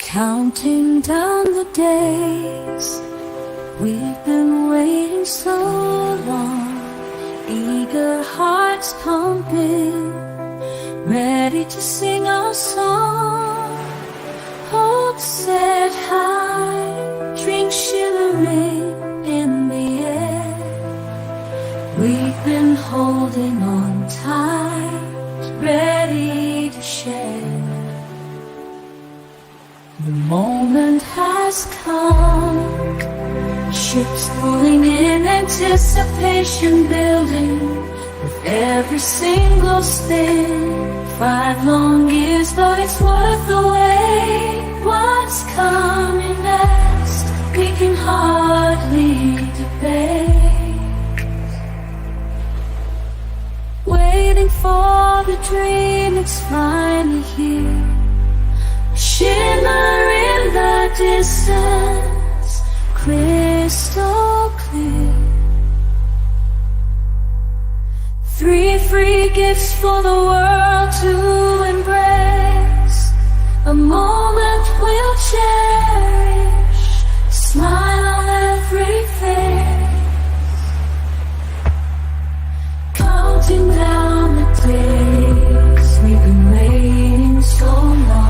Counting down the days, we've been waiting so long, eager hearts pumping, ready to sing our song. Hopes set high, dreams shimmering in the air. We've been holding on tight, ready to share. The moment has come, ships pulling in, anticipation building with every single spin. 5 long years, but it's worth the wait. What's coming next, we can hardly debate. Waiting for the dream, it's finally here. Shimmer in the distance, crystal clear. 3 free gifts for the world to embrace. A moment we'll cherish, a smile on every face. Counting down the days, we've been waiting so long.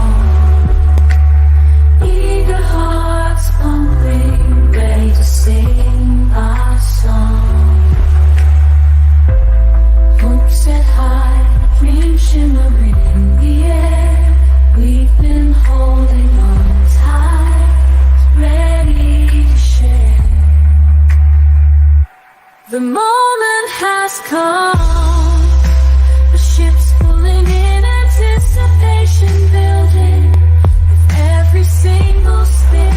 Eager hearts pumping, ready to sing our song. Hope set high, dreams shimmering in the air. We've been holding on tight, ready to share. The moment has come, the ship's pulling in, anticipation building. Every single spin,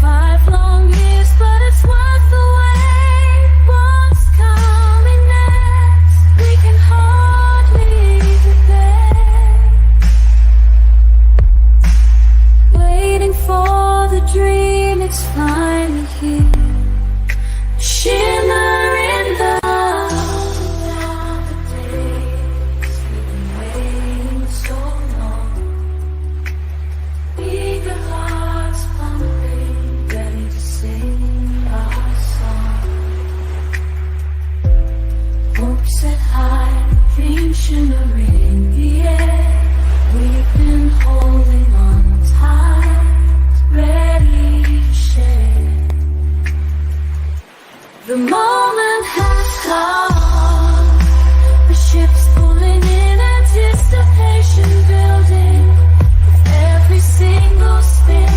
5 long years, but it's worth the wait. What's coming next, we can hardly debate. Waiting for the dream, it's finally here. Shimmer in the days, we've been waiting so long. Eager hearts pumping, ready to sing our song. Hope set high, dreams shimmering in the air. We've been holding on tight, ready to share. The moment has come, the ship's pulling in, anticipation building. Every single spin,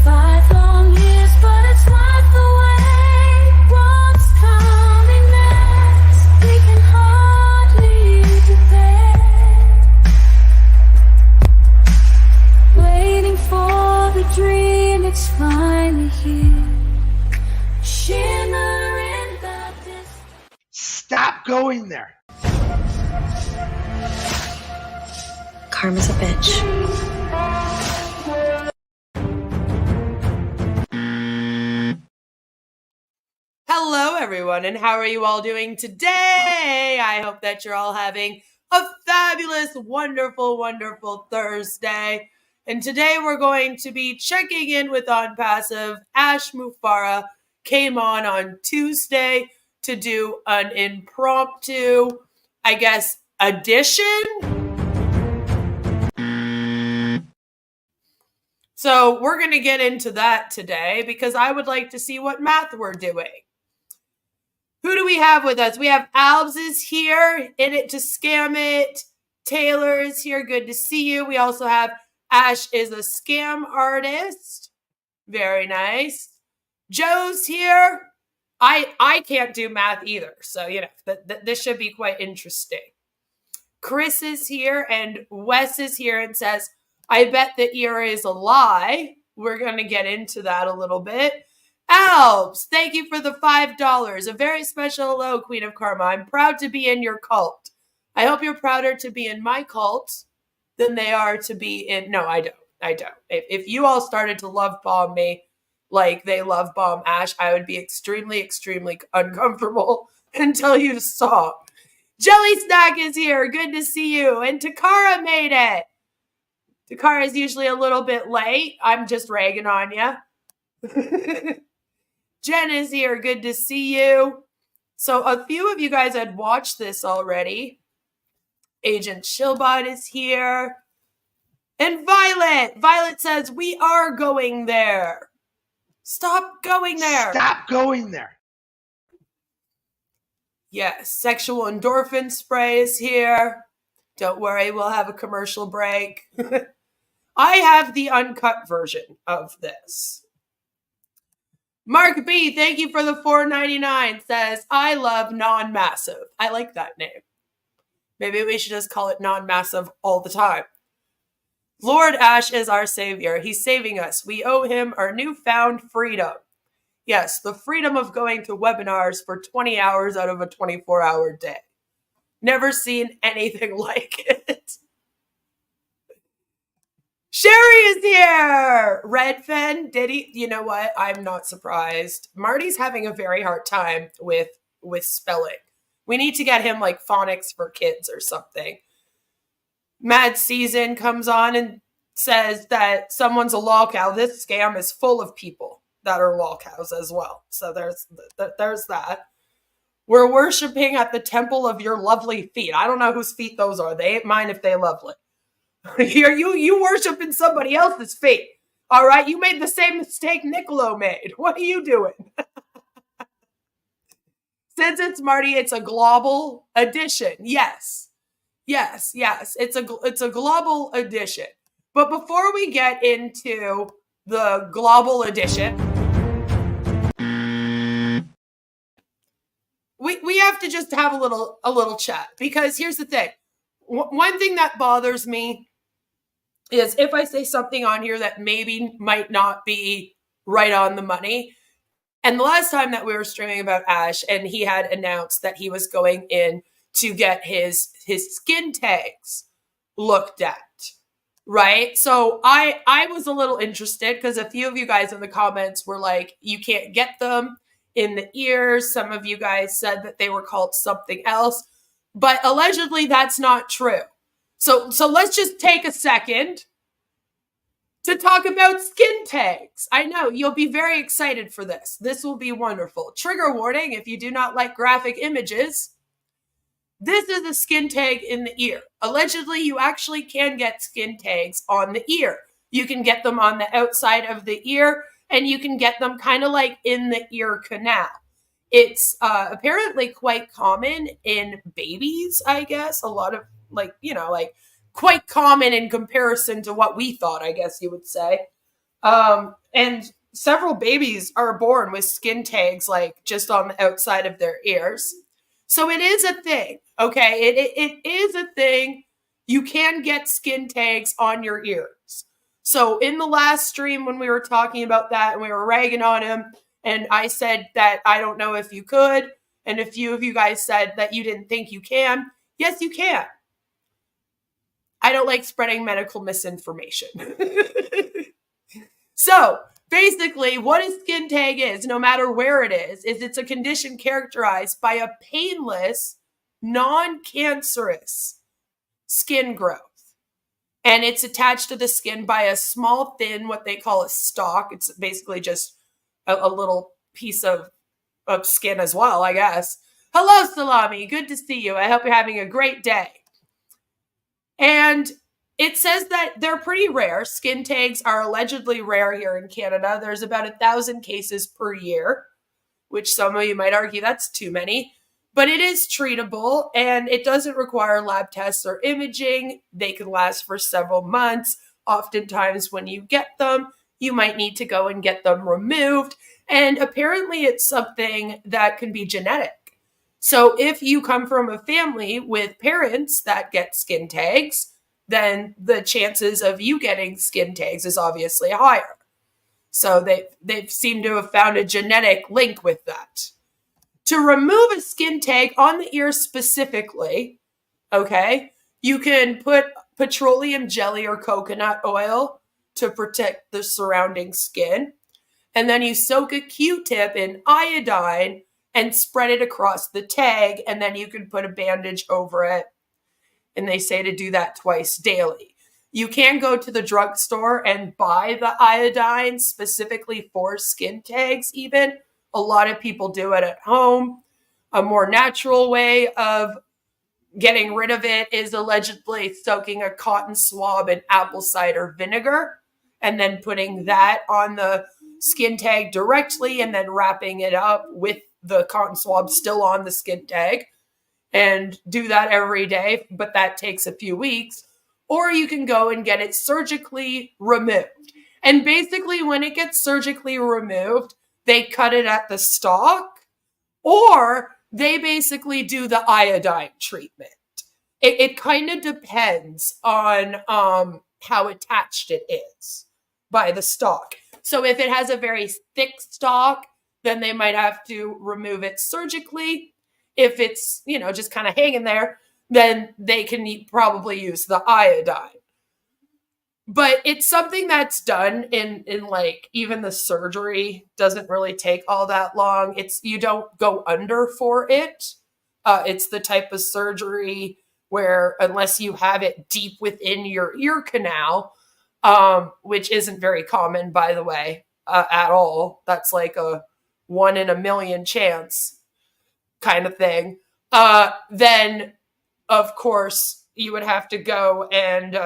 5 long years, but it's worth the wait. What's coming next, we can hardly debate. Waiting for the dream, it's finally here. Shimmer in the distance. Stop going there. Karma's a bitch. Hello, everyone, and how are you all doing today? I hope that you're all having a fabulous, wonderful, wonderful Thursday. And today we're going to be checking in with Onpassive. Ash Mufareh came on Tuesday to do an impromptu, I guess, edition. So we're going to get into that today because I would like to see what math we're doing. Who do we have with us? We have Albs is here, in it to scam it. Taylor is here, good to see you. We also have Ash is a scam artist. Very nice. Joe's here. I can't do math either, so this should be quite interesting. Chris is here and Wes is here and says, I bet the era is a lie. We're going to get into that a little bit. Albs, thank you for the $5. A very special hello, Queen of Karma. I'm proud to be in your cult. I hope you're prouder to be in my cult than they are to be in... No, I don't. If you all started to love bomb me like they love bomb Ash, I would be extremely, extremely uncomfortable until you stop. Jelly Snack is here. Good to see you. And Takara made it. Dakar is usually a little bit late. I'm just ragging on you. Jen is here. Good to see you. So a few of you guys had watched this already. Agent Shilbot is here. And Violet says, we are going there. Stop going there. Stop going there. Yes, sexual endorphin spray is here. Don't worry, we'll have a commercial break. I have the uncut version of this. Mark B, thank you for the $4.99, says, I love non-massive. I like that name. Maybe we should just call it non-massive all the time. Lord Ash is our savior. He's saving us. We owe him our newfound freedom. Yes, the freedom of going to webinars for 20 hours out of a 24-hour day. Never seen anything like it. Sherry is here. Redfin, did he? You know what? I'm not surprised. Marty's having a very hard time with spelling. We need to get him like phonics for kids or something. Mad Season comes on and says that someone's a lolcow. This scam is full of people that are lolcows as well. So there's that. We're worshiping at the temple of your lovely feet. I don't know whose feet those are. They ain't mine if they lovely. you worshiping somebody else's feet. All right, you made the same mistake Niccolo made. What are you doing? Since it's Marty, it's a global edition. Yes. It's a global edition. But before we get into the global edition, we have to just have a little chat, because here's the thing. One thing that bothers me is if I say something on here that maybe might not be right on the money. And the last time that we were streaming about Ash, and he had announced that he was going in to get his skin tags looked at, right? So I was a little interested because a few of you guys in the comments were like, you can't get them in the ears. Some of you guys said that they were called something else, but allegedly that's not true. So let's just take a second to talk about skin tags. I know you'll be very excited for this. This will be wonderful. Trigger warning, if you do not like graphic images, this is a skin tag in the ear. Allegedly, you actually can get skin tags on the ear. You can get them on the outside of the ear, and you can get them kind of like in the ear canal. It's apparently quite common in babies, I guess. A lot of quite common in comparison to what we thought, I guess you would say. And several babies are born with skin tags, like just on the outside of their ears. So it is a thing, okay? It is a thing. You can get skin tags on your ears. So in the last stream when we were talking about that and we were ragging on him, and I said that I don't know if you could, and a few of you guys said that you didn't think you can. Yes, you can. I don't like spreading medical misinformation. So basically, what a skin tag is, no matter where it is it's a condition characterized by a painless, non-cancerous skin growth. And it's attached to the skin by a small, thin, what they call a stalk. It's basically just a little piece of skin as well, I guess. Hello, Salami. Good to see you. I hope you're having a great day. And it says that they're pretty rare. Skin tags are allegedly rare here in Canada. There's about 1,000 cases per year, which some of you might argue that's too many. But it is treatable, and it doesn't require lab tests or imaging. They can last for several months. Oftentimes when you get them, you might need to go and get them removed. And apparently it's something that can be genetic. So if you come from a family with parents that get skin tags, then the chances of you getting skin tags is obviously higher. So they seem to have found a genetic link with that. To remove a skin tag on the ear specifically, okay, you can put petroleum jelly or coconut oil to protect the surrounding skin. And then you soak a Q-tip in iodine and spread it across the tag, and then you can put a bandage over it. And they say to do that twice daily. You can go to the drugstore and buy the iodine specifically for skin tags even. A lot of people do it at home. A more natural way of getting rid of it is allegedly soaking a cotton swab in apple cider vinegar and then putting that on the skin tag directly and then wrapping it up with the cotton swab still on the skin tag, and do that every day, but that takes a few weeks. Or you can go and get it surgically removed. And basically when it gets surgically removed, they cut it at the stalk, or they basically do the iodine treatment. It kind of depends on how attached it is by the stalk. So if it has a very thick stalk, then they might have to remove it surgically. If it's, just kind of hanging there, then they can probably use the iodine. But it's something that's done in like, even the surgery doesn't really take all that long. You don't go under for it. It's the type of surgery where, unless you have it deep within your ear canal, which isn't very common, by the way, at all. That's like a 1 in a million chance kind of thing. Then, of course, you would have to go and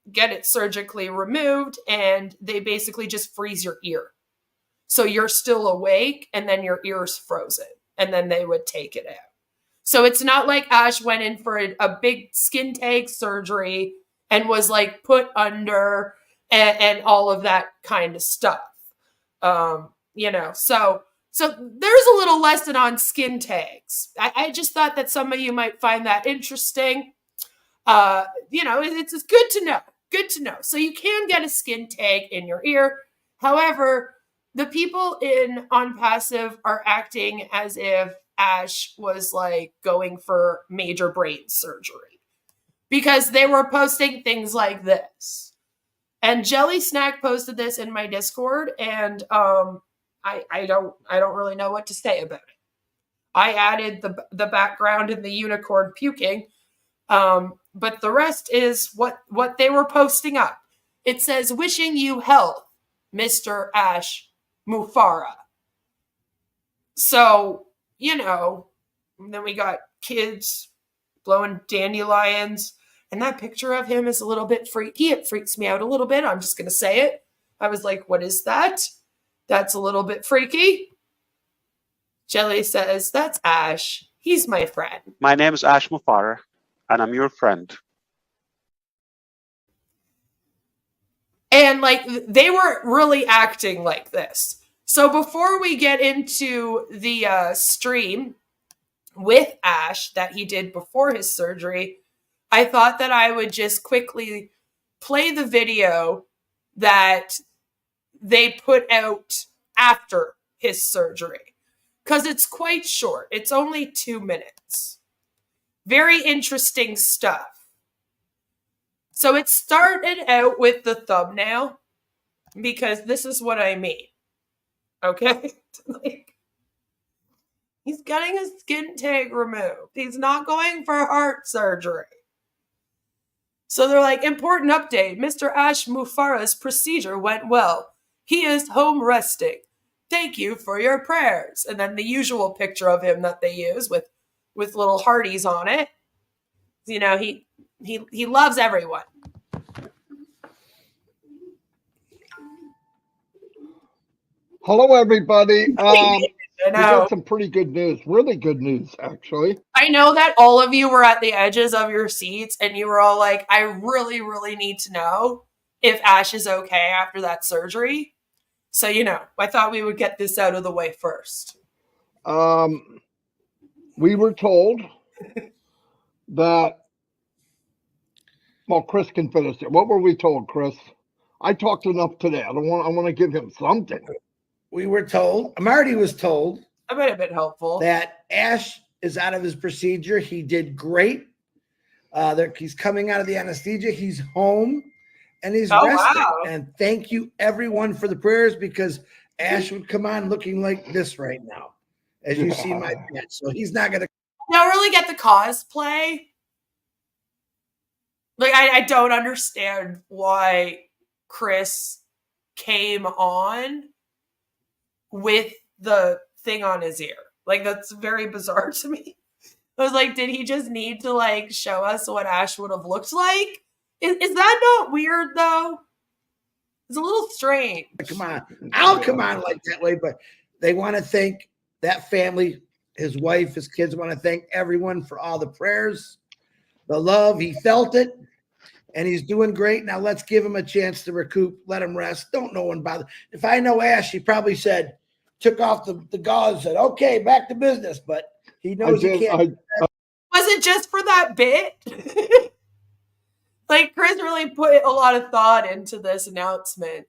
get it surgically removed, and they basically just freeze your ear. So you're still awake, and then your ear's frozen, and then they would take it out. So it's not like Ash went in for a big skin tag surgery and was like put under and all of that kind of stuff. So there's a little lesson on skin tags. I just thought that some of you might find that interesting. It's good to know. Good to know. So you can get a skin tag in your ear. However, the people in Onpassive are acting as if Ash was like going for major brain surgery, because they were posting things like this. And Jelly Snack posted this in my Discord, and I don't really know what to say about it. I added the background and the unicorn puking, but the rest is what they were posting up. It says, "Wishing you health, Mr. Ash Mufareh." So, and then we got kids blowing dandelions, and that picture of him is a little bit freaky. It freaks me out a little bit. I'm just going to say it. I was like, what is that? That's a little bit freaky. Jelly says, "That's Ash. He's my friend." My name is Ash Mufareh, and I'm your friend. And they weren't really acting like this. So before we get into the stream with Ash that he did before his surgery, I thought that I would just quickly play the video that they put out after his surgery, because it's quite short. It's only 2 minutes. Very interesting stuff. So it started out with the thumbnail, because this is what I mean. Okay? He's getting a skin tag removed. He's not going for heart surgery. So they're like, "Important update. Mr. Ash Mufareh's procedure went well. He is home resting. Thank you for your prayers." And then the usual picture of him that they use with little hearties on it. He loves everyone. Hello, everybody. I We know. got some pretty good news. Really good news, actually. I know that all of you were at the edges of your seats and you were all like, I really, really need to know if Ash is okay after that surgery. So, I thought we would get this out of the way first. We were told that, well, Chris can finish it. What were we told, Chris? I talked enough today. I want to give him something. We were told, Marty was told, I might have been helpful. that Ash is out of his procedure. He did great. He's coming out of the anesthesia. He's home and he's resting. Wow. And thank you, everyone, for the prayers, because Ash would come on looking like this right now, as you see my pants. So he's not going to. I don't really get the cosplay. Like, I don't understand why Chris came on with the thing on his ear. Like, that's very bizarre to me. I was like, did he just need to, like, show us what Ash would have looked like? Is that not weird, though? It's a little strange. Come on. I'll come on like that way, but they want to thank that family, his wife, his kids want to thank everyone for all the prayers, the love. He felt it, and he's doing great. Now let's give him a chance to recoup. Let him rest. Don't no one bother. If I know Ash, he probably said, took off the gauze, said, okay, back to business. But he knows he can't. Was it just for that bit? Like, Chris really put a lot of thought into this announcement.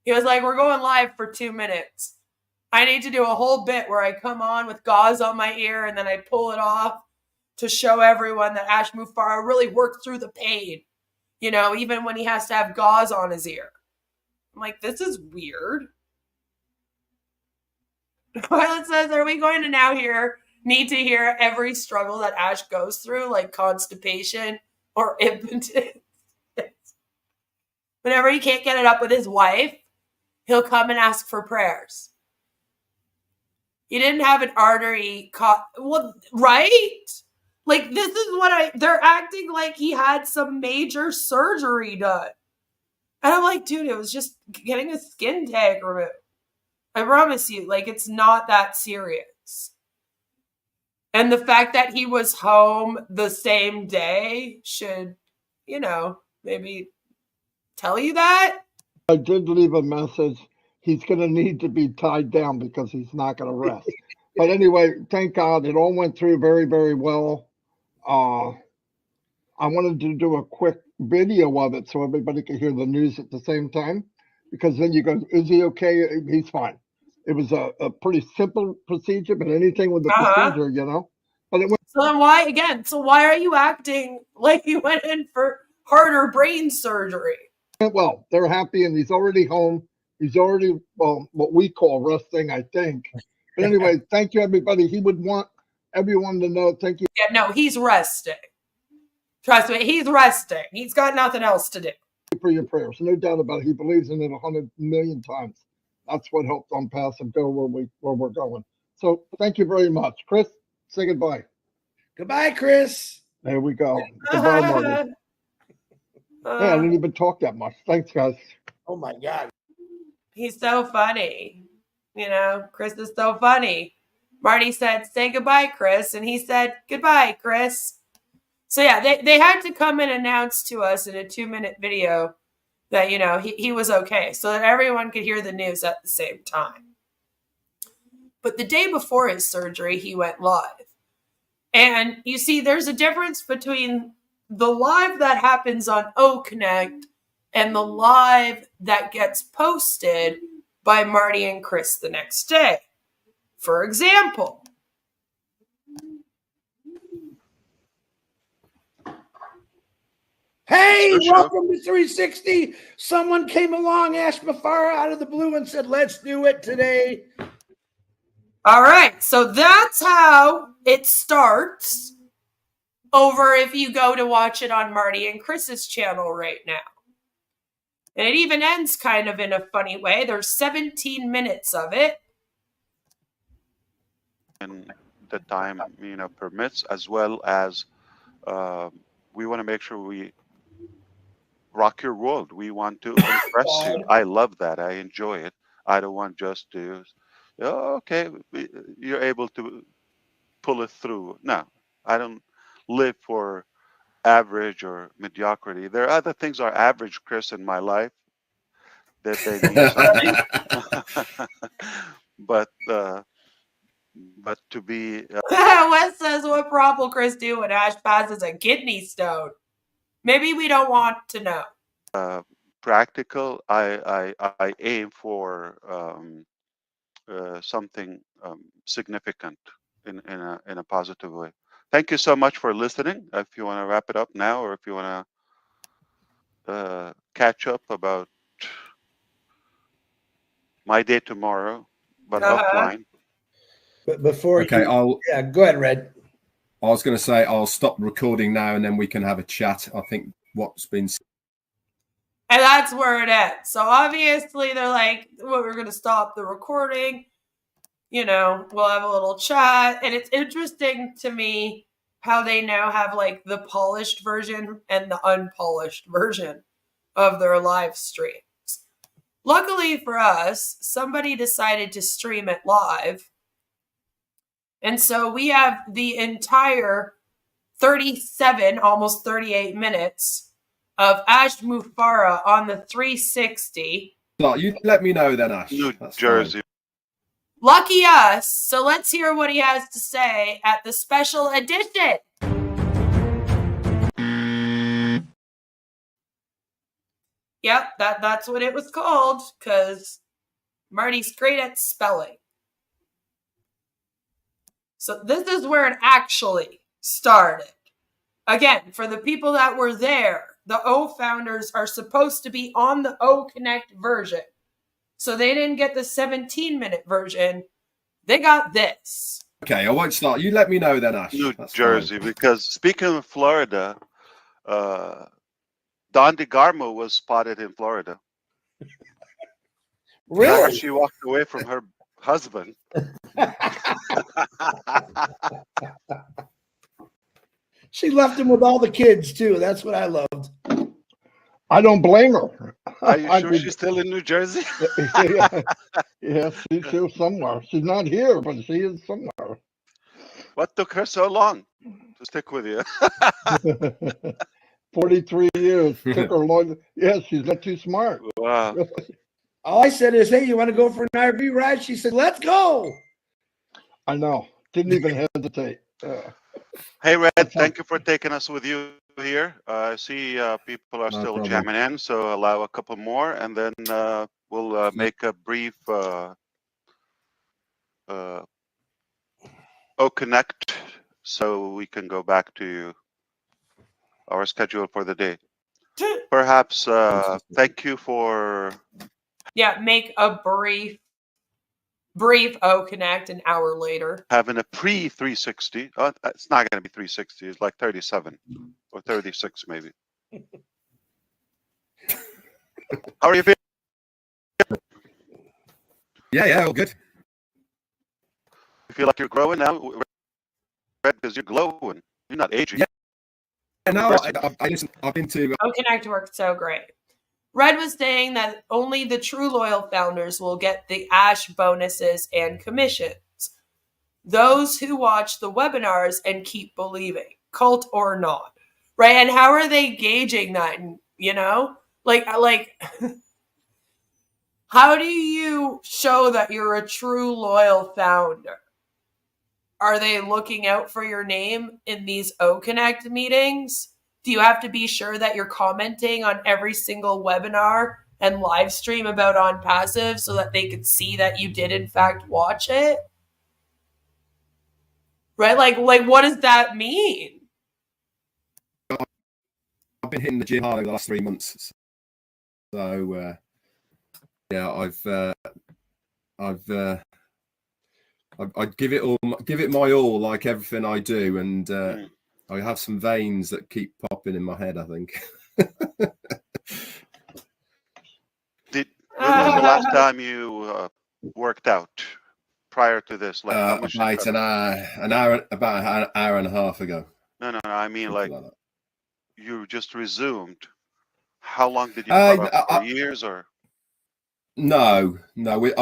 He was like, we're going live for 2 minutes. I need to do a whole bit where I come on with gauze on my ear and then I pull it off to show everyone that Ash Mufareh really worked through the pain, you know, even when he has to have gauze on his ear. I'm like, this is weird. Violet says, are we going to now need to hear every struggle that Ash goes through, like constipation or impotence? Whenever he can't get it up with his wife, he'll come and ask for prayers. He didn't have an artery well, right? Like, this is what they're acting like he had some major surgery done. And I'm like, dude, it was just getting a skin tag removed. I promise you, like, it's not that serious. And the fact that he was home the same day should, you know, maybe tell you that. I did leave a message. He's going to need to be tied down because he's not going to rest. But anyway, thank God it all went through very, very well. I wanted to do a quick video of it so everybody could hear the news at the same time, because then you go, is he okay? He's fine. It was a pretty simple procedure, but anything with the procedure, you know. But it went. So then why are you acting like you went in for harder brain surgery? Well, they're happy, and he's already home. He's already, well, what we call resting, I think. But anyway, thank you, everybody. He would want everyone to know. Thank you. Yeah, no, he's resting. Trust me, he's resting. He's got nothing else to do. For your prayers. No doubt about it. He believes in it 100 million times. That's what helped Onpassive go where we're going. So thank you very much. Chris, say goodbye. Goodbye, Chris. There we go. Goodbye, Marty. I didn't even talk that much. Thanks, guys. Oh, my God. He's so funny. You know, Chris is so funny. Marty said, say goodbye, Chris. And he said, goodbye, Chris. So, yeah, they had to come and announce to us in a 2-minute video that, you know, he was okay, so that everyone could hear the news at the same time. But the day before his surgery, he went live. And you see, there's a difference between the live that happens on O Connect and the live that gets posted by Marty and Chris the next day. For example, hey, welcome to 360. Someone came along, Ash Mufareh, out of the blue and said, let's do it today. All right, so that's how it starts over if you go to watch it on Marty and Chris's channel right now. And it even ends kind of in a funny way. There's 17 minutes of it. And the time, you know, permits, as well as we want to make sure we rock your world. We want to impress you. I love that. I enjoy it. I don't want just to, oh, okay, you're able to pull it through. No, I don't live for average or mediocrity. There are other things are average, Chris, in my life that they need. But to be Wes says, what prop will Chris do when Ash passes a kidney stone? Maybe we don't want to know. Practical. I aim for something significant in a positive way. Thank you so much for listening. If you want to wrap it up now, or if you want to catch up about my day tomorrow, but offline. But before go ahead, Red. I was going to say I'll stop recording now, and then we can have a chat. I think what's been. And that's where it ends. So obviously they're like, well, we're going to stop the recording. You know, we'll have a little chat. And it's interesting to me how they now have like the polished version and the unpolished version of their live streams. Luckily for us, somebody decided to stream it live. And so we have the entire 37, almost 38 minutes of Ash Mufareh on the 360. So you let me know then, Ash. New That's Jersey. Lucky us. So let's hear what he has to say at the special edition. Yep, that's what it was called, because Marty's great at spelling. So this is where it actually started. Again, for the people that were there, the O founders are supposed to be on the O Connect version. So they didn't get the 17-minute version. They got this. Okay, I won't start. You let me know then, Ash. New That's Jersey, fine. because speaking of Florida, Don DeGarmo was spotted in Florida. Really? She walked away from her husband. She left him with all the kids too. That's what I loved. I don't blame her. Are you I sure did- she's still in New Jersey? Yeah, she's here somewhere. She's not here, but she is somewhere. What took her so long to stick with you? 43 years. Took her long. Yeah, she's not too smart. Wow. All I said is, hey, you want to go for an RV ride? She said, let's go. I know. Didn't even hesitate. Hey, Red, thank you for taking us with you here. I see people are No still problem. jamming in, so allow a couple more, and then we'll make a brief connect so we can go back to our schedule for the day. Perhaps thank you for Yeah, make a brief O Connect an hour later. having a pre-360. It's not going to be 360. It's like 37 or 36 maybe. How are you feeling? Yeah, all good. You feel like you're growing now? Red, because you're glowing. You're not aging. Yeah. No, I've been to. O Connect worked so great. Red was saying that only the true loyal founders will get the Ash bonuses and commissions. Those who watch the webinars and keep believing, cult or not, right? And how are they gauging that? You know, like, how do you show that you're a true loyal founder? Are they looking out for your name in these O Connect meetings? Do you have to be sure that you're commenting on every single webinar and live stream about Onpassive so that they could see that you did in fact watch it? Right? Like what does that mean? I've been hitting the gym hard over the last 3 months, so yeah, I'd give it my all, like everything I do, and I have some veins that keep popping in my head, I think. When was the last time you worked out prior to this? Like how much? About an hour and a half ago. No. I mean, like Something like you just resumed. How long did you go for years or? No. We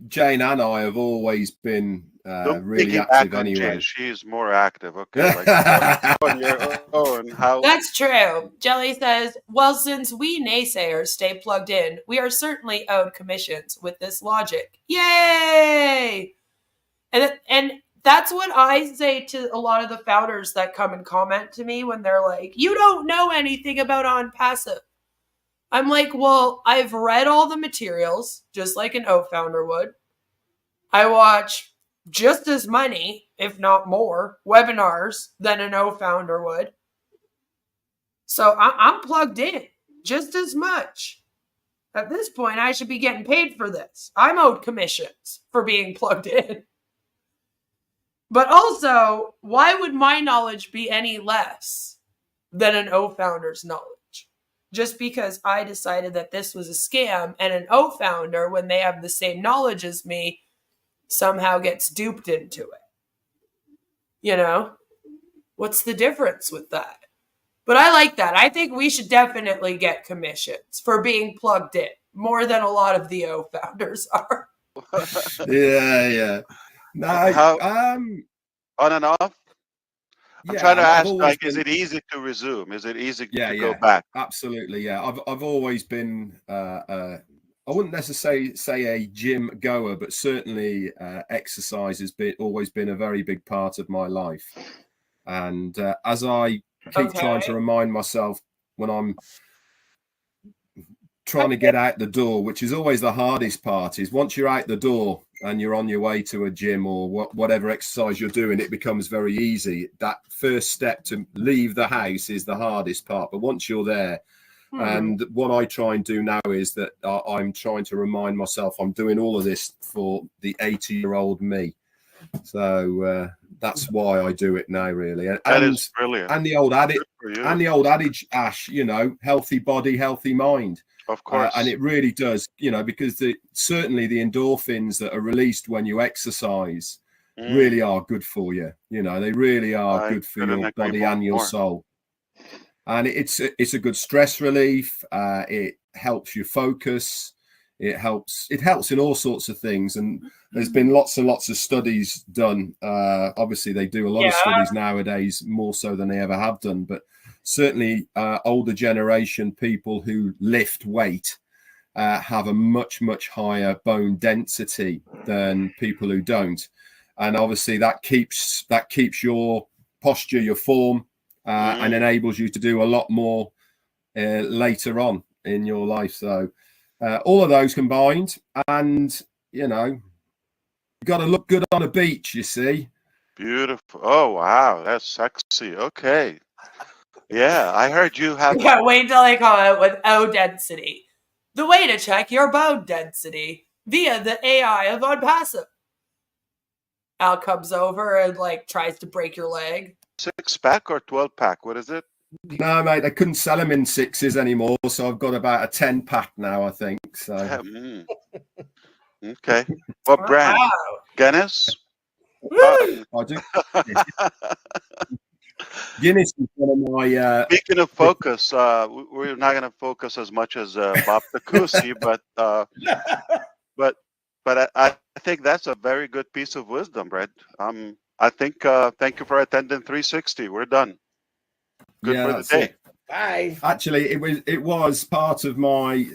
Jane and I have always been really active anyway. Jane. She's more active. Okay, like on your own. How? That's true. Jelly says, well, since we naysayers stay plugged in, we are certainly owed commissions with this logic. Yay! And that's what I say to a lot of the founders that come and comment to me when they're like, you don't know anything about Onpassive. I'm like, well, I've read all the materials, just like an O founder would. I watch just as many, if not more, webinars than an O founder would. So I'm plugged in just as much. At this point, I should be getting paid for this. I'm owed commissions for being plugged in. But also, why would my knowledge be any less than an O founder's knowledge. Just because I decided that this was a scam, and an O founder, when they have the same knowledge as me, somehow gets duped into it. You know? What's the difference with that? But I like that. I think we should definitely get commissions for being plugged in, more than a lot of the O founders are. Yeah. No, on and off? I'm trying to ask, like, is it easy to resume? Is it easy to go back? Absolutely, yeah. I've always been, I wouldn't necessarily say a gym goer, but certainly exercise has always been a very big part of my life. And as I keep trying to remind myself when I'm trying to get out the door, which is always the hardest part, is once you're out the door and you're on your way to a gym or whatever exercise you're doing, it becomes very easy. That first step to leave the house is the hardest part. But once you're there, and what I try and do now is that I'm trying to remind myself I'm doing all of this for the 80-year-old me. So that's why I do it now, really. That is brilliant. And the old adage, Ash, you know, healthy body, healthy mind. Of course. And it really does, you know, because certainly the endorphins that are released when you exercise really are good for you. You know, they really are good for your body and your soul. And it's a good stress relief. It helps you focus. It helps in all sorts of things. And there's been lots and lots of studies done. Obviously, they do a lot of studies nowadays, more so than they ever have done. But certainly older generation people who lift weight have a much, much higher bone density than people who don't. And obviously that keeps your posture, your form, and enables you to do a lot more later on in your life. So all of those combined, and, you know, you got to look good on a beach, you see. Beautiful. Oh, wow. That's sexy. Okay. Yeah, I heard you have... Yeah, wait until I come out with O density. The way to check your bone density via the AI of Onpassive. Al comes over and, like, tries to break your leg. 6-pack or 12-pack? What is it? No, mate, they couldn't sell them in 6s anymore, so I've got about a 10-pack now, I think. So. Okay. What brand? Guinness? I do. Guinness is one of my... Speaking of focus, we're not going to focus as much as Bob Takusi, but I think that's a very good piece of wisdom, Brett. I think thank you for attending 360. We're done. Good for the day. Bye. Actually, it was part of my...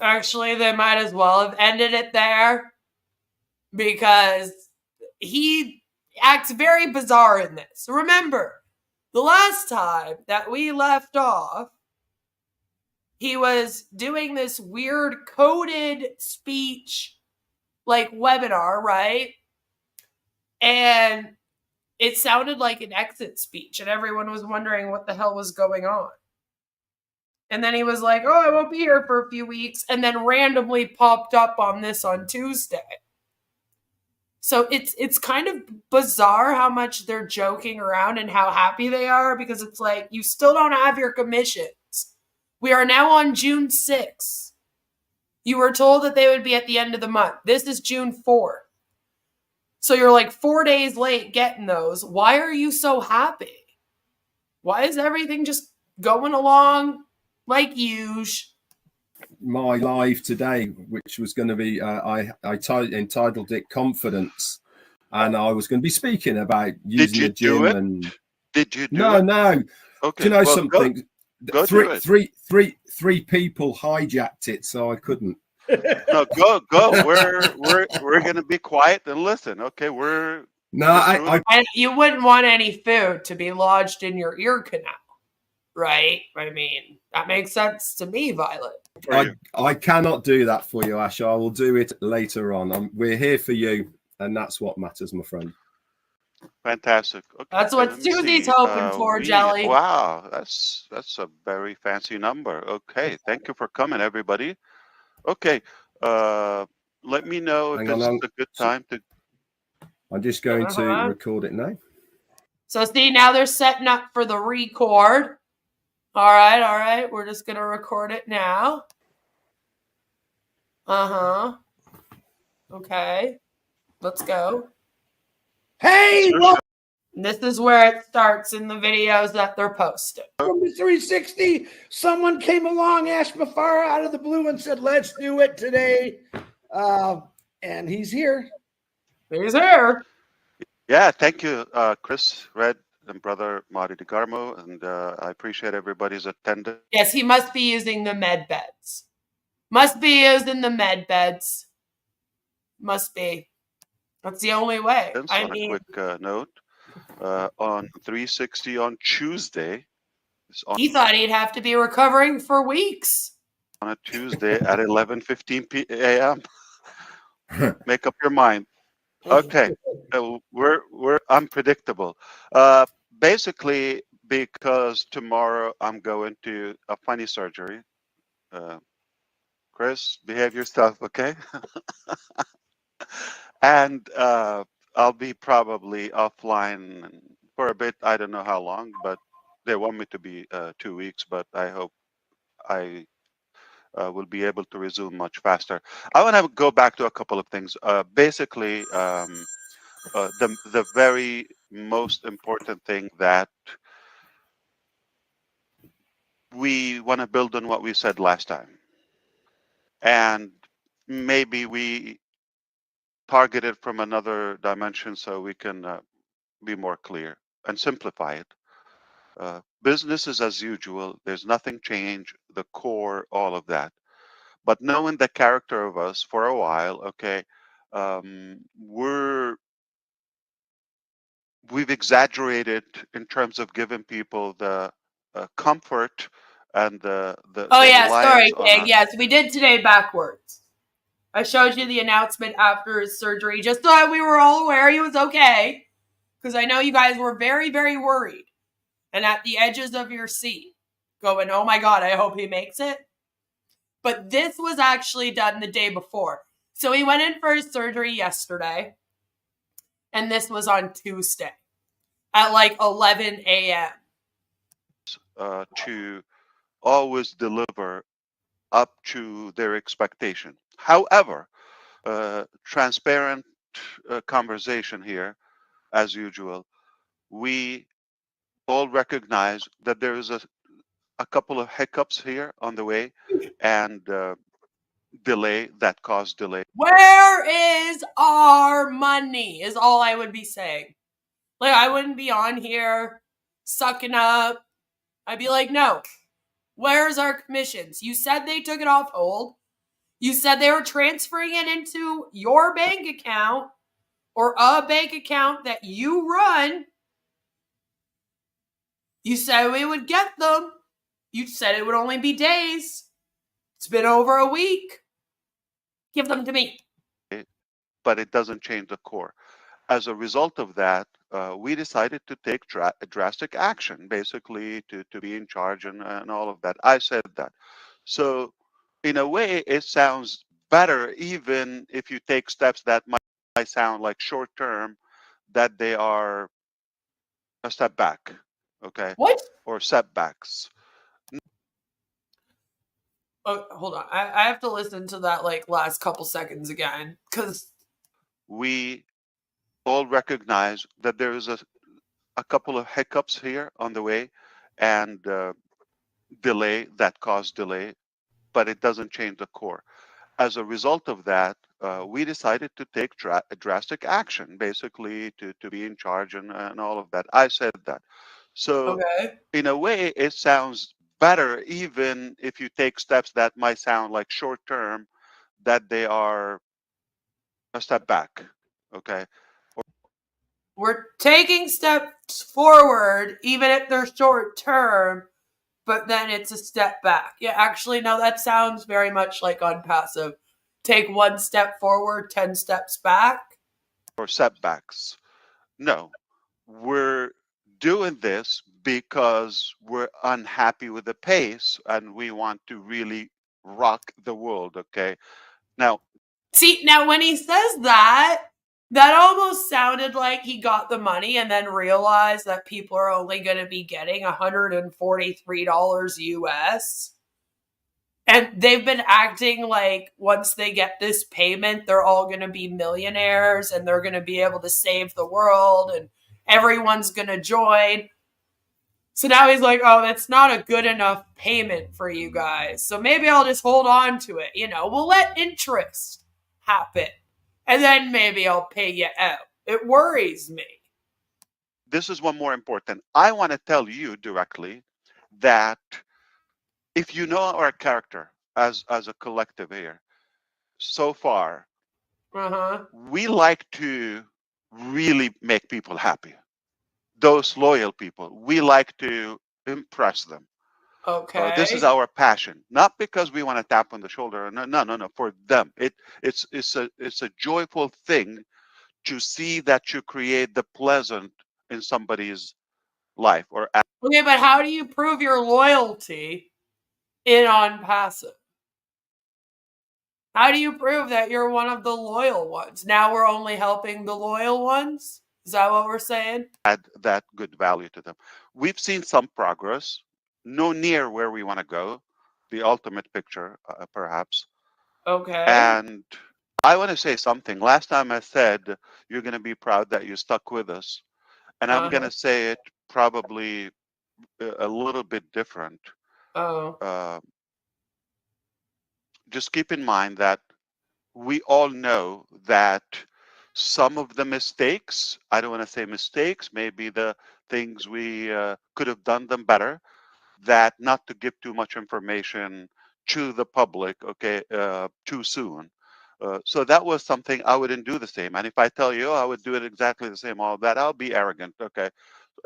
Actually, they might as well have ended it there, because he acts very bizarre in this. Remember, the last time that we left off, he was doing this weird coded speech, like, webinar, right? And it sounded like an exit speech, and everyone was wondering what the hell was going on. And then he was like, oh, I won't be here for a few weeks, and then randomly popped up on this on Tuesday. So it's kind of bizarre how much they're joking around and how happy they are, because it's like, you still don't have your commissions. We are now on June 6th. You were told that they would be at the end of the month. This is June 4th. So you're like 4 days late getting those. Why are you so happy? Why is everything just going along like usual? My live today, which was going to be, I entitled it Confidence, and I was going to be speaking about using the gym. And did you do it? No. Okay. Do you know something? Go Three people hijacked it, so I couldn't. No, go. We're gonna be quiet and listen. Okay, you wouldn't want any food to be lodged in your ear canal, right? I mean, that makes sense to me, Violet. I cannot do that for you, Ash. I will do it later on. We're here for you, and that's what matters, my friend. Fantastic. Okay, that's what Susie's hoping for, Jelly. Wow, that's a very fancy number. Okay, thank you for coming, everybody. Okay, let me know if this is a good time to... I'm just going to record it now. So see, now they're setting up for the record. All right. We're just going to record it now. Uh-huh. Okay. Let's go. Hey, This is where it starts in the videos that they're posting. welcome to 360. Someone came along, Ash Mufareh, out of the blue and said, let's do it today. And he's here. He's here. Yeah, thank you, Chris, Red, and brother Marty DeGarmo, and I appreciate everybody's attendance. Yes, he must be using the med beds. Must be using the med beds. Must be. That's the only way. On a quick note, on 360 on Tuesday. He thought he'd have to be recovering for weeks. On a Tuesday at 11:15 a.m. Make up your mind. Okay, we're unpredictable. Basically, because tomorrow I'm going to a funny surgery. Chris, behave yourself, okay? And I'll be probably offline for a bit. I don't know how long, but they want me to be 2 weeks. But I hope I will be able to resume much faster. I want to go back to a couple of things. Basically, the very most important thing that we want to build on what we said last time, and maybe we target it from another dimension so we can be more clear and simplify it. Business is as usual. There's nothing changed. The core, all of that. But knowing the character of us for a while, okay, we've exaggerated in terms of giving people the comfort and the Sorry, on yes, we did today backwards. I showed you the announcement after his surgery just so we were all aware he was okay, because I know you guys were very, very worried and at the edges of your seat going, oh my God, I hope he makes it. But this was actually done the day before. So he went in for his surgery yesterday, and this was on Tuesday at like 11 a.m. To always deliver up to their expectation. However, transparent conversation here, as usual. We all recognize that there is a couple of hiccups here on the way, and delay that caused delay. Where is our money is all I would be saying. Like, I wouldn't be on here sucking up. I'd be like, no, where's our commissions? You said they took it off hold. You said they were transferring it into your bank account or a bank account that you run. You said we would get them. You said it would only be days. It's been over a week. Give them to me. But it doesn't change the core. As a result of that, we decided to take drastic action, basically to be in charge and all of that. I said that. So in a way, it sounds better, even if you take steps that might sound like short term, that they are a step back, okay? What? Or setbacks. Oh, hold on. I have to listen to that like last couple seconds again, because we all recognize that there is a couple of hiccups here on the way, and delay that caused delay, but it doesn't change the core. As a result of that, we decided to take drastic action, basically to be in charge and all of that. I said that. So okay. in a way, it sounds better, even if you take steps that might sound like short term, that they are a step back, okay? We're taking steps forward, even if they're short term, but then it's a step back. Yeah, actually, no, that sounds very much like Onpassive. Take one step forward, 10 steps back. Or setbacks. No, we're doing this because we're unhappy with the pace and we want to really rock the world, okay? Now, see, now when he says that, That almost sounded like he got the money and then realized that people are only going to be getting $143 US. And they've been acting like once they get this payment, they're all going to be millionaires and they're going to be able to save the world and everyone's going to join. So now he's like, oh, that's not a good enough payment for you guys. So maybe I'll just hold on to it. We'll let interest happen. And then maybe I'll pay you out. It worries me. This is one more important. I want to tell you directly that if you know our character as a collective here, so far, we like to really make people happy. Those loyal people, we like to impress them. Okay. This is our passion, not because we want to tap on the shoulder. No. For them, it's a joyful thing to see that you create the pleasant in somebody's life. Okay, but how do you prove your loyalty in Onpassive? How do you prove that you're one of the loyal ones? Now we're only helping the loyal ones? Is that what we're saying? Add that good value to them. We've seen some progress, no near where we want to go, the ultimate picture, perhaps. Okay. And I want to say something. Last time I said you're going to be proud that you stuck with us. And I'm going to say it probably a little bit different. Just keep in mind that we all know that some of the mistakes, I don't want to say mistakes, maybe the things we could have done them better, that not to give too much information to the public, okay, too soon. So that was something I wouldn't do the same. And if I tell you, I would do it exactly the same, all that, I'll be arrogant, okay?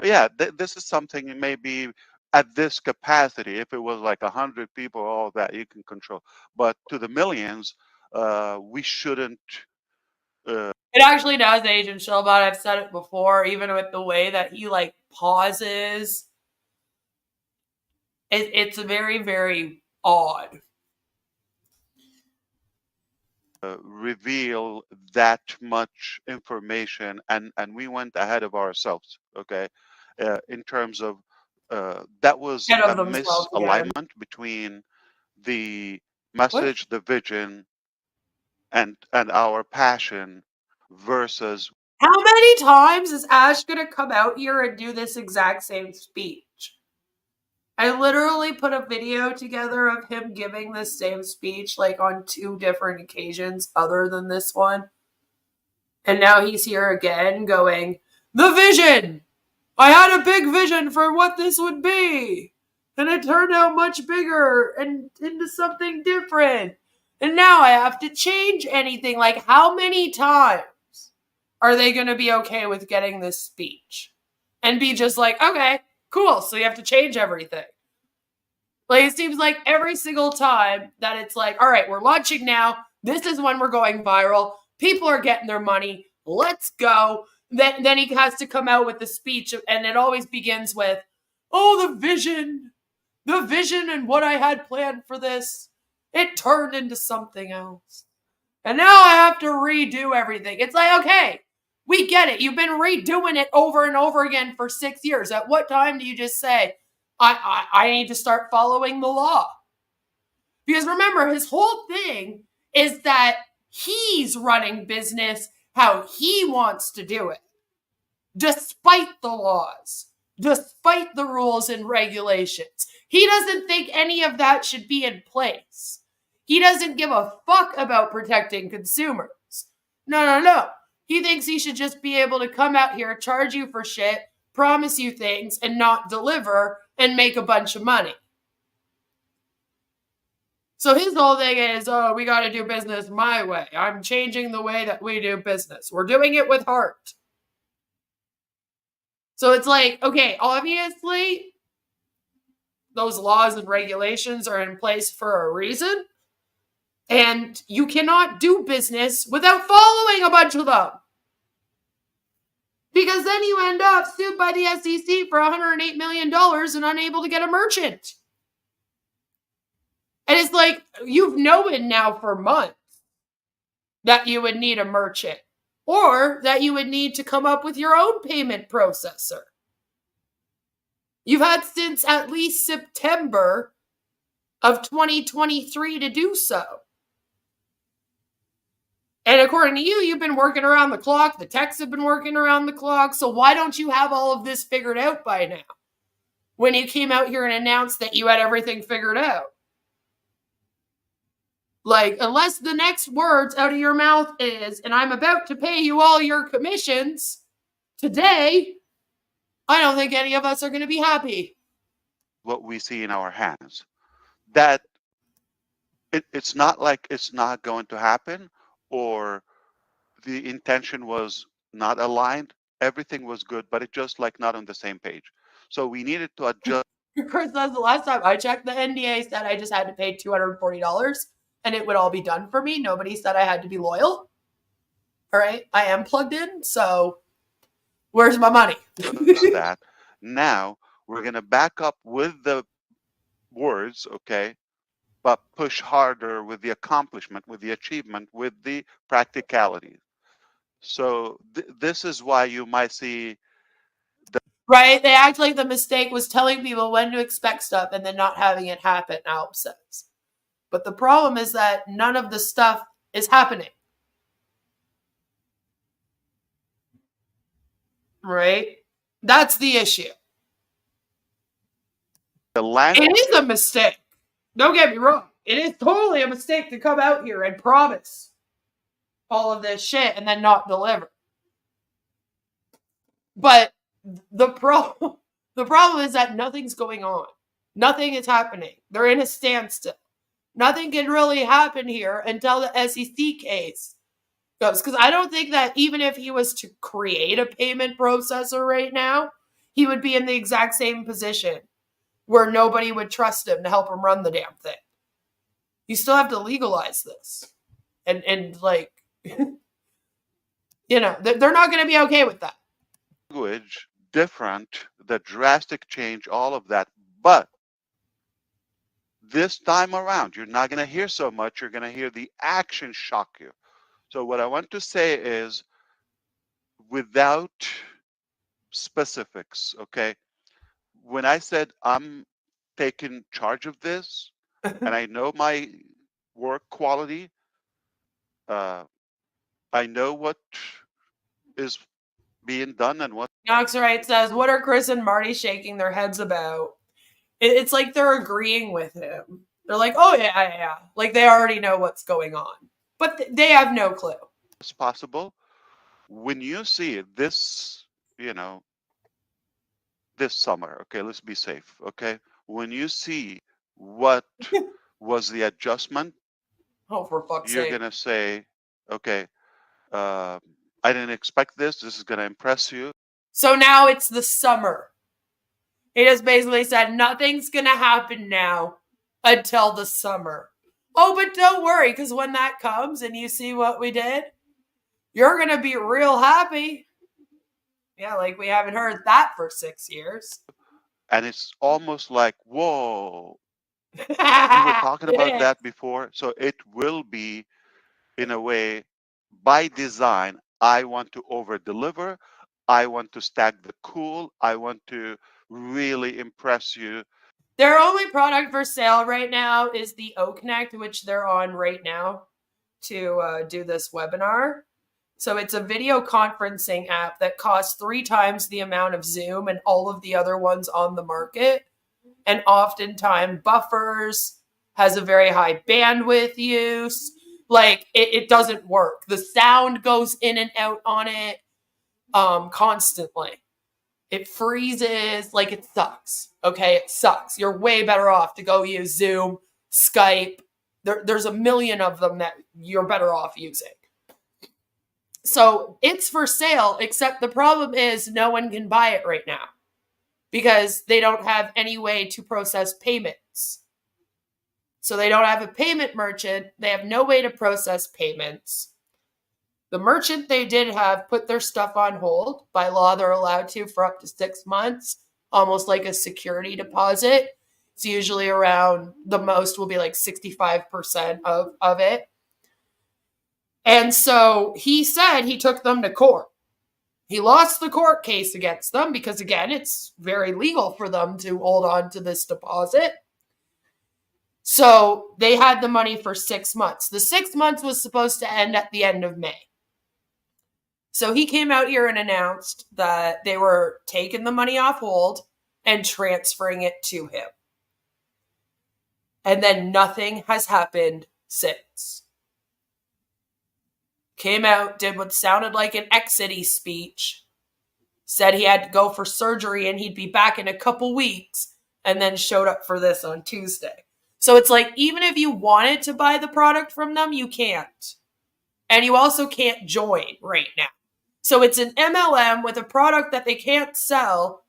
Yeah, this is something maybe at this capacity, if it was like 100 people, all that you can control. But to the millions, we shouldn't. It actually does, Agent Shellbot. I've said it before, even with the way that he pauses. It's very, very odd. Reveal that much information, and we went ahead of ourselves, okay, in terms of that was a misalignment between the message, the vision, and our passion versus. How many times is Ash gonna come out here and do this exact same speech? I literally put a video together of him giving this same speech on 2 different occasions other than this one. And now he's here again going, the vision! I had a big vision for what this would be. And it turned out much bigger and into something different. And now I have to change anything. How many times are they going to be okay with getting this speech? And be just okay, cool, so you have to change everything. It seems like every single time that it's all right, we're launching now. This is when we're going viral. People are getting their money. Let's go. Then he has to come out with the speech, and it always begins with, oh, the vision and what I had planned for this, it turned into something else. And now I have to redo everything. It's okay, we get it. You've been redoing it over and over again for 6 years. At what time do you just say, I need to start following the law? Because remember, his whole thing is that he's running business how he wants to do it, despite the laws, despite the rules and regulations. He doesn't think any of that should be in place. He doesn't give a fuck about protecting consumers. No. He thinks he should just be able to come out here, charge you for shit, promise you things, and not deliver, and make a bunch of money. So his whole thing is, oh, we got to do business my way. I'm changing the way that we do business. We're doing it with heart. So it's okay, obviously, those laws and regulations are in place for a reason. And you cannot do business without following a bunch of them. Because then you end up sued by the SEC for $108 million and unable to get a merchant. And it's you've known now for months that you would need a merchant. or that you would need to come up with your own payment processor. You've had since at least September of 2023 to do so. And according to you, you've been working around the clock. The techs have been working around the clock. So why don't you have all of this figured out by now? When you came out here and announced that you had everything figured out. Like, unless the next words out of your mouth is, and I'm about to pay you all your commissions today, I don't think any of us are going to be happy. What we see in our hands. That it's not like it's not going to happen, or the intention was not aligned. Everything was good, but it just like not on the same page. So we needed to adjust. Chris says the last time I checked, the NDA said I just had to pay $240 and it would all be done for me. Nobody said I had to be loyal. All right, I am plugged in, so where's my money? That now we're gonna back up with the words, okay, but push harder with the accomplishment, with the achievement, with the practicality. So this is why you might see right? They act like the mistake was telling people when to expect stuff and then not having it happen, Alp says. But the problem is that none of the stuff is happening. Right? That's the issue. the language. It is a mistake. Don't get me wrong. It is totally a mistake to come out here and promise all of this shit and then not deliver. But the problem is that nothing's going on. Nothing is happening. They're in a standstill. Nothing can really happen here until the SEC case goes. Because I don't think that even if he was to create a payment processor right now, he would be in the exact same position where nobody would trust him to help him run the damn thing. You still have to legalize this. And like, you know, they're not going to be okay with that. Language, different, the drastic change, all of that. But this time around, you're not going to hear so much. You're going to hear the action shock you. So what I want to say is, without specifics, okay? When I said I'm taking charge of this, and I know my work quality, I know what is being done and what. Noxerite says, what are Chris and Marty shaking their heads about? It's like they're agreeing with him. They're like, oh, yeah. Like they already know what's going on. But they have no clue. It's possible. When you see this, you know, this summer, okay, let's be safe, okay? When you see what was the adjustment, oh, for fuck's you're sake. going to say, okay, I didn't expect this. This is going to impress you. So now it's the summer. He just basically said nothing's going to happen now until the summer. Oh, but don't worry, because when that comes and you see what we did, you're going to be real happy. Yeah, like we haven't heard that for 6 years. And it's almost like, whoa. We were talking about that before. So it will be, in a way, by design, I want to over-deliver. I want to stack the cool. I want to really impress you. Their only product for sale right now is the O-Connect, which they're on right now to do this webinar. So it's a video conferencing app that costs 3 times the amount of Zoom and all of the other ones on the market. And oftentimes buffers, has a very high bandwidth use. Like it doesn't work. The sound goes in and out on it constantly. It freezes, like it sucks. Okay, it sucks. You're way better off to go use Zoom, Skype. There's a million of them that you're better off using. So it's for sale, except the problem is no one can buy it right now because they don't have any way to process payments. So they don't have a payment merchant. They have no way to process payments. The merchant they did have put their stuff on hold. By law, they're allowed to for up to 6 months, almost like a security deposit. It's usually around, the most will be like 65% of it. And so he said he took them to court. He lost the court case against them because, again, it's very legal for them to hold on to this deposit. So they had the money for 6 months. The 6 months was supposed to end at the end of May. So he came out here and announced that they were taking the money off hold and transferring it to him. And then nothing has happened since. Came out, did what sounded like an exit-y speech, said he had to go for surgery and he'd be back in a couple weeks, and then showed up for this on Tuesday. So it's like, even if you wanted to buy the product from them, you can't. And you also can't join right now. So it's an MLM with a product that they can't sell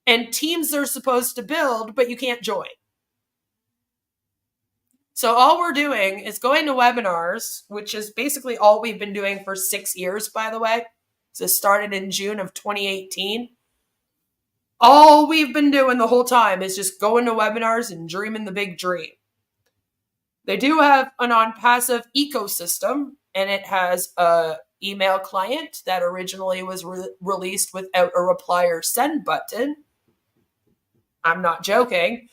and teams they're supposed to build, but you can't join. So all we're doing is going to webinars, which is basically all we've been doing for 6 years, by the way. So it started in June of 2018. All we've been doing the whole time is just going to webinars and dreaming the big dream. They do have an Onpassive ecosystem, and it has a email client that originally was released without a reply or send button. I'm not joking.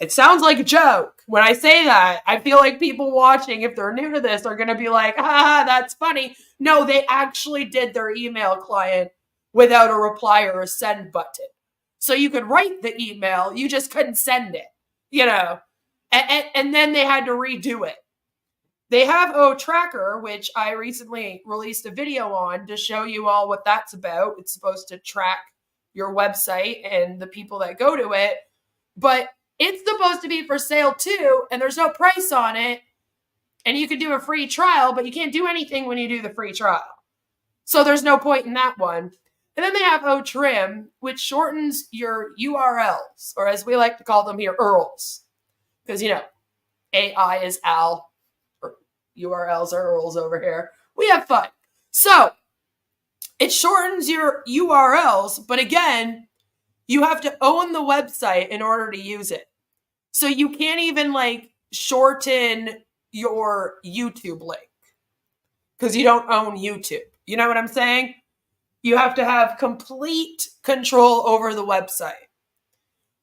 It sounds like a joke. When I say that, I feel like people watching, if they're new to this, are going to be like, that's funny. No, they actually did their email client without a reply or a send button. So you could write the email, you just couldn't send it, and then they had to redo it. They have Tracker, which I recently released a video on to show you all what that's about. It's supposed to track your website and the people that go to it, but it's supposed to be for sale too, and there's no price on it, and you can do a free trial, but you can't do anything when you do the free trial. So there's no point in that one. And then they have Trim, which shortens your URLs, or as we like to call them here, URLs. Because, AI is Al, or URLs are URLs over here. We have fun. So it shortens your URLs, but again, you have to own the website in order to use it. So you can't even shorten your YouTube link because you don't own YouTube. You know what I'm saying? You have to have complete control over the website.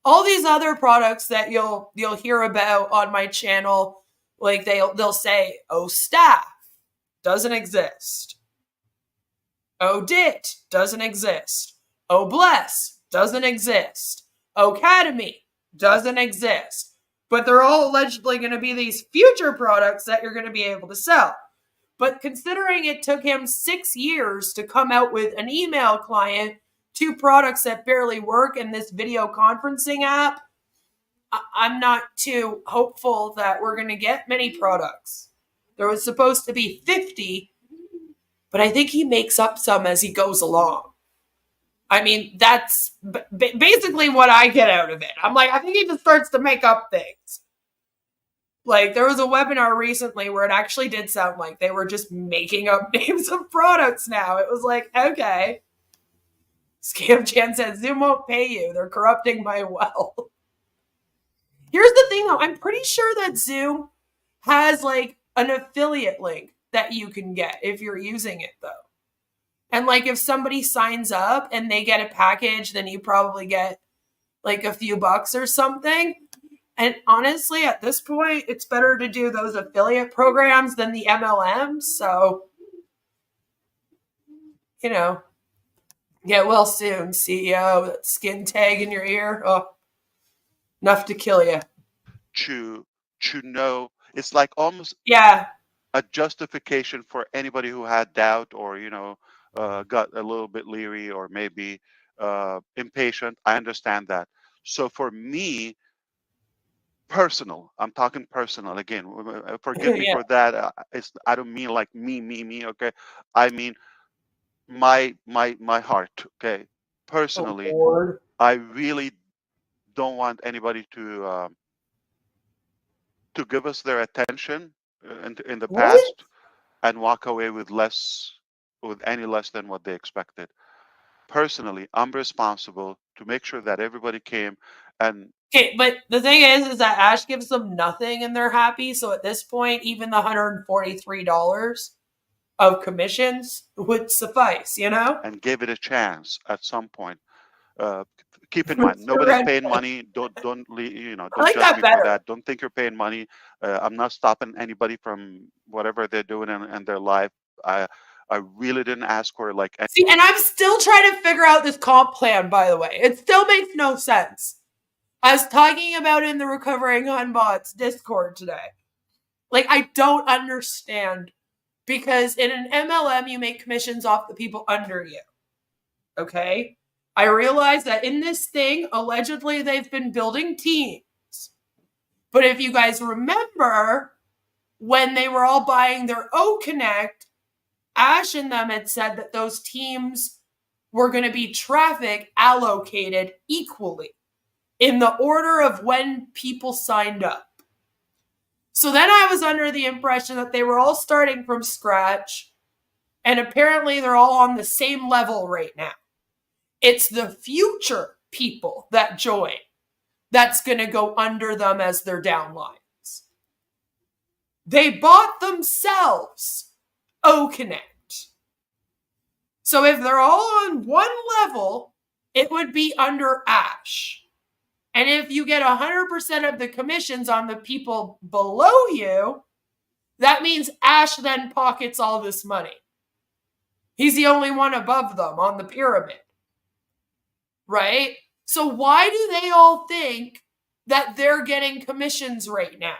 All these other products that you'll hear about on my channel, like they'll say, staff doesn't exist. DIT doesn't exist. Bless doesn't exist. Academy doesn't exist. But they're all allegedly going to be these future products that you're going to be able to sell. But considering it took him 6 years to come out with an email client, 2 products that barely work, in this video conferencing app, I'm not too hopeful that we're going to get many products. There was supposed to be 50, but I think he makes up some as he goes along. I mean, that's basically what I get out of it. I'm like, I think he just starts to make up things. There was a webinar recently where it actually did sound like they were just making up names of products now. It was like, okay. Scam Chan says, Zoom won't pay you. They're corrupting my wealth. Here's the thing, though. I'm pretty sure that Zoom has, an affiliate link that you can get if you're using it, though. And, if somebody signs up and they get a package, then you probably get, a few bucks or something. And honestly, at this point, it's better to do those affiliate programs than the MLMs. So, get well soon, CEO. That skin tag in your ear. Oh, enough to kill you. To know, it's almost a justification for anybody who had doubt or, got a little bit leery or maybe impatient. I understand that. So for me, I'm talking personal again. Forgive me for that. I don't mean me. Okay, I mean my heart. Okay, personally, I really don't want anybody to give us their attention in the past and walk away with any less than what they expected. Personally, I'm responsible to make sure that everybody came and. Okay, but the thing is that Ash gives them nothing and they're happy. So at this point, even the $143, of commissions would suffice, you know? And give it a chance at some point. Keep in mind, nobody's paying money. Don't don't like judge me better. for that. Don't think you're paying money. I'm not stopping anybody from whatever they're doing in their life. I really didn't ask for like. See, and I'm still trying to figure out this comp plan, by the way. It still makes no sense. I was talking about in the Recovering Hunbots Discord today. Like, I don't understand, because in an MLM, you make commissions off the people under you. Okay? I realize that in this thing, allegedly, they've been building teams. But if you guys remember, when they were all buying their O-Connect, Ash and them had said that those teams were going to be traffic allocated equally in the order of when people signed up. So then I was under the impression that they were all starting from scratch, and apparently they're all on the same level right now. It's the future people that join that's going to go under them as their downlines. They bought themselves O-Connect. So if they're all on one level, it would be under Ash. And if you get 100% of the commissions on the people below you, that means Ash then pockets all this money. He's the only one above them on the pyramid. Right? So why do they all think that they're getting commissions right now?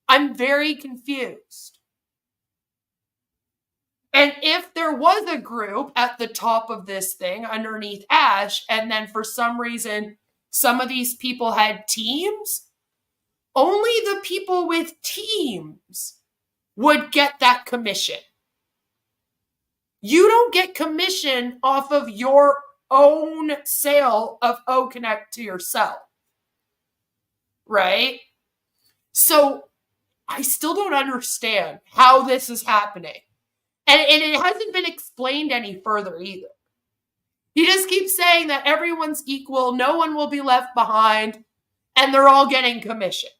I'm very confused. And if there was a group at the top of this thing underneath Ash, and then for some reason some of these people had teams, only the people with teams would get that commission. You don't get commission off of your own sale of O-Connect to yourself. Right? So I still don't understand how this is happening. And it hasn't been explained any further either. He just keeps saying that everyone's equal, no one will be left behind, and they're all getting commissions.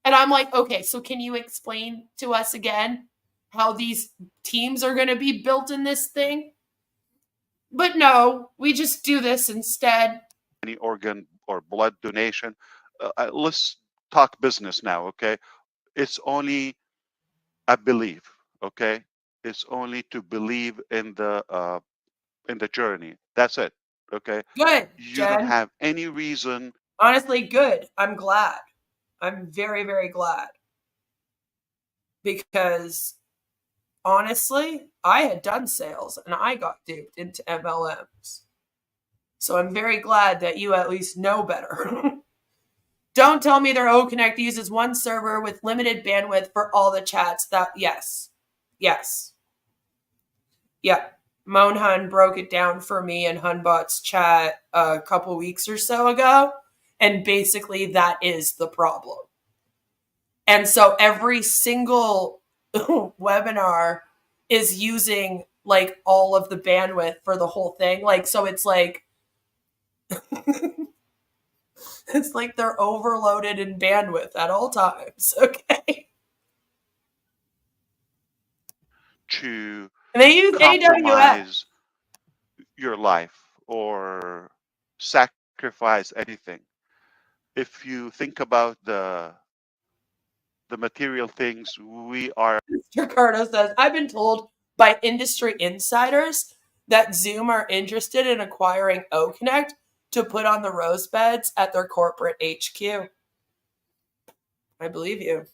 And I'm like, okay, so can you explain to us again how these teams are going to be built in this thing? But no, we just do this instead. Any organ or blood donation. Let's talk business now, okay? It's only a belief, okay? It's only to believe in the journey. That's it, okay? Good, You Jen. don't have any reason. Honestly, good. I'm glad. I'm very, very glad. Because honestly, I had done sales and I got duped into MLMs. So I'm very glad that you at least know better. Don't tell me their O-Connect uses one server with limited bandwidth for all the chats. Yes. Yep. Mohnhun broke it down for me in Hunbot's chat a couple weeks or so ago. And basically that is the problem. And so every single webinar is using like all of the bandwidth for the whole thing. Like, so it's like, it's like they're overloaded in bandwidth at all times. Okay. To And they use AWS. compromise your life or sacrifice anything. If you think about the material things, we are. Ricardo says, I've been told by industry insiders that Zoom are interested in acquiring O-Connect to put on the rose beds at their corporate HQ. I believe you.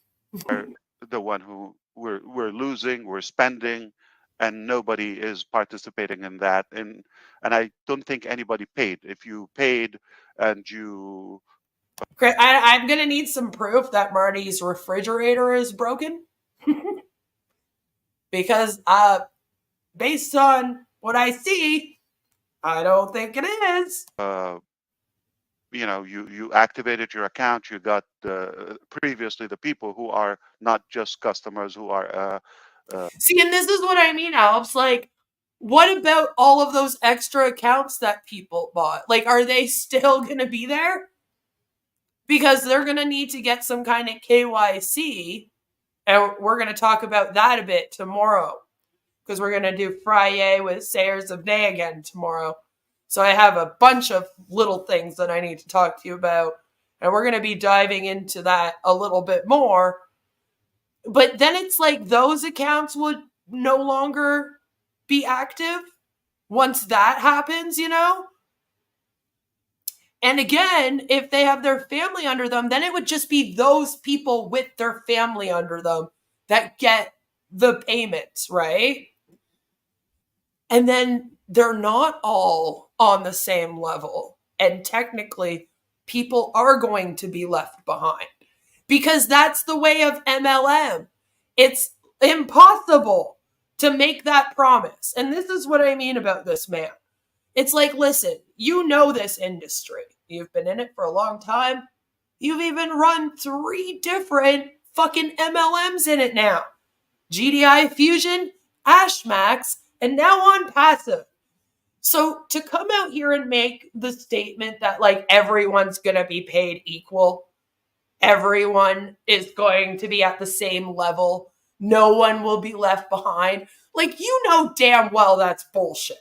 The one who we're losing, we're spending, and nobody is participating in that. And I don't think anybody paid. If you paid and you... I'm going to need some proof that Marty's refrigerator is broken. Because based on what I see, I don't think it is. You activated your account. You got previously the people who are not just customers, who are... See, and this is what I mean, Alps. Like, what about all of those extra accounts that people bought? Like, are they still going to be there? Because they're going to need to get some kind of KYC And we're going to talk about that a bit tomorrow, because we're going to do Friday with Sayers of Day again tomorrow. So I have a bunch of little things that I need to talk to you about. And we're going to be diving into that a little bit more. But then it's like those accounts would no longer be active once that happens, you know? And again, if they have their family under them, then it would just be those people with their family under them that get the payments, right? And then they're not all on the same level. And technically, people are going to be left behind, because that's the way of MLM. It's impossible to make that promise. And this is what I mean about this man. It's like, listen, you know this industry. You've been in it for a long time. You've even run 3 different fucking MLMs in it now. GDI Fusion, Ash Max, and now Onpassive. So to come out here and make the statement that like everyone's going to be paid equal, everyone is going to be at the same level, no one will be left behind, like, you know damn well that's bullshit.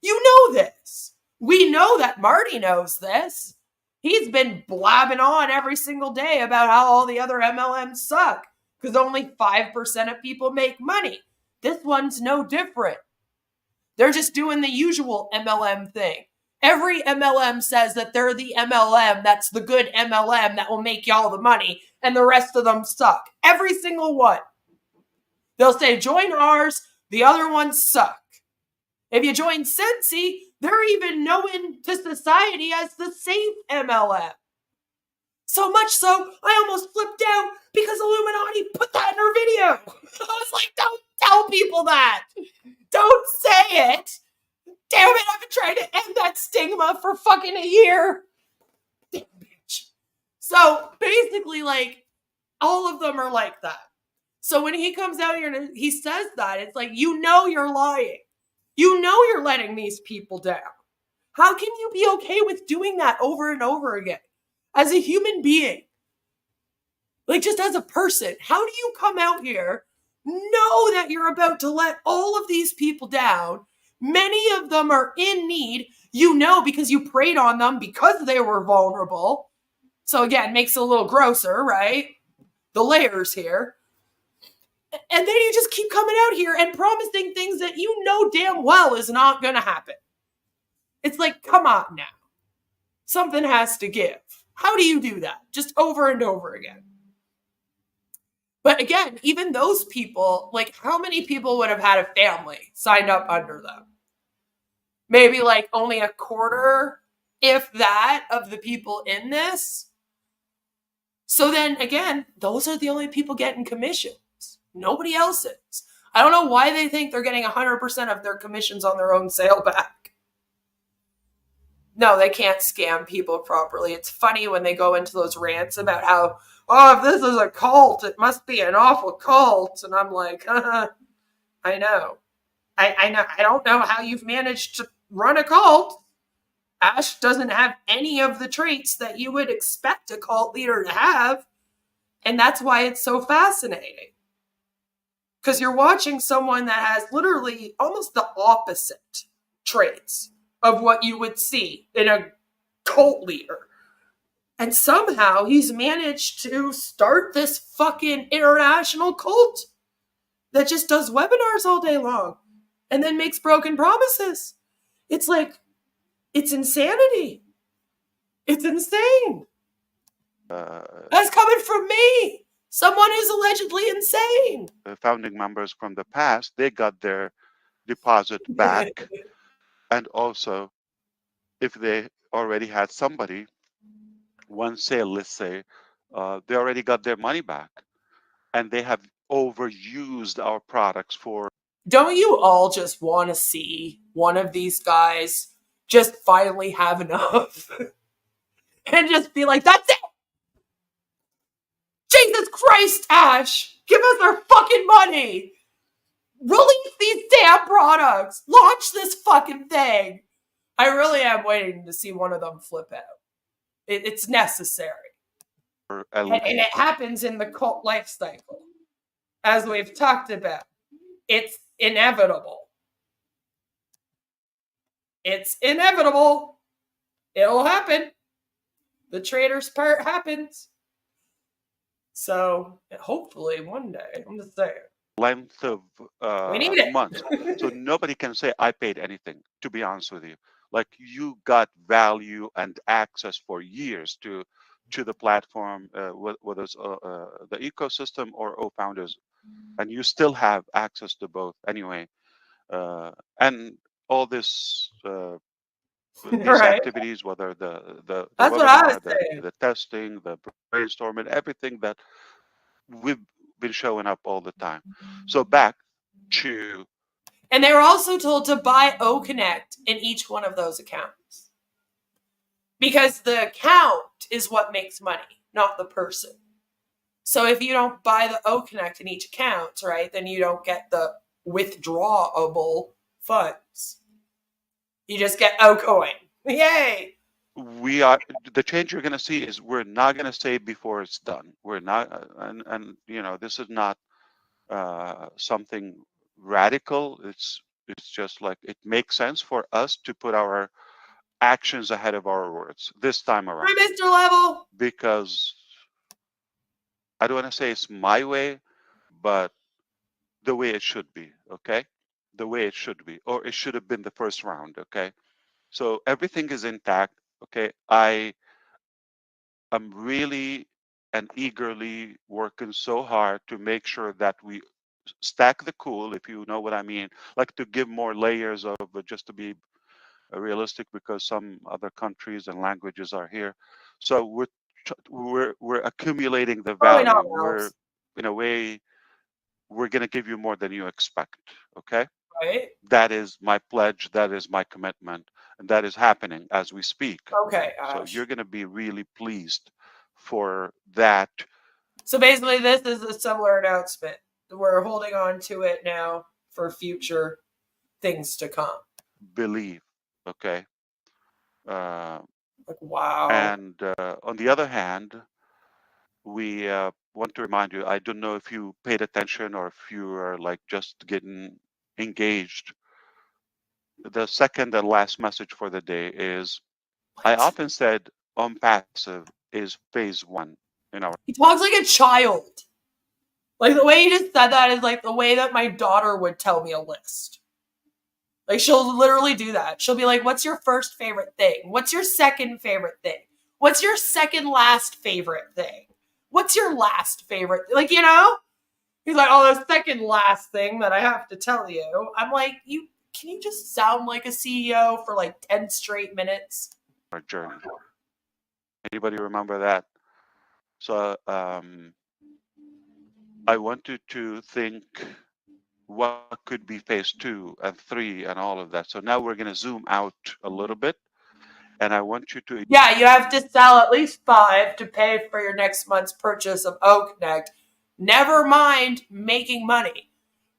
You know this. We know that Marty knows this. He's been blabbing on every single day about how all the other MLMs suck because only 5% of people make money. This one's no different. They're just doing the usual MLM thing. Every MLM says that they're the MLM that's the good MLM that will make y'all the money, and the rest of them suck. Every single one. They'll say, join ours, the other ones suck. If you join Sensi, they're even known to society as the safe MLM. So much so, I almost flipped out because Illuminati put that in her video. I was like, don't tell people that. Don't say it. Damn it, I've been trying to end that stigma for fucking a year. Damn bitch. So basically, like, all of them are like that. So when he comes out here and he says that, it's like, you know you're lying. You know you're letting these people down. How can you be okay with doing that over and over again? As a human being, like just as a person, how do you come out here, know that you're about to let all of these people down? Many of them are in need, you know, because you preyed on them because they were vulnerable. So again, makes it a little grosser, right? The layers here. And then you just keep coming out here and promising things that you know damn well is not going to happen. It's like, come on now. Something has to give. How do you do that? Just over and over again. But again, even those people, like how many people would have had a family signed up under them? Maybe like only a quarter, if that, of the people in this. So then again, those are the only people getting commissions. Nobody else is. I don't know why they think they're getting 100% of their commissions on their own sale back. No, they can't scam people properly. It's funny when they go into those rants about how, oh, if this is a cult, it must be an awful cult. And I'm like, I know. I know. I don't know how you've managed to run a cult. Ash doesn't have any of the traits that you would expect a cult leader to have. And that's why it's so fascinating. Because you're watching someone that has literally almost the opposite traits of what you would see in a cult leader. And somehow he's managed to start this fucking international cult that just does webinars all day long and then makes broken promises. It's like, it's insanity. It's insane. That's coming from me. Someone who's allegedly insane. The founding members from the past, they got their deposit back. And also, if they already had somebody, one sale, let's say, they already got their money back. And they have overused our products for... Don't you all just want to see one of these guys just finally have enough? And just be like, that's it! Jesus Christ, Ash! Give us our fucking money! Release these damn products! Launch this fucking thing! I really am waiting to see one of them flip out. It's necessary. And it happens in the cult life cycle. as we've talked about, it's inevitable. It's inevitable. It'll happen. The traitor's part happens. So hopefully one day, I'm just saying. Length of We need it. months. So nobody can say I paid anything, to be honest with you. Like, you got value and access for years to the platform, whether it's the ecosystem or founders, and you still have access to both anyway. And all this these Right. activities, whether the That's what I was webinar, saying. the testing, the brainstorming, everything that we've been showing up all the time. So back to, And they were also told to buy OConnect in each one of those accounts. Because the account is what makes money, not the person. So if you don't buy the OConnect in each account, right, then you don't get the withdrawable funds. You just get OCoin. Yay! the change you're going to see is we're not going to say before it's done. We're not, and this is not something radical. It's just like, it makes sense for us to put our actions ahead of our words this time around. Right, Mr. Level? Because I don't want to say it's my way, but the way it should be, okay? The way it should be, or it should have been the first round, okay? So everything is intact, okay? I'm really and eagerly working so hard to make sure that we stack the cool, if you know what I mean, like to give more layers of, just to be realistic, because some other countries and languages are here. So we're accumulating the Probably value. not We're, else. in a way, we're going to give you more than you expect, okay? Right? That is my pledge, that is my commitment, and that is happening as we speak. Okay, So Ash. you're going to be really pleased for that. So basically, this is a similar announcement. We're holding on to it now for future things to come. Believe, okay? Like, wow. And on the other hand, we want to remind you, I don't know if you paid attention or if you are like just getting engaged. The second and last message for the day is, I often said Onpassive is phase 1 in our. He talks like a child. Like, the way he just said that is like the way that my daughter would tell me a list. Like, she'll literally do that. She'll be like, what's your first favorite thing? What's your second favorite thing? What's your second last favorite thing? What's your last favorite? Like, He's like, oh, the second last thing that I have to tell you. I'm like, can you just sound like a CEO for like 10 straight minutes? Our journey. Anybody remember that? So I wanted to think what could be phase 2 and 3 and all of that. So now we're going to zoom out a little bit, and I want you to. Yeah, you have to sell at least 5 to pay for your next month's purchase of OConnect. Never mind making money,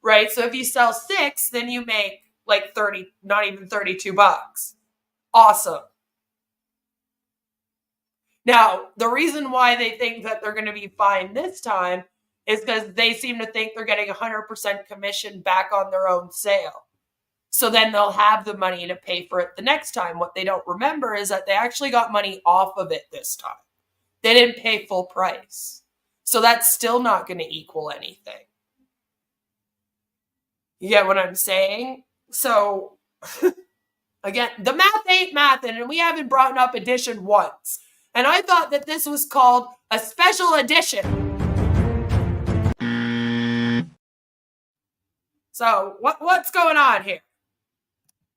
right? So if you sell 6, then you make like 30, not even $32. Awesome. Now, the reason why they think that they're going to be fine this time is because they seem to think they're getting 100% commission back on their own sale. So then they'll have the money to pay for it the next time. What they don't remember is that they actually got money off of it this time. They didn't pay full price. So that's still not going to equal anything. You get what I'm saying? So, again, the math ain't mathin', and we haven't brought up edition once. And I thought that this was called a special edition. So what's going on here?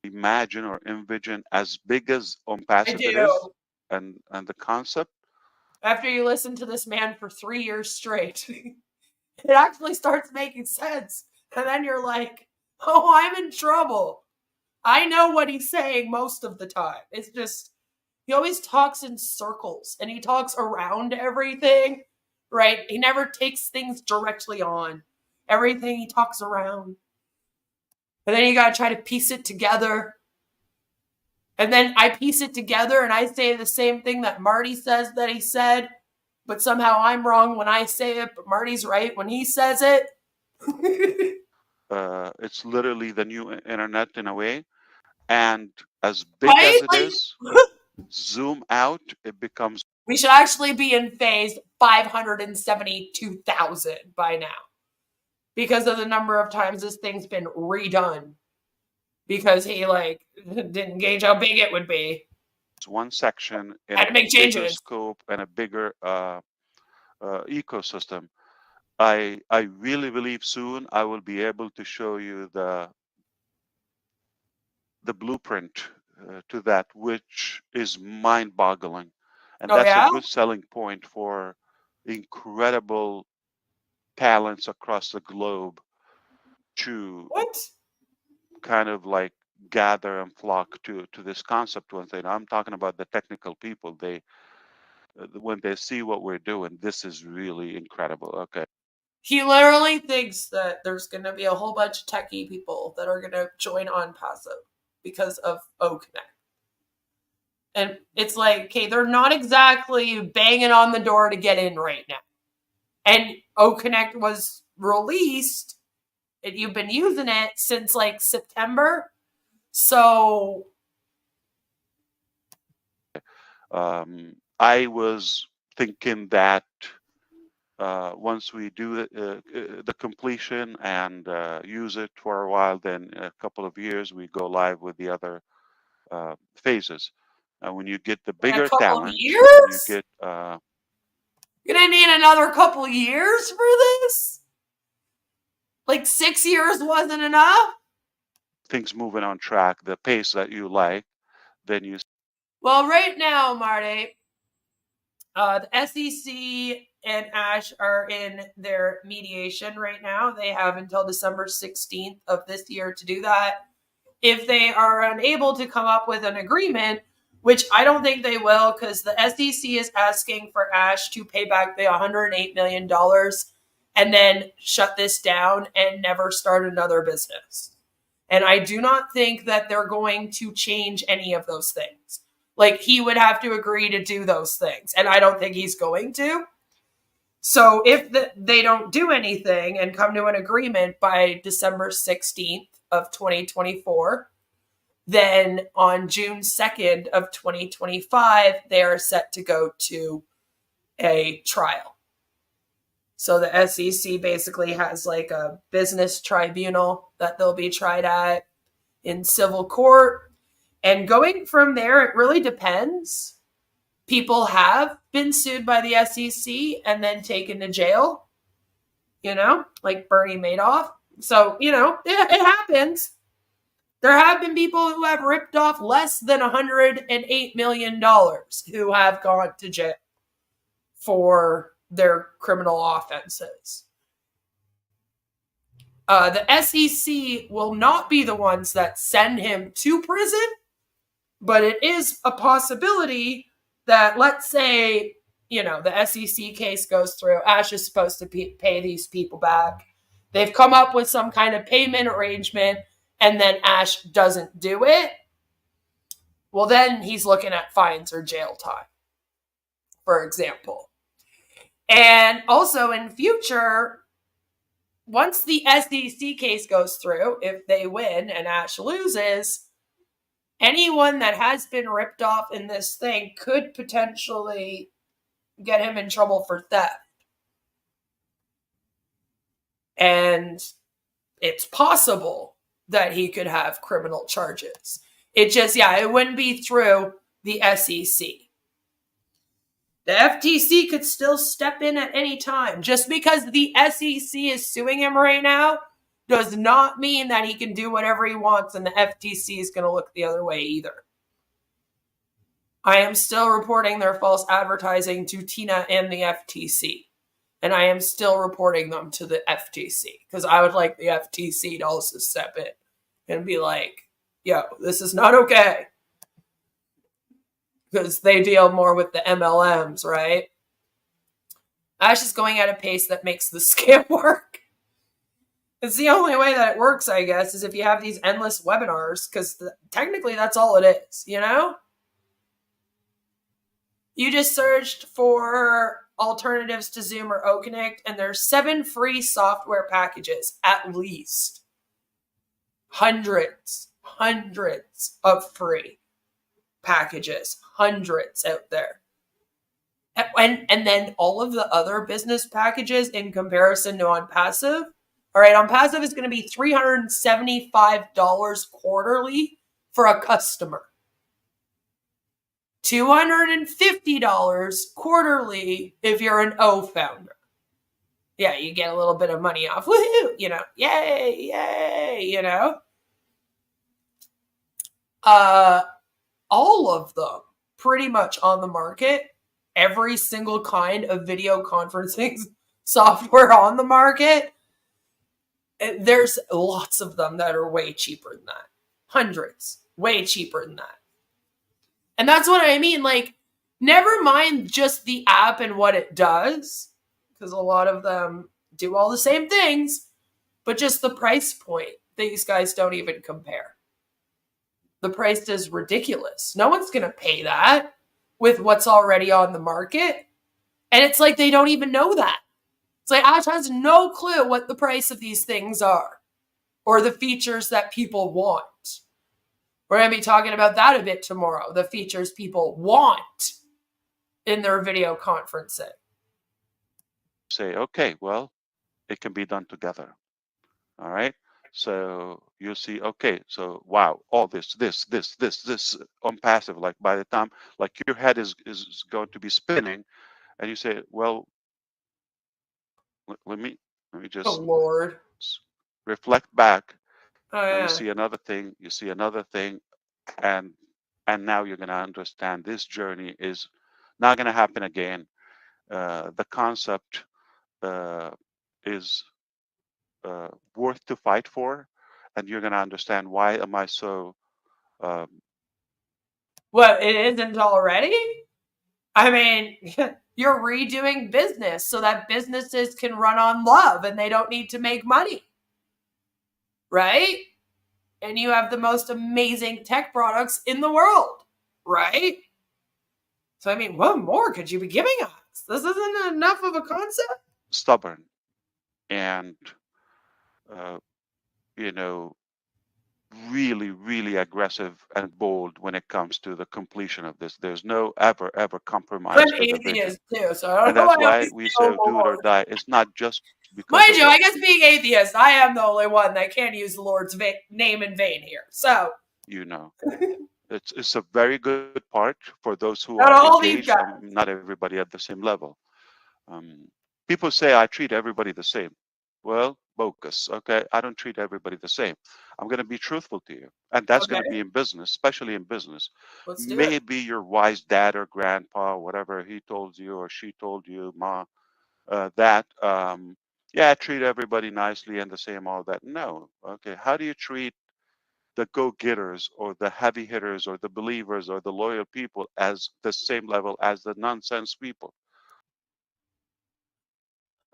Imagine or envision as big as Onpassive it is, and the concept. After you listen to this man for 3 years straight, it actually starts making sense. And then you're like, oh, I'm in trouble. I know what he's saying most of the time. It's just, he always talks in circles and he talks around everything, right? He never takes things directly on. Everything he talks around. And then you got to try to piece it together. And then I piece it together and I say the same thing that Marty says that he said, but somehow I'm wrong when I say it, but Marty's right when he says it. It's literally the new internet in a way. And as big Right? as it Like, is, zoom out, it becomes we should actually be in phase 572,000 by now because of the number of times this thing's been redone because he like didn't gauge how big it would be. one section in Had to a make bigger changes. scope and a bigger ecosystem. I really believe soon I will be able to show you the blueprint to that, which is mind-boggling, and Oh that's a yeah? good selling point for incredible talents across the globe to What? kind of like gather and flock to this concept. One thing I'm talking about, the technical people, they when they see what we're doing, this is really incredible. Okay. He literally thinks that there's going to be a whole bunch of techie people that are going to join Onpassive because of OConnect. And it's like, okay, they're not exactly banging on the door to get in right now. And OConnect was released, and you've been using it since like September. So I was thinking that once we do the completion and use it for a while, then in a couple of years we go live with the other phases. And when you get the in a bigger couple of talent, and you years? get You're going to need another couple years for this? Like 6 years wasn't enough? things moving on track, the pace that you like, then you Well, right now, Marty, the SEC and Ash are in their mediation right now. They have until December 16th of this year to do that. If they are unable to come up with an agreement, which I don't think they will, because the SEC is asking for Ash to pay back the $108 million and then shut this down and never start another business. And I do not think that they're going to change any of those things. Like, he would have to agree to do those things, and I don't think he's going to. So if they don't do anything and come to an agreement by December 16th of 2024, then on June 2nd of 2025, they are set to go to a trial. So the SEC basically has like a business tribunal that they'll be tried at in civil court. And going from there, it really depends. People have been sued by the SEC and then taken to jail, like Bernie Madoff. So, it happens. There have been people who have ripped off less than $108 million who have gone to jail for their criminal offenses. The SEC will not be the ones that send him to prison, but it is a possibility that, let's say, the SEC case goes through. Ash is supposed to pay these people back. They've come up with some kind of payment arrangement, and then Ash doesn't do it. Well, then he's looking at fines or jail time, for example. And also in future, once the SEC case goes through, if they win and Ash loses, anyone that has been ripped off in this thing could potentially get him in trouble for theft. And it's possible that he could have criminal charges. It wouldn't be through the SEC. The FTC could still step in at any time. Just because the SEC is suing him right now does not mean that he can do whatever he wants and the FTC is going to look the other way either. I am still reporting their false advertising to Tina and the FTC. And I am still reporting them to the FTC because I would like the FTC to also step in and be like, yo, this is not okay. Because they deal more with the MLMs, right? Ash is going at a pace that makes the scam work. It's the only way that it works, I guess, is if you have these endless webinars, because technically that's all it is, You just searched for alternatives to Zoom or Oakconnect, and there's 7 free software packages, at least. Hundreds of free packages, hundreds out there. And then all of the other business packages in comparison to Onpassive. All right, Onpassive is going to be $375 quarterly for a customer. $250 quarterly if you're an O founder. Yeah, you get a little bit of money off. Woohoo! You know, yay, you know. All of them pretty much on the market. Every single kind of video conferencing software on the market. There's lots of them that are way cheaper than that. Hundreds. Way cheaper than that. And that's what I mean. Like, never mind just the app and what it does, because a lot of them do all the same things, but just the price point. These guys don't even compare. The price is ridiculous. No one's going to pay that with what's already on the market. And it's like they don't even know that. It's like Ash has no clue what the price of these things are or the features that people want. We're going to be talking about that a bit tomorrow, the features people want in their video conferencing. Say, okay, well, it can be done together. All right. So you see, okay, so wow, all this Onpassive, like by the time, like your head is going to be spinning, and you say, well, let me just Lord. reflect back. Oh, yeah. You see another thing, and now you're going to understand this journey is not going to happen again. The concept is worth to fight for, and you're going to understand why am I so What, it isn't already? I mean, you're redoing business so that businesses can run on love and they don't need to make money. Right? And you have the most amazing tech products in the world. Right? So, I mean, what more could you be giving us? This isn't enough of a concept. Stubborn and really aggressive and bold when it comes to the completion of this. There's no ever compromise I'm for the vision. atheist too, so I don't And know that's why why we say do it or die. It's not just because mind of you, I guess being atheist, I am the only one that can use the Lord's name in vain here. So it's a very good part for those who Not are all these engaged. guys. Not everybody at the same level. People say I treat everybody the same. Well, bogus. Okay, I don't treat everybody the same. I'm going to be truthful to you, and that's going to be in business, especially in business. Let's do it. Maybe your wise dad or grandpa, whatever he told you or she told you, ma, treat everybody nicely and the same, all that. No. Okay, how do you treat the go-getters or the heavy hitters or the believers or the loyal people as the same level as the nonsense people?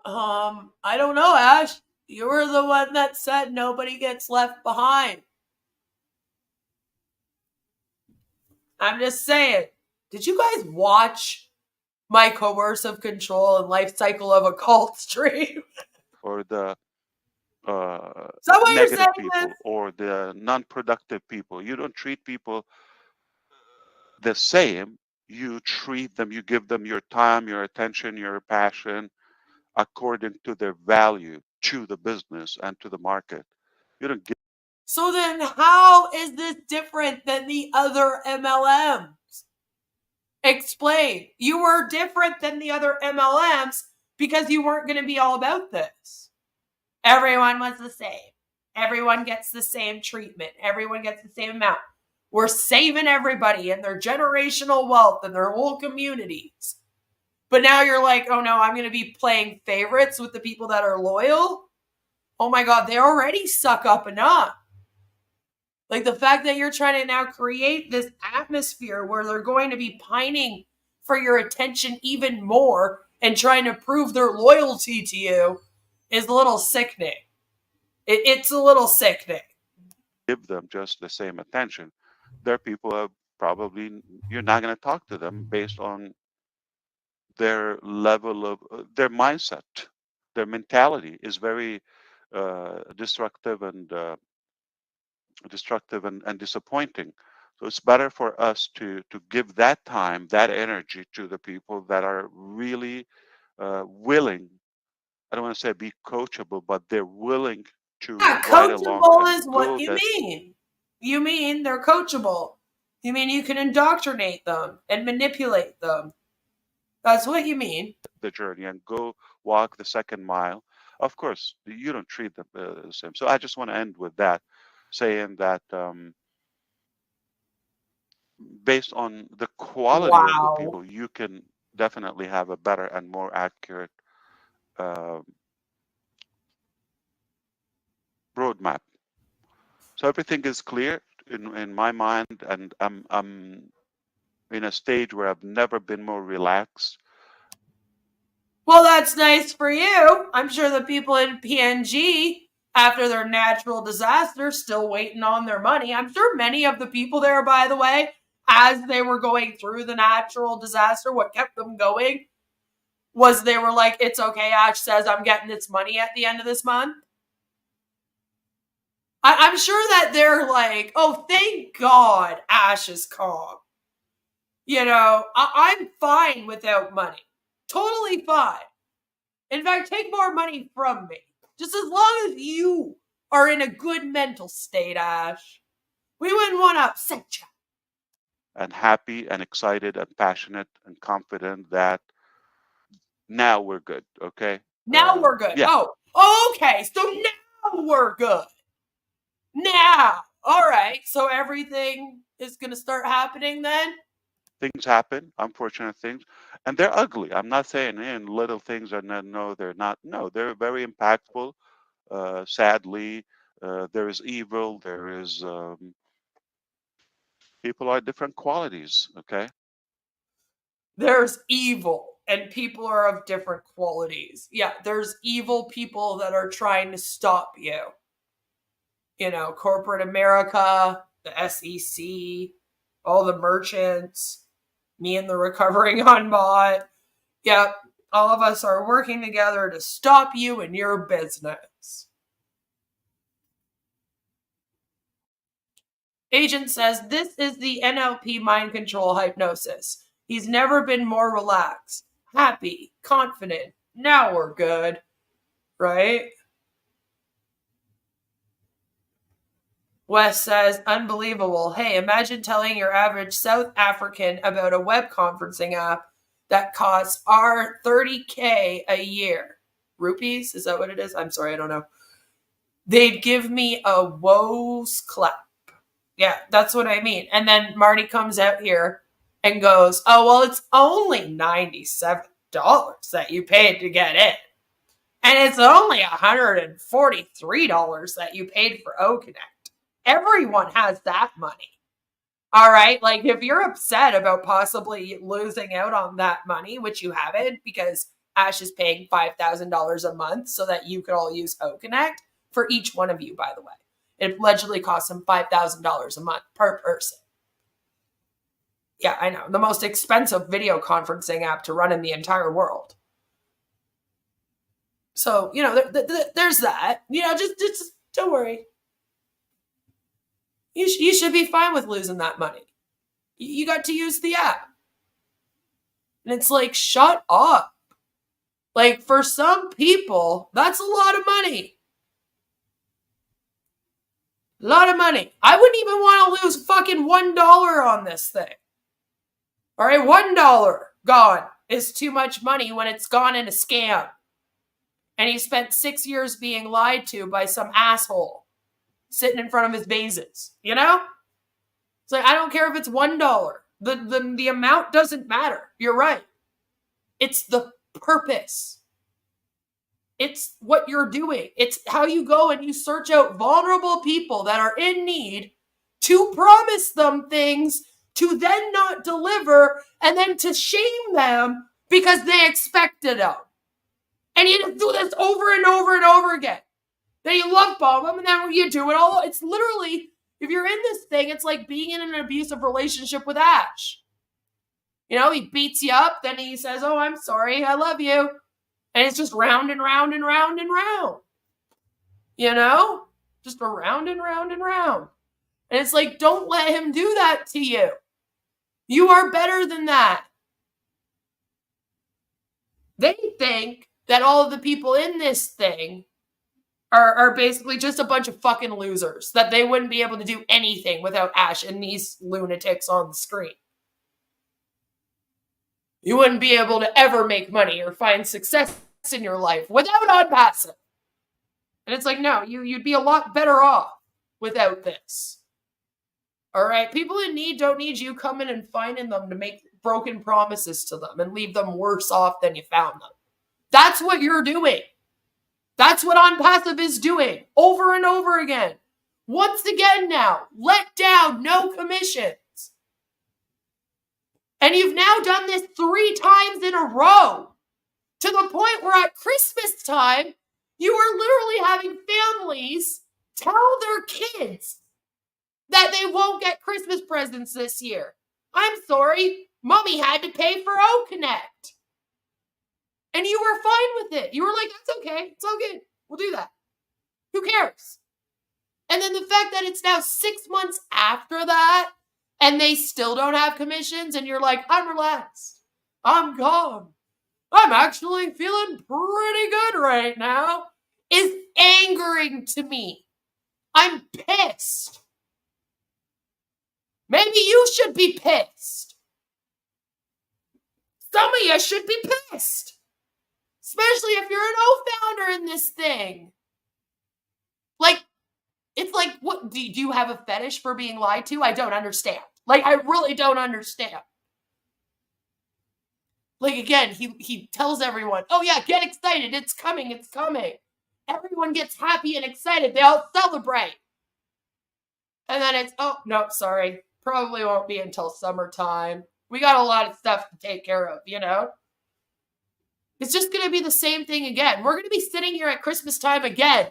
I don't know, Ash. You were the one that said nobody gets left behind. I'm just saying. Did you guys watch my coercive control and life cycle of a cult stream? Or the negative people or the non-productive people. You don't treat people the same. You treat them, you give them your time, your attention, your passion according to their value to the business and to the market. You don't give. So then how is this different than the other MLMs? Explain. You were different than the other MLMs because you weren't going to be all about this. Everyone was the same. Everyone gets the same treatment. Everyone gets the same amount. We're saving everybody and their generational wealth and their whole communities. But now you're like, oh no, I'm going to be playing favorites with the people that are loyal. Oh my God, they already suck up enough. Like the fact that you're trying to now create this atmosphere where they're going to be pining for your attention even more and trying to prove their loyalty to you is a little sickening. It's a little sickening. Give them just the same attention. There are people probably you're not going to talk to them based on their level of their mindset, their mentality is very destructive and disappointing. So it's better for us to give that time, that energy to the people that are really willing. I don't want to say be coachable, but they're willing to Yeah, ride along coachable and is what go you mean. You mean they're coachable. You mean you can indoctrinate them and manipulate them. That's what you mean. the journey and go walk the second mile. Of course, you don't treat them the same. So I just want to end with that, saying that based on the quality of the Wow. people, you can definitely have a better and more accurate uh, roadmap. So everything is clear in my mind, and I'm in a stage where I've never been more relaxed. Well, that's nice for you. I'm sure the people in PNG, after their natural disaster, still waiting on their money. I'm sure many of the people there, by the way, as they were going through the natural disaster, what kept them going was they were like, it's okay, Ash says I'm getting its money at the end of this month. I'm sure that they're like, oh, thank God Ash is calm. You know, I'm fine without money. Totally fine. In fact, take more money from me. Just as long as you are in a good mental state, Ash. We wouldn't want to upset you. And happy and excited and passionate and confident that now we're good. Okay. Now we're good. Yeah. Oh, okay. So now we're good. Now. All right. So everything is going to start happening then? Things happen, unfortunate things, and they're ugly. I'm not saying little things are no, they're not. No, they're very impactful. Sadly, there is evil. There is people are different qualities. Okay. There's evil and people are of different qualities. Yeah, there's evil people that are trying to stop you. You know, corporate America, the SEC, all the merchants, me and the recovering on bot. Yep, all of us are working together to stop you in your business. Agent says this is the NLP mind control hypnosis. He's never been more relaxed, happy, confident. Now we're good, right? Wes says, unbelievable. Hey, imagine telling your average South African about a web conferencing app that costs our 30K a year. Rupees? Is that what it is? I'm sorry, I don't know. They'd give me a woes clap. Yeah, that's what I mean. And then Marty comes out here and goes, oh, well, it's only $97 that you paid to get in. And it's only $143 that you paid for OConnect. Everyone has that money. All right. Like if you're upset about possibly losing out on that money, which you haven't because Ash is paying $5,000 a month so that you could all use OConnect for each one of you, by the way. It allegedly costs him $5,000 a month per person. Yeah, I know. The most expensive video conferencing app to run in the entire world. So, you know, there's that. You know, just don't worry. You should be fine with losing that money. You got to use the app. And it's like, shut up. Like, for some people, that's a lot of money. A lot of money. I wouldn't even want to lose fucking $1 on this thing. All right, $1 gone is too much money when it's gone in a scam. And he spent 6 years being lied to by some asshole sitting in front of his vases, you know? It's like, I don't care if it's $1. The amount doesn't matter. You're right. It's the purpose. It's what you're doing. It's how you go and you search out vulnerable people that are in need to promise them things to then not deliver and then to shame them because they expected them. And you just do this over and over and over again. Then you love bomb them, and then you do it all. It's literally, if you're in this thing, it's like being in an abusive relationship with Ash. You know, he beats you up, then he says, oh, I'm sorry, I love you. And it's just round and round and round and round. You know? Just around and round and round. And it's like, don't let him do that to you. You are better than that. They think that all of the people in this thing are basically just a bunch of fucking losers, that they wouldn't be able to do anything without Ash and these lunatics on the screen. You wouldn't be able to ever make money or find success in your life without Onpassive. And it's like, no, you'd be a lot better off without this. All right? People in need don't need you coming and finding them to make broken promises to them and leave them worse off than you found them. That's what you're doing. That's what Onpassive is doing over and over again. Once again now, let down, no commissions. And you've now done this 3 times in a row, to the point where at Christmas time, you are literally having families tell their kids that they won't get Christmas presents this year. I'm sorry, Mommy had to pay for O-Connect. And you were fine with it. You were like, that's okay, it's all good, we'll do that. Who cares? And then the fact that it's now 6 months after that, and they still don't have commissions, and you're like, I'm relaxed. I'm calm. I'm actually feeling pretty good right now, is angering to me. I'm pissed. Maybe you should be pissed. Some of you should be pissed. Especially if you're an O-founder in this thing. Like, it's like, what, do you have a fetish for being lied to? I don't understand. Like, I really don't understand. Like, again, he tells everyone, oh yeah, get excited, it's coming, it's coming. Everyone gets happy and excited, they all celebrate. And then it's, oh, no, sorry, probably won't be until summertime. We got a lot of stuff to take care of, you know? It's just going to be the same thing again. We're going to be sitting here at Christmas time again.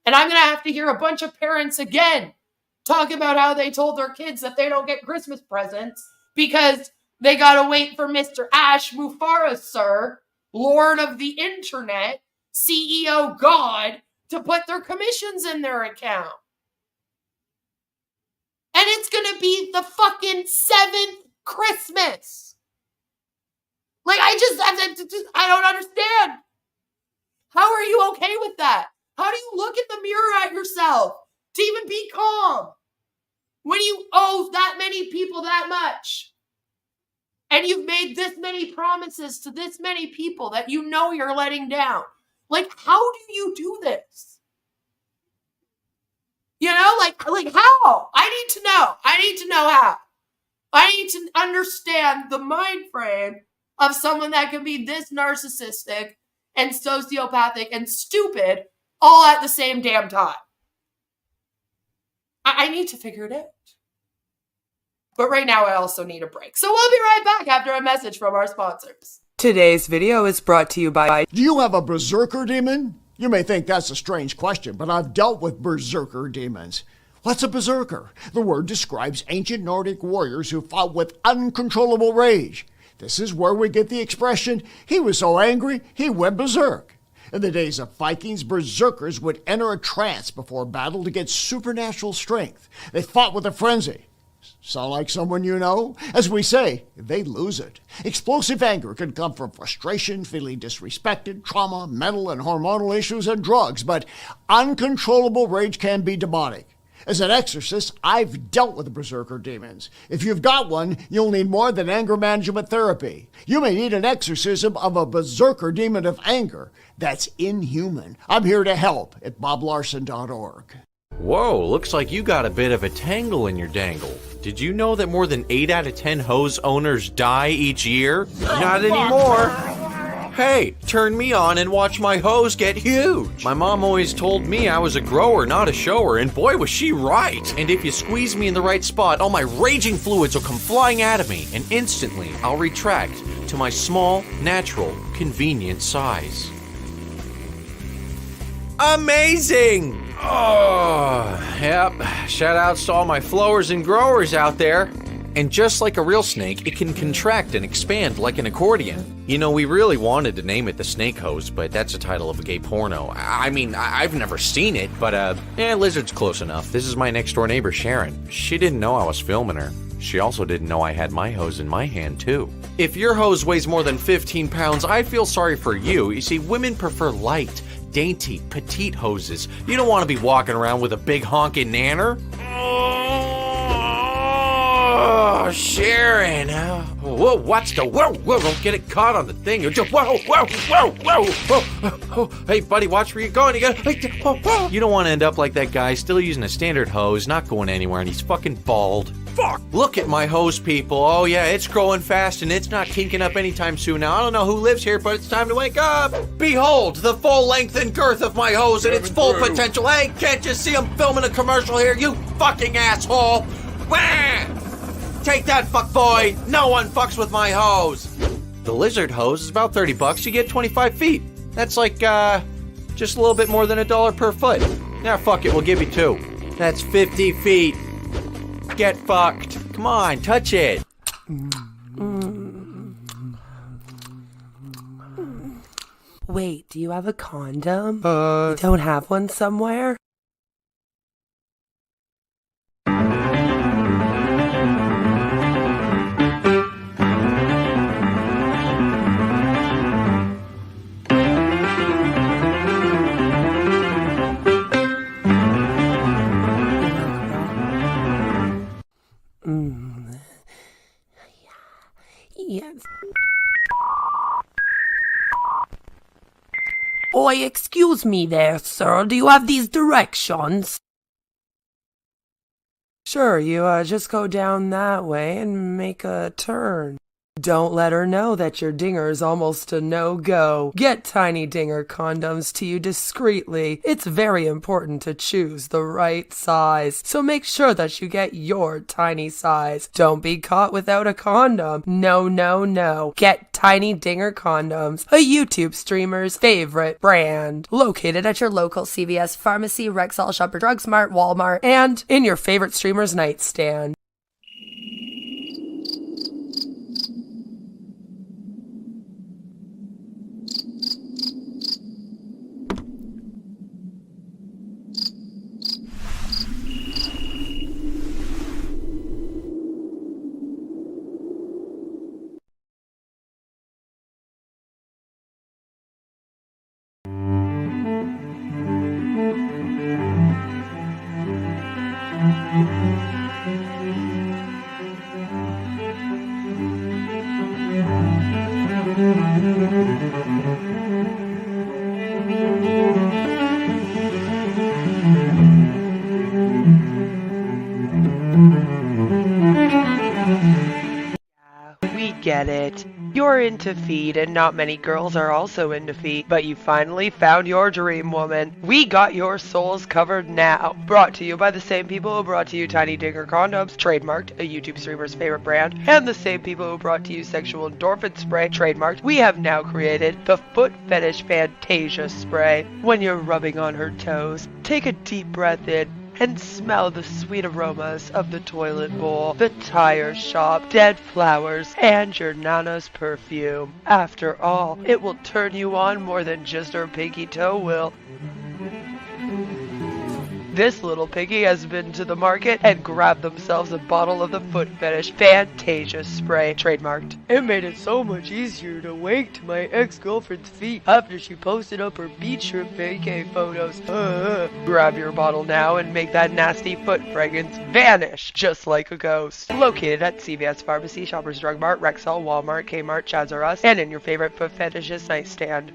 And I'm going to have to hear a bunch of parents again talk about how they told their kids that they don't get Christmas presents because they got to wait for Mr. Ash Mufareh, sir, Lord of the Internet, CEO God, to put their commissions in their account. And it's going to be the fucking 7th Christmas. Like, I don't understand. How are you okay with that? How do you look in the mirror at yourself to even be calm when you owe that many people that much? And you've made this many promises to this many people that you know you're letting down. Like, how do you do this? You know, like how? I need to know. I need to know how. I need to understand the mind frame of someone that can be this narcissistic and sociopathic and stupid all at the same damn time. I need to figure it out. But right now I also need a break. So we'll be right back after a message from our sponsors. Today's video is brought to you by... Do you have a berserker demon? You may think that's a strange question, but I've dealt with berserker demons. What's a berserker? The word describes ancient Nordic warriors who fought with uncontrollable rage. This is where we get the expression, he was so angry, he went berserk. In the days of Vikings, berserkers would enter a trance before battle to get supernatural strength. They fought with a frenzy. Sound like someone you know? As we say, they lose it. Explosive anger can come from frustration, feeling disrespected, trauma, mental and hormonal issues, and drugs, but uncontrollable rage can be demonic. As an exorcist, I've dealt with berserker demons. If you've got one, you'll need more than anger management therapy. You may need an exorcism of a berserker demon of anger. That's inhuman. I'm here to help at boblarson.org. Whoa, looks like you got a bit of a tangle in your dangle. Did you know that more than 8 out of 10 hose owners die each year? Not anymore. Hey, turn me on and watch my hose get huge. My mom always told me I was a grower, not a shower, and boy was she right. And if you squeeze me in the right spot, all my raging fluids will come flying out of me, and instantly I'll retract to my small, natural, convenient size. Amazing! Oh, yep. Shout outs to all my flowers and growers out there. And just like a real snake, it can contract and expand like an accordion. You know, we really wanted to name it the Snake Hose, but that's the title of a gay porno. I mean, I've never seen it, but lizard's close enough. This is my next door neighbor, Sharon. She didn't know I was filming her. She also didn't know I had my hose in my hand, too. If your hose weighs more than 15 pounds, I feel sorry for you. You see, women prefer light, dainty, petite hoses. You don't want to be walking around with a big honking nanner. Oh, Sharon. Whoa, watch the whoa, don't get it caught on the thing. Whoa. Hey, buddy, watch where you're going. You don't want to end up like that guy, still using a standard hose, not going anywhere, and he's fucking bald. Fuck! Look at my hose, people. Oh, yeah, it's growing fast, and it's not kinking up anytime soon. Now, I don't know who lives here, but it's time to wake up. Behold, the full length and girth of my hose and its full potential. Hey, can't you see I'm filming a commercial here, you fucking asshole? Wah! Take that, fuckboy. No one fucks with my hose. The lizard hose is about $30. You get 25 feet. That's like, just a little bit more than $1 per foot. Now, fuck it, we'll give you 2. That's 50 feet. Get fucked. Come on, touch it. Wait, do you have a condom? You don't have one somewhere? Yes. Oi, excuse me there, sir. Do you have these directions? Sure, you just go down that way and make a turn. Don't let her know that your dinger is almost a no-go. Get Tiny Dinger condoms to you discreetly. It's very important to choose the right size, so make sure that you get your tiny size. Don't be caught without a condom. No. Get Tiny Dinger condoms, a YouTube streamer's favorite brand. Located at your local CVS pharmacy, Rexall, Shopper Drug Mart, Walmart, and in your favorite streamer's nightstand. We get it. You're into feet, and not many girls are also into feet, but you finally found your dream woman. We got your souls covered now. Brought to you by the same people who brought to you Tiny Dinger condoms, trademarked, a YouTube streamer's favorite brand, and the same people who brought to you sexual endorphin spray, trademarked. We have now created the Foot Fetish Fantasia spray. When you're rubbing on her toes, take a deep breath in and smell the sweet aromas of the toilet bowl, the tire shop, dead flowers, and your nana's perfume. After all, it will turn you on more than just her pinky toe will. This little piggy has been to the market and grabbed themselves a bottle of the Foot Fetish Fantasia spray, trademarked. It made it so much easier to wake to my ex-girlfriend's feet after she posted up her beach trip vacay photos. Grab your bottle now and make that nasty foot fragrance vanish just like a ghost. Located at CVS Pharmacy, Shoppers Drug Mart, Rexall, Walmart, Kmart, Chaz R Us, and in your favorite foot fetishist nightstand.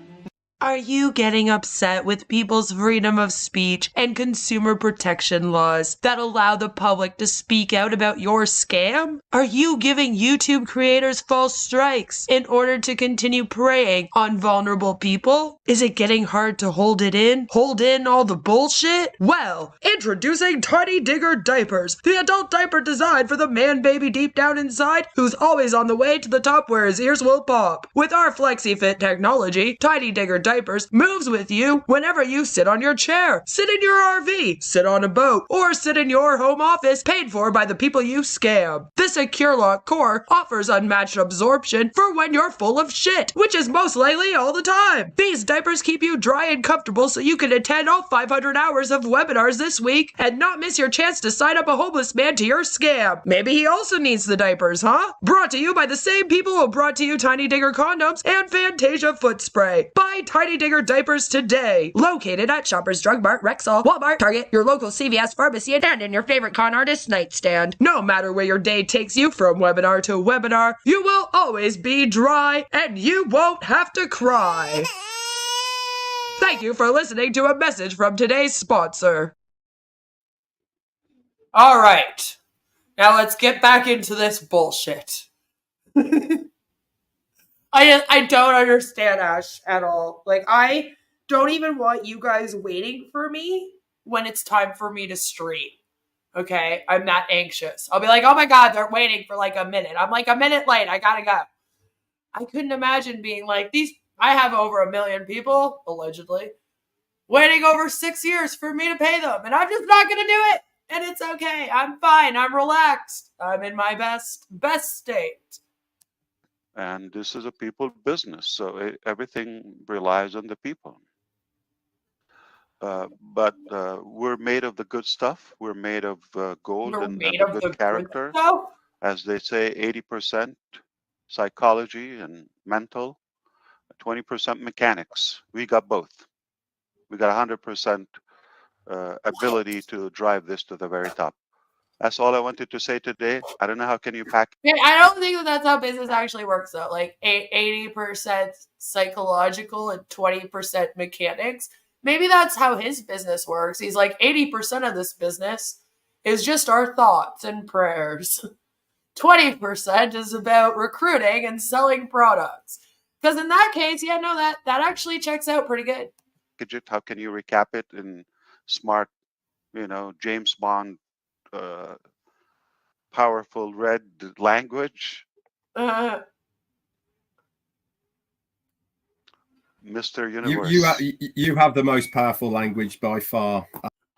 Are you getting upset with people's freedom of speech and consumer protection laws that allow the public to speak out about your scam? Are you giving YouTube creators false strikes in order to continue preying on vulnerable people? Is it getting hard to hold it in? Hold in all the bullshit? Well, introducing Tiny Digger diapers, the adult diaper designed for the man baby deep down inside who's always on the way to the top where his ears will pop. With our FlexiFit technology, Tiny Digger diapers Diapers moves with you whenever you sit on your chair, sit in your RV, sit on a boat, or sit in your home office paid for by the people you scam. The Secure Lock Core offers unmatched absorption for when you're full of shit, which is most likely all the time. These diapers keep you dry and comfortable so you can attend all 500 hours of webinars this week and not miss your chance to sign up a homeless man to your scam. Maybe he also needs the diapers, huh? Brought to you by the same people who brought to you Tiny Digger condoms and Fantasia foot spray. Buy Tiny Digger diapers today. Located at Shoppers Drug Mart, Rexall, Walmart, Target, your local CVS pharmacy, and in your favorite con artist nightstand. No matter where your day takes you from webinar to webinar, you will always be dry and you won't have to cry. Thank you for listening to a message from today's sponsor. All right. Now let's get back into this bullshit. I don't understand Ash at all. Like, I don't even want you guys waiting for me when it's time for me to stream. Okay? I'm that anxious. I'll be like, oh my God, they're waiting for like a minute. I'm like a minute late. I gotta go. I couldn't imagine being like, I have over 1 million people, allegedly, waiting over 6 years for me to pay them. And I'm just not gonna do it. And it's okay. I'm fine. I'm relaxed. I'm in my best state. And this is a people business, so everything relies on the people. But we're made of the good stuff. We're made of gold and the good character. As they say, 80% psychology and mental, 20% mechanics. We got both. We got 100% ability to drive this to the very top. That's all I wanted to say today. I don't know how can you pack. Yeah, I don't think that's how business actually works though. Like 80% psychological and 20% mechanics. Maybe that's how his business works. He's like 80% of this business is just our thoughts and prayers. 20% is about recruiting and selling products. Because in that case, yeah, no, that actually checks out pretty good. How can you recap it in smart, James Bond, powerful red language? Mr. Universe. You have the most powerful language by far.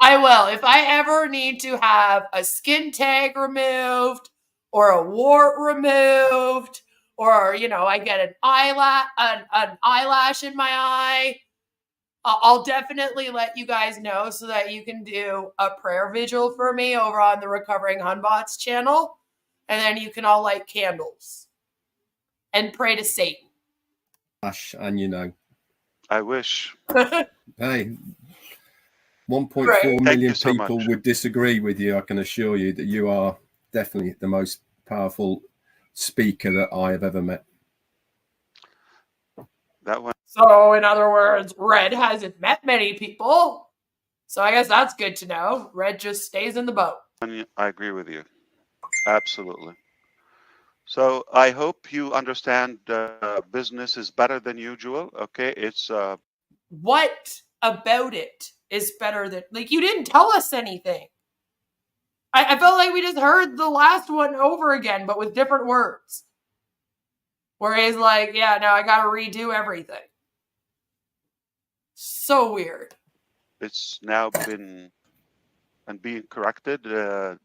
I will. If I ever need to have a skin tag removed or a wart removed, or I get an eyelash in my eye, I'll definitely let you guys know so that you can do a prayer vigil for me over on the Recovering Hunbots channel. And then you can all light candles and pray to Satan. Ash, and I wish. Hey, 1.4 million people would disagree with you. I can assure you that you are definitely the most powerful speaker that I have ever met. That one. So, in other words, Red hasn't met many people. So I guess that's good to know. Red just stays in the boat. I agree with you. Absolutely. So I hope you understand business is better than usual. Okay, it's what about it is better than, like, you didn't tell us anything. I felt like we just heard the last one over again, but with different words. Where he's like, yeah, no, I gotta redo everything. So weird. It's now been and being corrected.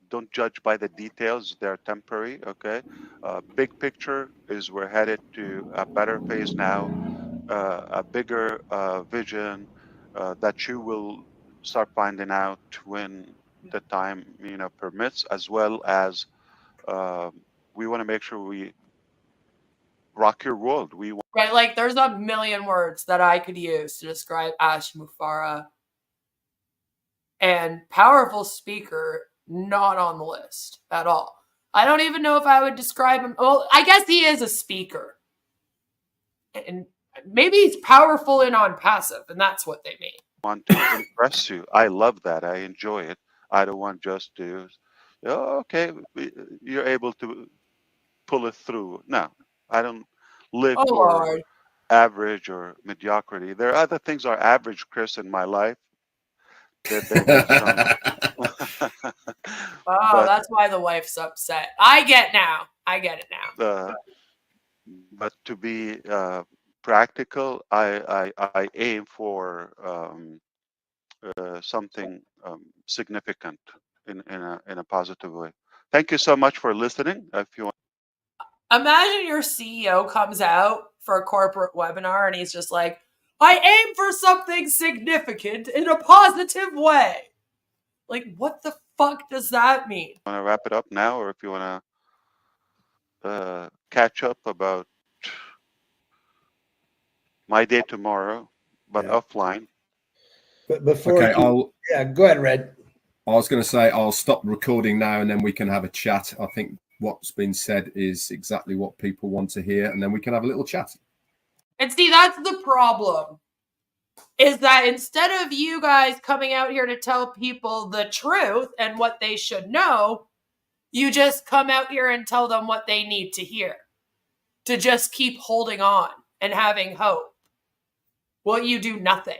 Don't judge by the details. They're temporary, okay? Big picture is we're headed to a better phase now, a bigger vision that you will start finding out when the time, permits, as well as we want to make sure we rock your world. Right, like there's a million words that I could use to describe Ash Mufareh. And powerful speaker, not on the list at all. I don't even know if I would describe him. Well, I guess he is a speaker. And maybe he's powerful and Onpassive, and that's what they mean. Want to impress you. I love that. I enjoy it. I don't want just to, okay, you're able to pull it through. No, I don't live for average or mediocrity. There are other things are average, Chris, in my life. That's why the wife's upset. I get it now. But to be practical. I aim for something significant in a positive way. Thank you so much for listening. If you want, imagine your CEO comes out for a corporate webinar and he's just like, I aim for something significant in a positive way. Like, what the fuck does that mean? want to wrap it up now, or if you want to catch up about my day tomorrow, but offline. But before okay, go ahead, Red. I was going to say I'll stop recording now, and then we can have a chat. I think what's been said is exactly what people want to hear, and then we can have a little chat. And see, that's the problem, is that instead of you guys coming out here to tell people the truth and what they should know, you just come out here and tell them what they need to hear, to just keep holding on and having hope. Well, you do nothing.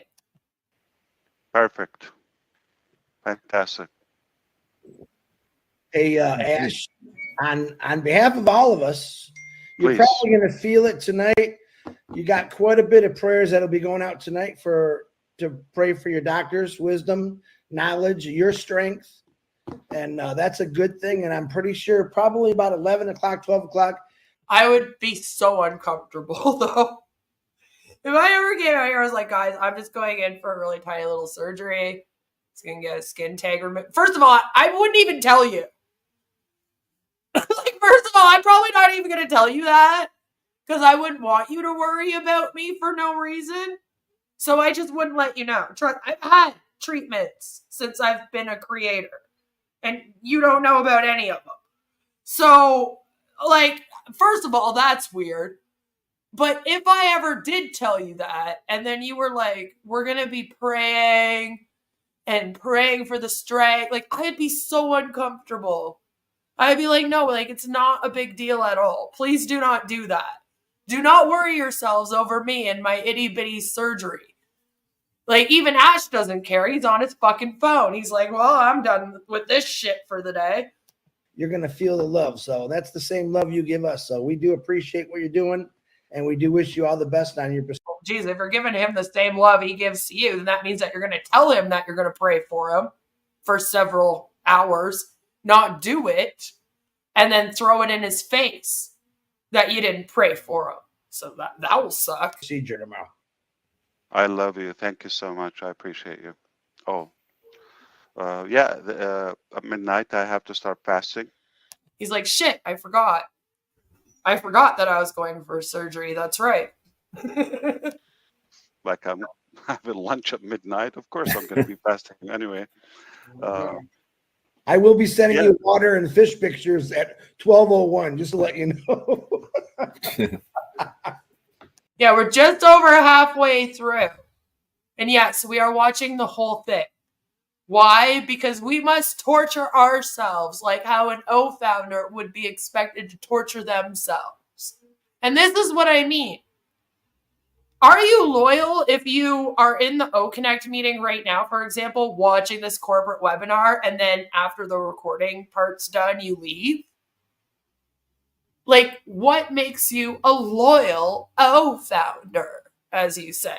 Perfect. Fantastic. Hey, Ash, on behalf of all of us, you're Please. probably going to feel it tonight. You got quite a bit of prayers that'll be going out tonight to pray for your doctors, wisdom, knowledge, your strength. And that's a good thing. And I'm pretty sure probably about 11 o'clock, 12 o'clock. I would be so uncomfortable, though. If I ever came out here, I was like, guys, I'm just going in for a really tiny little surgery. It's going to get a skin tag removed. First of all, I wouldn't even tell you. Like, first of all, I'm probably not even going to tell you that because I wouldn't want you to worry about me for no reason. So I just wouldn't let you know. Trust, I've had treatments since I've been a creator, and you don't know about any of them. So, like, first of all, that's weird. But if I ever did tell you that, and then you were like, we're going to be praying and praying for the strength, like, I'd be so uncomfortable. I'd be like, no, like, it's not a big deal at all. Please do not do that. Do not worry yourselves over me and my itty bitty surgery. Like, even Ash doesn't care. He's on his fucking phone. He's like, well, I'm done with this shit for the day. You're going to feel the love. So that's the same love you give us. So we do appreciate what you're doing. And we do wish you all the best on your pursuit. Geez, if you're giving him the same love he gives to you, then that means that you're going to tell him that you're going to pray for him for several hours, not do it, and then throw it in his face that you didn't pray for him. So that will suck. Procedure tomorrow. I love you. Thank you so much. I appreciate you. Oh, at midnight I have to start fasting. He's like, shit, I forgot that I was going for surgery. That's right. Like I'm having lunch at midnight. Of course I'm going to be fasting anyway. I will be sending you water and fish pictures at 12:01, just to let you know. Yeah, we're just over halfway through. And yes, we are watching the whole thing. Why? Because we must torture ourselves like how an O founder would be expected to torture themselves. And this is what I mean. Are you loyal if you are in the O Connect meeting right now, for example, watching this corporate webinar, and then after the recording part's done, you leave? Like, what makes you a loyal O founder, as you say?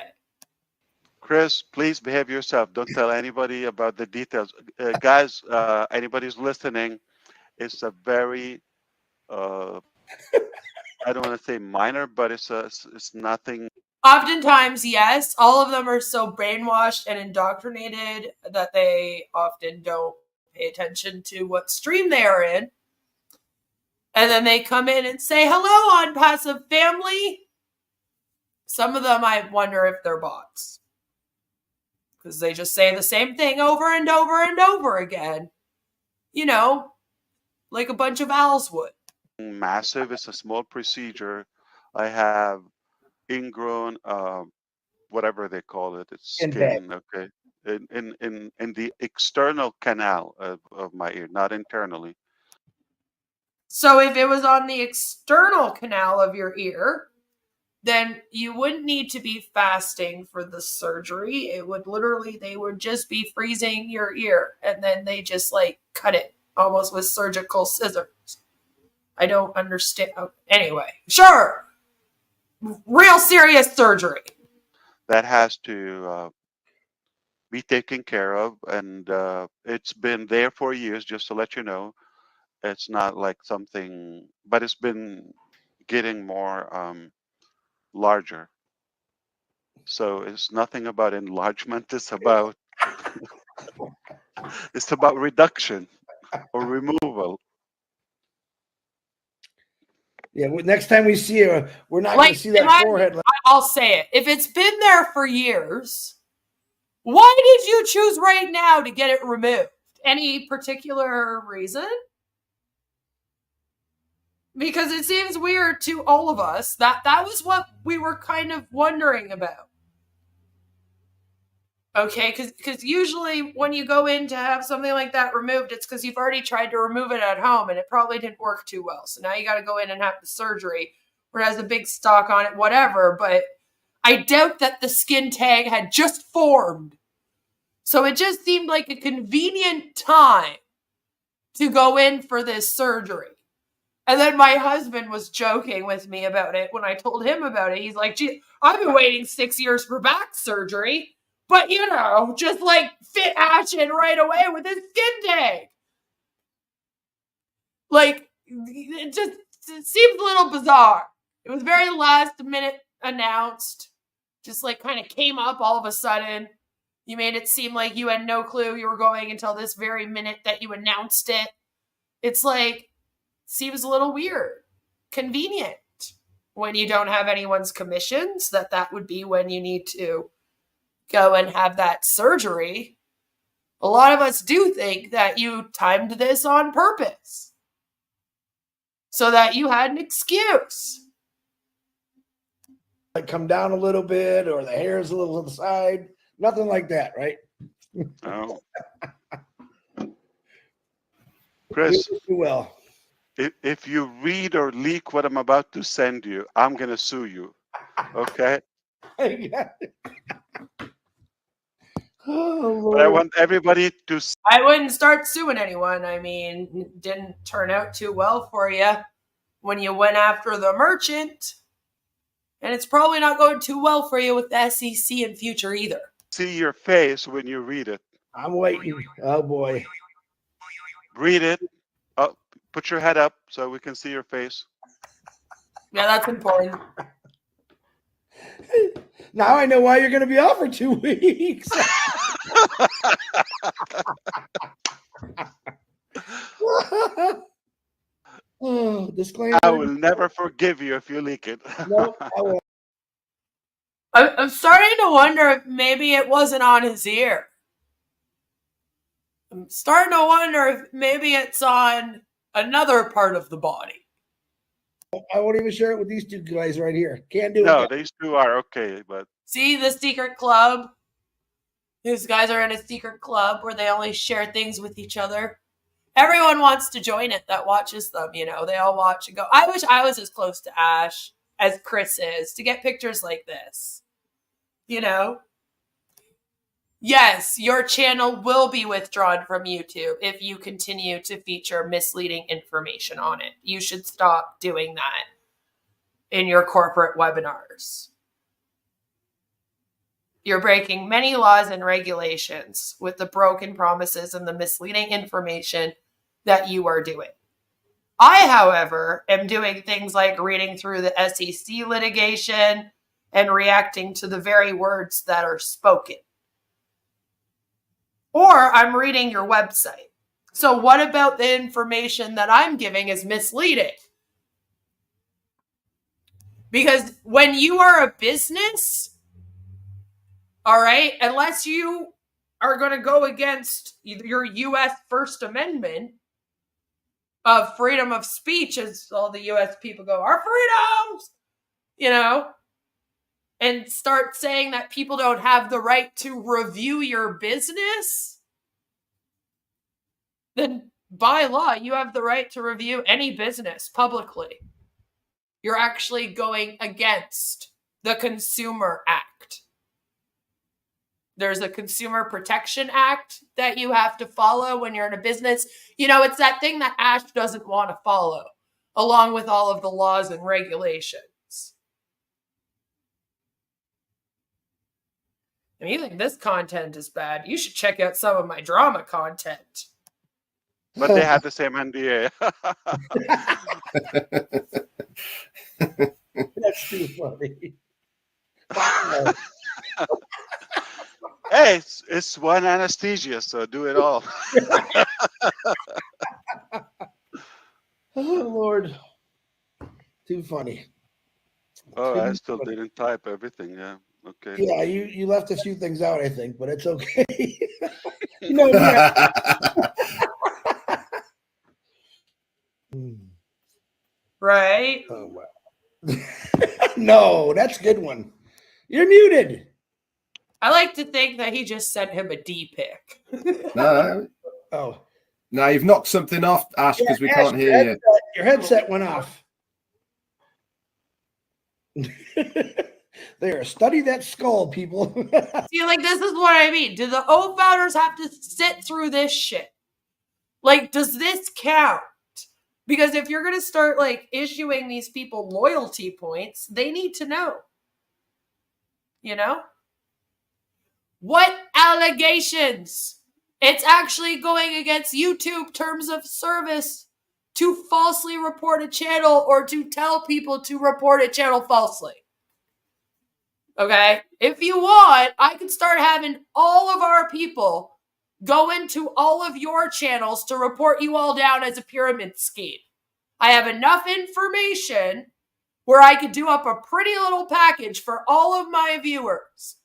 Chris, please behave yourself. Don't tell anybody about the details. Guys, anybody who's listening, it's a very, I don't want to say minor, but it's nothing. Oftentimes, yes, all of them are so brainwashed and indoctrinated that they often don't pay attention to what stream they are in. And then they come in and say, hello, Onpassive family. Some of them, I wonder if they're bots. Because they just say the same thing over and over and over again. You know, like a bunch of owls would. Massive. It's a small procedure. I have ingrown, whatever they call it. It's skin, okay? In the external canal of my ear, not internally. So if it was on the external canal of your ear, then you wouldn't need to be fasting for the surgery. It would literally, they would just be freezing your ear, and then they just like cut it almost with surgical scissors. I don't understand. Anyway, sure. real serious surgery. That has to be taken care of, and it's been there for years, just to let you know. It's not like something, but it's been getting more larger. So it's nothing about enlargement. It's about reduction or removal. Yeah, next time we see her, we're not going to see that forehead. I'll say it. If it's been there for years, why did you choose right now to get it removed? Any particular reason? Because it seems weird to all of us. That was what we were kind of wondering about. Okay, because usually when you go in to have something like that removed, it's because you've already tried to remove it at home and it probably didn't work too well. So now you got to go in and have the surgery where it has a big stock on it, whatever. But I doubt that the skin tag had just formed. So it just seemed like a convenient time to go in for this surgery. And then my husband was joking with me about it when I told him about it. He's like, gee, I've been waiting 6 years for back surgery. But, you know, just like fit Ash in right away with his skin tag. Like, it seems a little bizarre. It was very last minute announced. Just like kind of came up all of a sudden. You made it seem like you had no clue you were going until this very minute that you announced it. It's like, seems a little weird. Convenient. When you don't have anyone's commissions, that would be when you need to go and have that surgery. A lot of us do think that you timed this on purpose so that you had an excuse. Like come down a little bit or the hair's a little to the side. Nothing like that, right? No. Chris, well, if you read or leak what I'm about to send you, I'm going to sue you. Okay? Oh, but I want everybody to. I wouldn't start suing anyone. I mean, it didn't turn out too well for you when you went after the merchant. And it's probably not going too well for you with the SEC in future either. See your face when you read it. I'm waiting. Oh, boy. Read it. Put your head up so we can see your face. Yeah, that's important. Now I know why you're going to be off for 2 weeks. Oh, disclaimer. I will never forgive you if you leak it. No, I won't. I'm starting to wonder if maybe it wasn't on his ear. I'm starting to wonder if maybe it's on another part of the body. I won't even share it with these two guys right here. Can't do it. No, these two are okay, but see the secret club? These guys are in a secret club where they only share things with each other. Everyone wants to join it that watches them, you know. They all watch and go, I wish I was as close to Ash as Chris is to get pictures like this. You know? Yes, your channel will be withdrawn from YouTube if you continue to feature misleading information on it. You should stop doing that in your corporate webinars. You're breaking many laws and regulations with the broken promises and the misleading information that you are doing. I, however, am doing things like reading through the SEC litigation and reacting to the very words that are spoken. Or I'm reading your website. So what about the information that I'm giving is misleading? Because when you are a business, all right, unless you are going to go against your U.S. First Amendment of freedom of speech, as all the U.S. people go, our freedoms, you know, and start saying that people don't have the right to review your business, then by law, you have the right to review any business publicly. You're actually going against the Consumer Act. There's a Consumer Protection Act that you have to follow when you're in a business. You know, it's that thing that Ash doesn't want to follow, along with all of the laws and regulations. And you think this content is bad, you should check out some of my drama content. But they had the same NDA. That's too funny. Hey, it's one anesthesia, so do it all. Oh, Lord. Too funny. Oh, I still didn't type everything. Yeah. Okay. Yeah, you left a few things out, I think, but it's okay. No, yeah. Right? Oh, wow. No, that's a good one. You're muted. I like to think that he just sent him a D pic. No. Oh. No, you've knocked something off, Ash, because we can't hear you. Your headset went off. There, study that skull, people. See, like, this is what I mean. Do the O founders have to sit through this shit? Like, does this count? Because if you're going to start, like, issuing these people loyalty points, they need to know. You know? What allegations? It's actually going against YouTube terms of service to falsely report a channel or to tell people to report a channel falsely. Okay? If you want, I could start having all of our people go into all of your channels to report you all down as a pyramid scheme. I have enough information where I could do up a pretty little package for all of my viewers.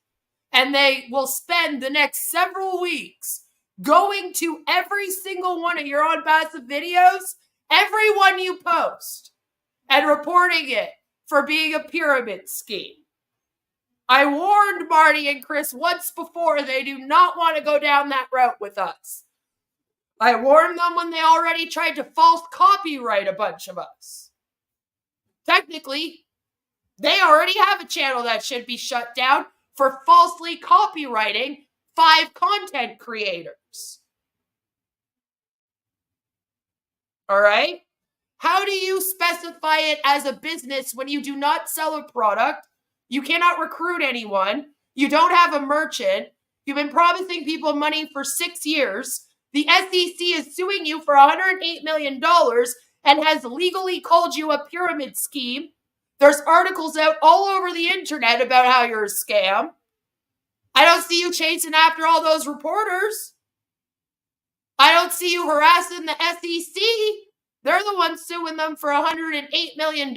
And they will spend the next several weeks going to every single one of your Onpassive videos, every one you post, and reporting it for being a pyramid scheme. I warned Marty and Chris once before they do not want to go down that route with us. I warned them when they already tried to false copyright a bunch of us. Technically, they already have a channel that should be shut down for falsely copywriting 5 content creators. All right? How do you specify it as a business when you do not sell a product? You cannot recruit anyone. You don't have a merchant. You've been promising people money for 6 years. The SEC is suing you for $108 million and has legally called you a pyramid scheme. There's articles out all over the internet about how you're a scam. I don't see you chasing after all those reporters. I don't see you harassing the SEC. They're the ones suing them for $108 million.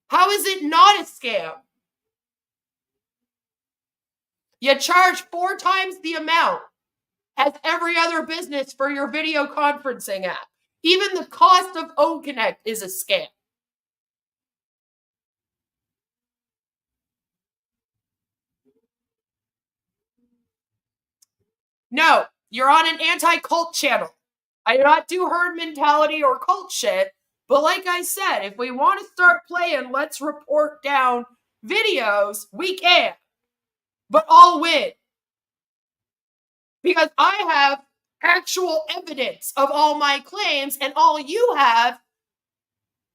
How is it not a scam? You charge 4 times the amount as every other business for your video conferencing app. Even the cost of OConnect is a scam. No, you're on an anti-cult channel. I do not do herd mentality or cult shit, but like I said, if we want to start playing let's report down videos, we can. But I'll win. Because I have actual evidence of all my claims, and all you have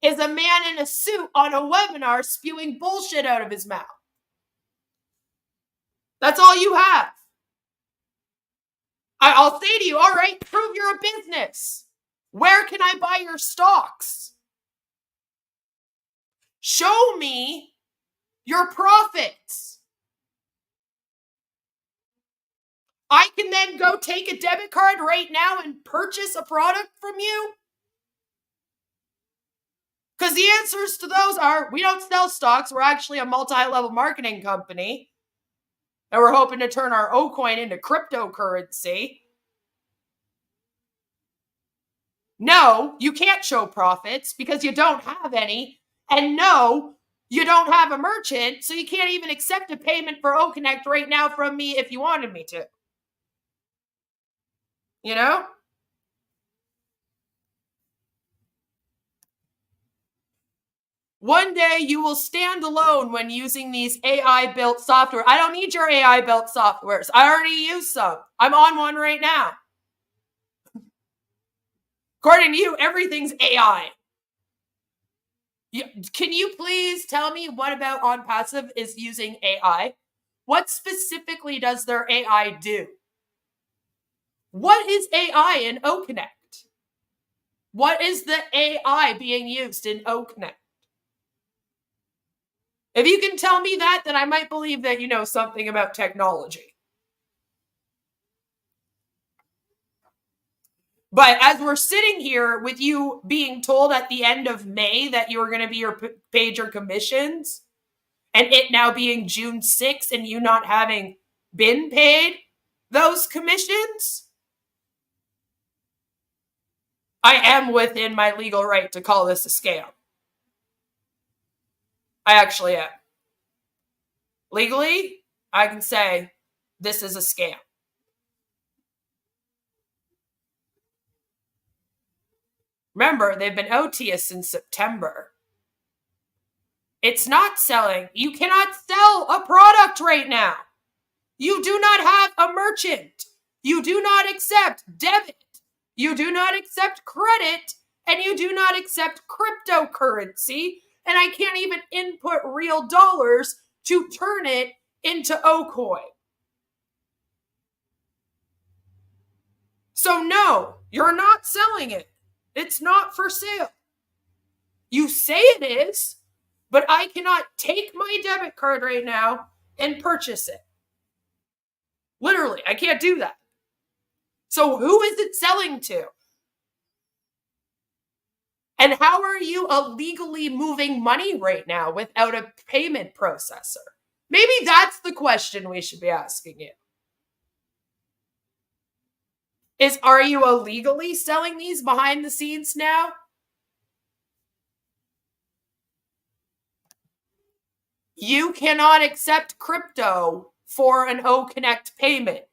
is a man in a suit on a webinar spewing bullshit out of his mouth. That's all you have. I'll say to you, all right, prove you're a business. Where can I buy your stocks? Show me your profits. I can then go take a debit card right now and purchase a product from you? Because the answers to those are, we don't sell stocks. We're actually a multi-level marketing company. And we're hoping to turn our O-coin into cryptocurrency. No, you can't show profits because you don't have any. And no, you don't have a merchant, so you can't even accept a payment for OConnect right now from me if you wanted me to. You know? One day you will stand alone when using these AI-built software. I don't need your AI-built softwares. I already use some. I'm on one right now. According to you, everything's AI. Can you please tell me what about Onpassive is using AI? What specifically does their AI do? What is AI in OConnect? What is the AI being used in OConnect? If you can tell me that, then I might believe that you know something about technology. But as we're sitting here with you being told at the end of May that you were going to be paid your commissions, and it now being June 6th and you not having been paid those commissions, I am within my legal right to call this a scam. I actually am. Legally, I can say this is a scam. Remember, they've been OTS since September. It's not selling. You cannot sell a product right now. You do not have a merchant. You do not accept debit. You do not accept credit. And you do not accept cryptocurrency. And I can't even input real dollars to turn it into Ocoin. So no, you're not selling it. It's not for sale. You say it is, but I cannot take my debit card right now and purchase it. Literally, I can't do that. So who is it selling to? And how are you illegally moving money right now without a payment processor? Maybe that's the question we should be asking you. Are you illegally selling these behind the scenes now? You cannot accept crypto for an OConnect payment.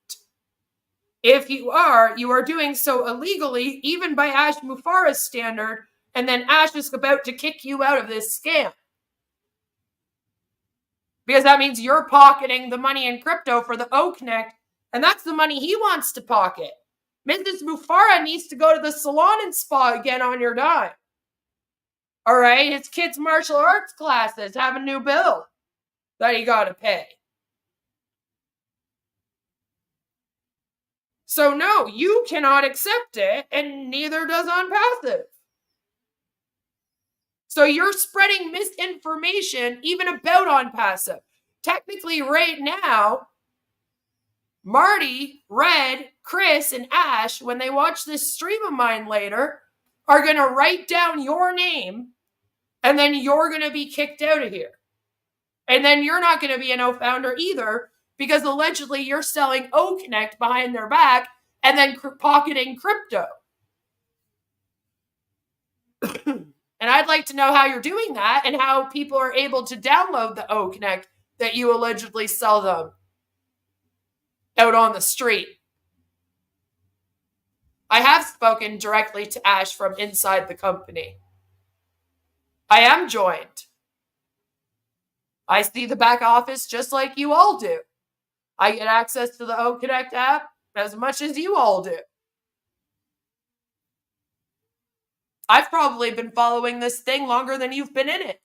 If you are doing so illegally, even by Ash Mufareh's standard, and then Ash is about to kick you out of this scam. Because that means you're pocketing the money in crypto for the OConnect, and that's the money he wants to pocket. Mrs. Mufareh needs to go to the salon and spa again on your dime. All right, his kid's martial arts classes have a new bill that he got to pay. So no, you cannot accept it, and neither does Onpassive. So you're spreading misinformation even about Onpassive. Technically, right now, Marty, Red, Chris, and Ash, when they watch this stream of mine later, are going to write down your name, and then you're going to be kicked out of here. And then you're not going to be an O-founder either, because allegedly you're selling OConnect behind their back and then pocketing crypto. And I'd like to know how you're doing that and how people are able to download the OConnect that you allegedly sell them out on the street. I have spoken directly to Ash from inside the company. I am joined. I see the back office just like you all do. I get access to the OConnect app as much as you all do. I've probably been following this thing longer than you've been in it.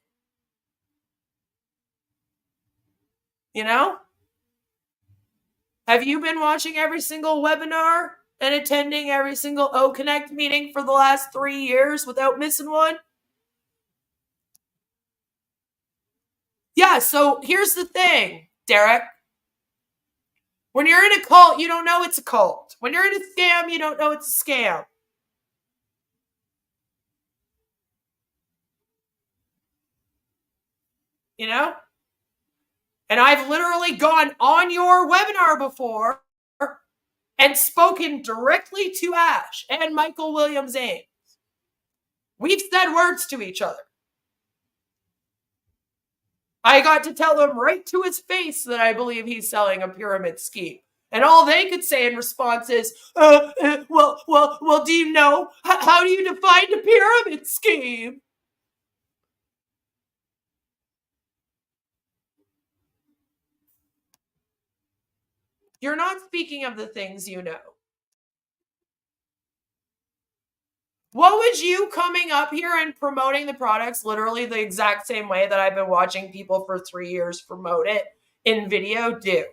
You know? Have you been watching every single webinar and attending every single OConnect meeting for the last 3 years without missing one? Yeah, so here's the thing, Derrick. When you're in a cult, you don't know it's a cult. When you're in a scam, you don't know it's a scam. You know? And I've literally gone on your webinar before and spoken directly to Ash and Michael Williams Ames. We've said words to each other. I got to tell him right to his face that I believe he's selling a pyramid scheme. And all they could say in response is, well, do you know? How do you define a pyramid scheme? You're not speaking of the things you know. What would you coming up here and promoting the products literally the exact same way that I've been watching people for 3 years promote it in video do?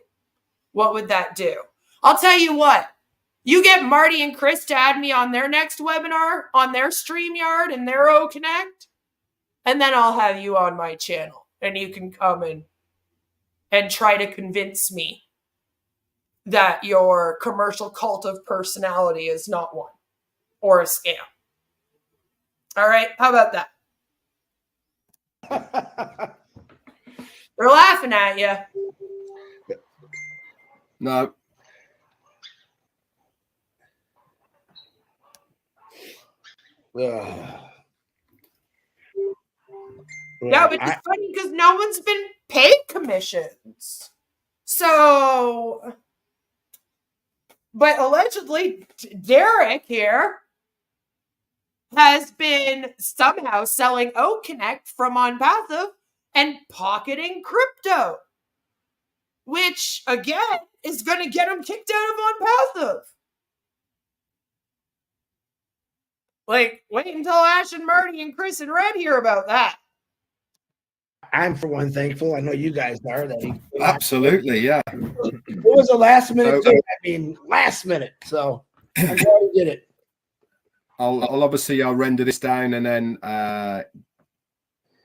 What would that do? I'll tell you what. You get Marty and Chris to add me on their next webinar, on their StreamYard and their O-Connect, and then I'll have you on my channel. And you can come in and try to convince me that your commercial cult of personality is not one or a scam. All right, how about that? They're laughing at you. No. Yeah, but it's funny because no one's been paid commissions. So, but allegedly, Derrick here has been somehow selling O-Connect from Onpassive and pocketing crypto, which again is going to get him kicked out of Onpassive. Like, wait until Ash and Marty and Chris and Red hear about that. I'm for one thankful. I know you guys are. That he Absolutely, yeah. It was a last minute thing. I mean, last minute. So I'm glad he did it. I'll obviously render this down and then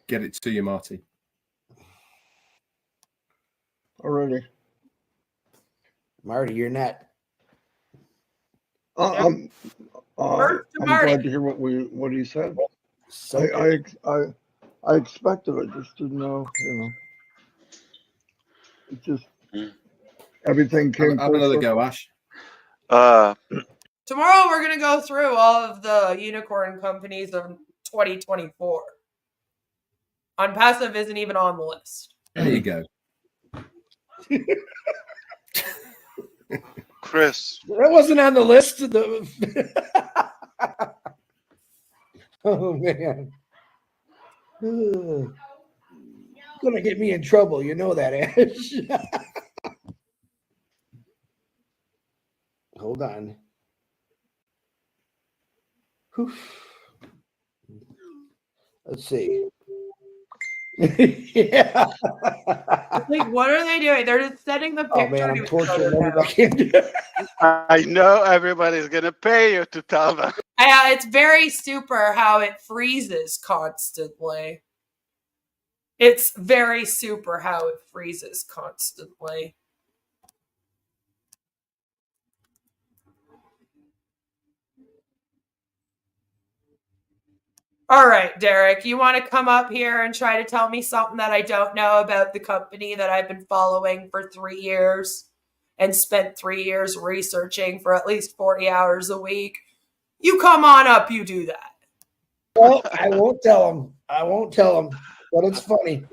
get it to you, Marty. Already. Marty, you're not. I'm glad to hear what he said. I expected it, just didn't know, It just everything came. Have another go, Ash. Tomorrow we're going to go through all of the unicorn companies of 2024. Onpassive isn't even on the list. There you go. Chris. That wasn't on the list. Oh, man. Gonna get me in trouble. You know that, Ash. Hold on. Whew. Let's see. Yeah. Like, what are they doing? They're just setting the picture. Oh man, I'm to each torturing other now. everybody. I know everybody's gonna pay you to tell them. Yeah, it's very super how it freezes constantly. It's very super how it freezes constantly. All right, Derrick, you want to come up here and try to tell me something that I don't know about the company that I've been following for 3 years and spent 3 years researching for at least 40 hours a week? You come on up, you do that. Well, I won't tell him. I won't tell him, but it's funny.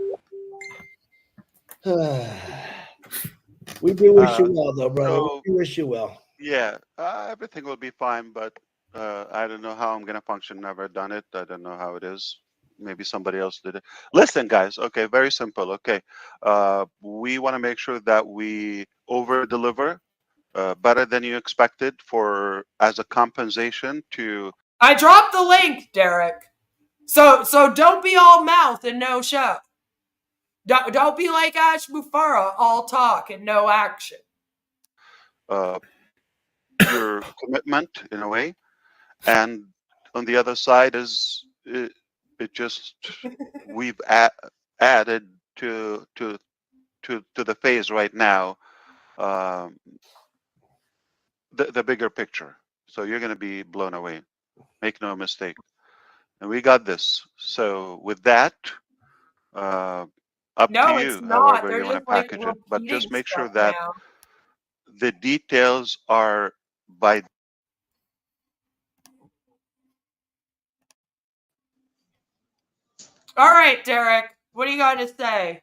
We do wish you well, though, brother. We wish you well. Yeah, everything will be fine, but I don't know how I'm gonna function. Never done it. I don't know how it is. Maybe somebody else did it. Listen, guys. Okay, very simple. Okay, we want to make sure that we over deliver, better than you expected, as a compensation to. I dropped the link, Derrick. So don't be all mouth and no show. Don't be like Ash Mufareh, all talk and no action. Your commitment in a way, and on the other side is it just we've added to the phase right now the bigger picture. So you're going to be blown away. Make no mistake. And we got this. So with that, up to you, it's not. however They're you want to just, like, package it. But just make sure stuff that now. the details are by. All right, Derrick, what do you got to say?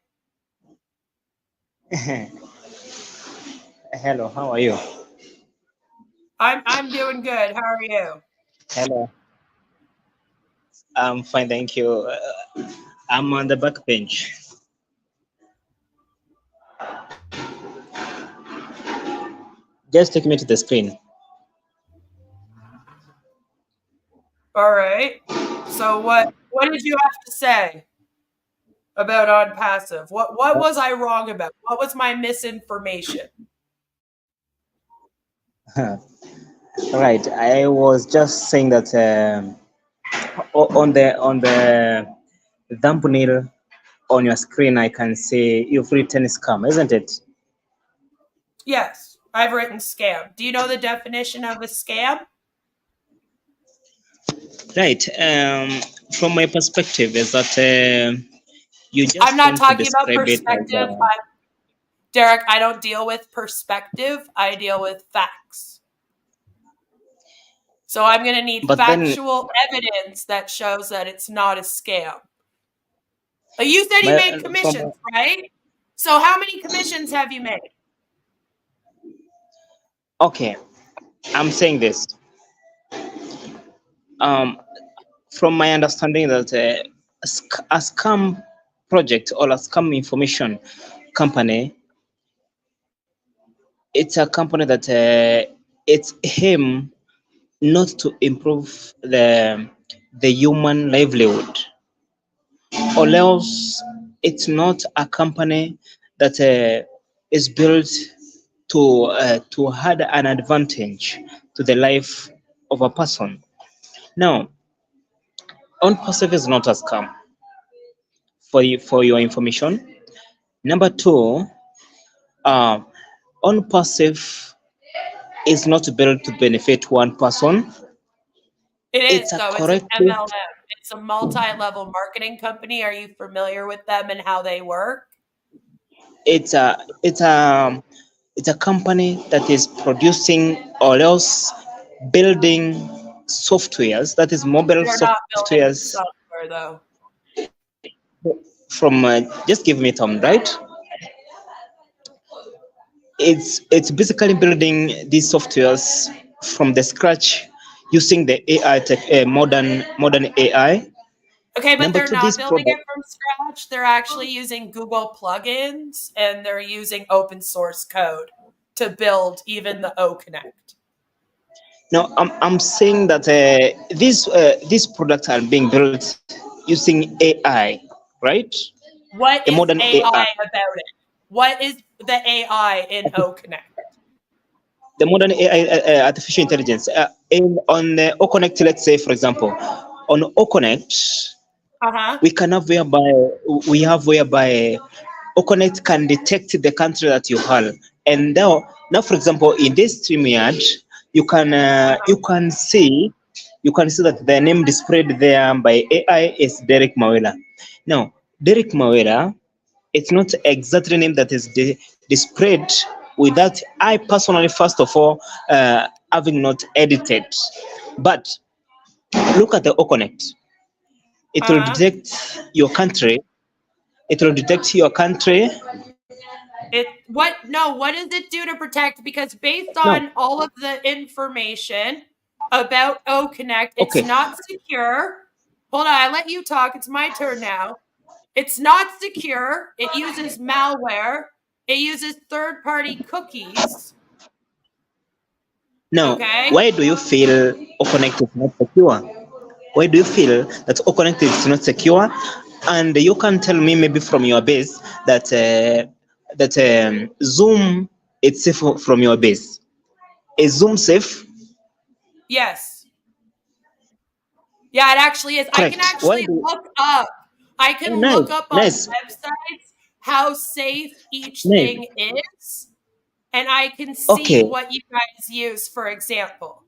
Hello, how are you? I'm doing good. How are you? Hello. I'm fine, thank you. I'm on the back bench. Just take me to the screen. All right. So what did you have to say about Onpassive? What was I wrong about? What was my misinformation? Right. I was just saying that on the thumbnail on your screen, I can see you've written scam, isn't it? Yes, I've written scam. Do you know the definition of a scam? Right. From my perspective, is that you just I'm not want to talking about describe it as perspective. Derrick, I don't deal with perspective. I deal with facts. So I'm going to need factual evidence that shows that it's not a scam. You said you made commissions, right? So how many commissions have you made? Okay, I'm saying this. From my understanding that a scam project or a scam information company, it's a company that it's aim not to improve the human livelihood, or else it's not a company that is built to add an advantage to the life of a person. Now, Onpassive is not a scam. For your information. Number two, Onpassive is not built to benefit one person. It is, though. It's an MLM. It's a multi-level marketing company. Are you familiar with them and how they work? It's a company that is producing or else building softwares, that is mobile They're not building softwares. software, though. From just give me time, right? It's basically building these softwares from the scratch using the AI modern AI. Okay, but they're not building it from scratch. They're actually using Google plugins and they're using open source code to build even the O Connect. No, I'm saying that these products are being built using AI, right? What is modern AI about it? What is the AI in O Connect? The modern AI, artificial intelligence. On the O Connect, let's say, for example, on O Connect, we have whereby O Connect can detect the country that you are, and now, for example, in this StreamYard, you can see that the name displayed there by AI is Derrick Mawela. Now, Derrick Mawela, it's not exactly name that is displayed with that. I personally, first of all, having not edited, but look at the O Connect. It will detect your country. It will detect your country. What does it do to protect? Because based on all of the information about O Connect, it's not secure. Hold on, I let you talk. It's my turn now. It's not secure. It uses malware. It uses third-party cookies. Now, why do you feel O Connect is not secure? Why do you feel that O Connect is not secure? And you can tell me maybe from your base that Zoom is safe from your base. Is Zoom safe? Yes. Yeah, it actually is. Correct. I can actually look up. I can look up on websites how safe each thing is, and I can see what you guys use, for example.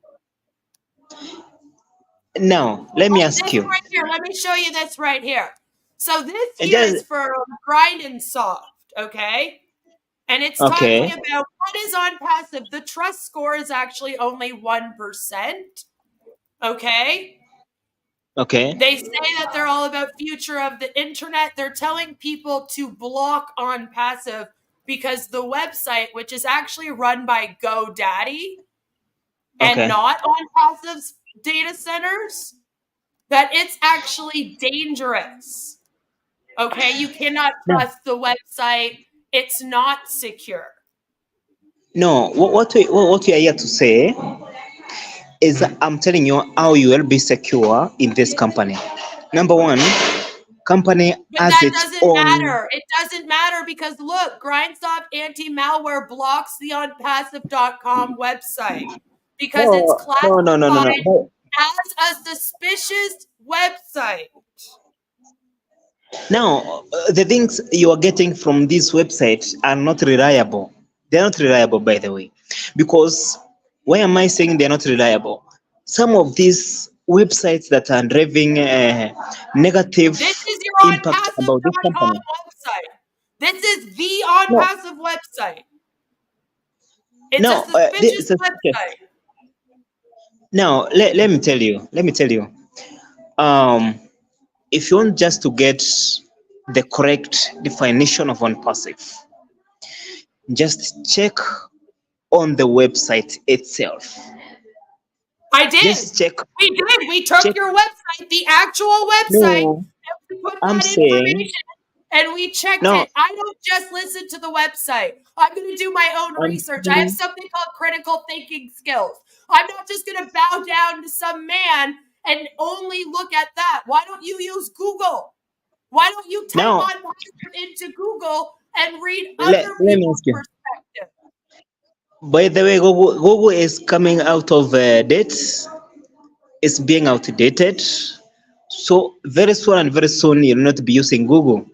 Now, let me ask you. Right here, let me show you this right here. So this here is for Grind and Soft, okay? And it's talking about what is Onpassive. The trust score is actually only 1%, okay? Okay. They say that they're all about future of the internet. They're telling people to block Onpassive because the website, which is actually run by GoDaddy and not Onpassive's data centers, that it's actually dangerous. Okay, you cannot trust the website. It's not secure. No, what we are here to say is I'm telling you how you will be secure in this company. Number one, company But has that its doesn't own. matter. It doesn't matter because look, Grindsoft anti-malware blocks the onpassive.com website because it's No, no, no, no, no, classified no. as a suspicious website. Now, the things you are getting from this website are not reliable. They're not reliable, by the way, because why am I saying they're not reliable? Some of these websites that are driving negative This is your impact about this onpassive.com company. website. This is the No, onpassive website. It's a no, suspicious this is just, website. now let me tell you. Let me tell you. If you want just to get the correct definition of Onpassive, just check on the website itself. I did. Just check. We did. We took Check. your website, the actual website, No, and we put I'm that saying information and we checked no. it. I don't just listen to the website. I'm going to do my own I'm research. I have something called critical thinking skills. I'm not just going to bow down to some man and only look at that. Why don't you use Google? Why don't you type now. Onpassive into Google and read Let other me people's ask you. perspective? By the way, Google is coming out of date. It's being outdated. So very soon and very soon you'll not be using Google.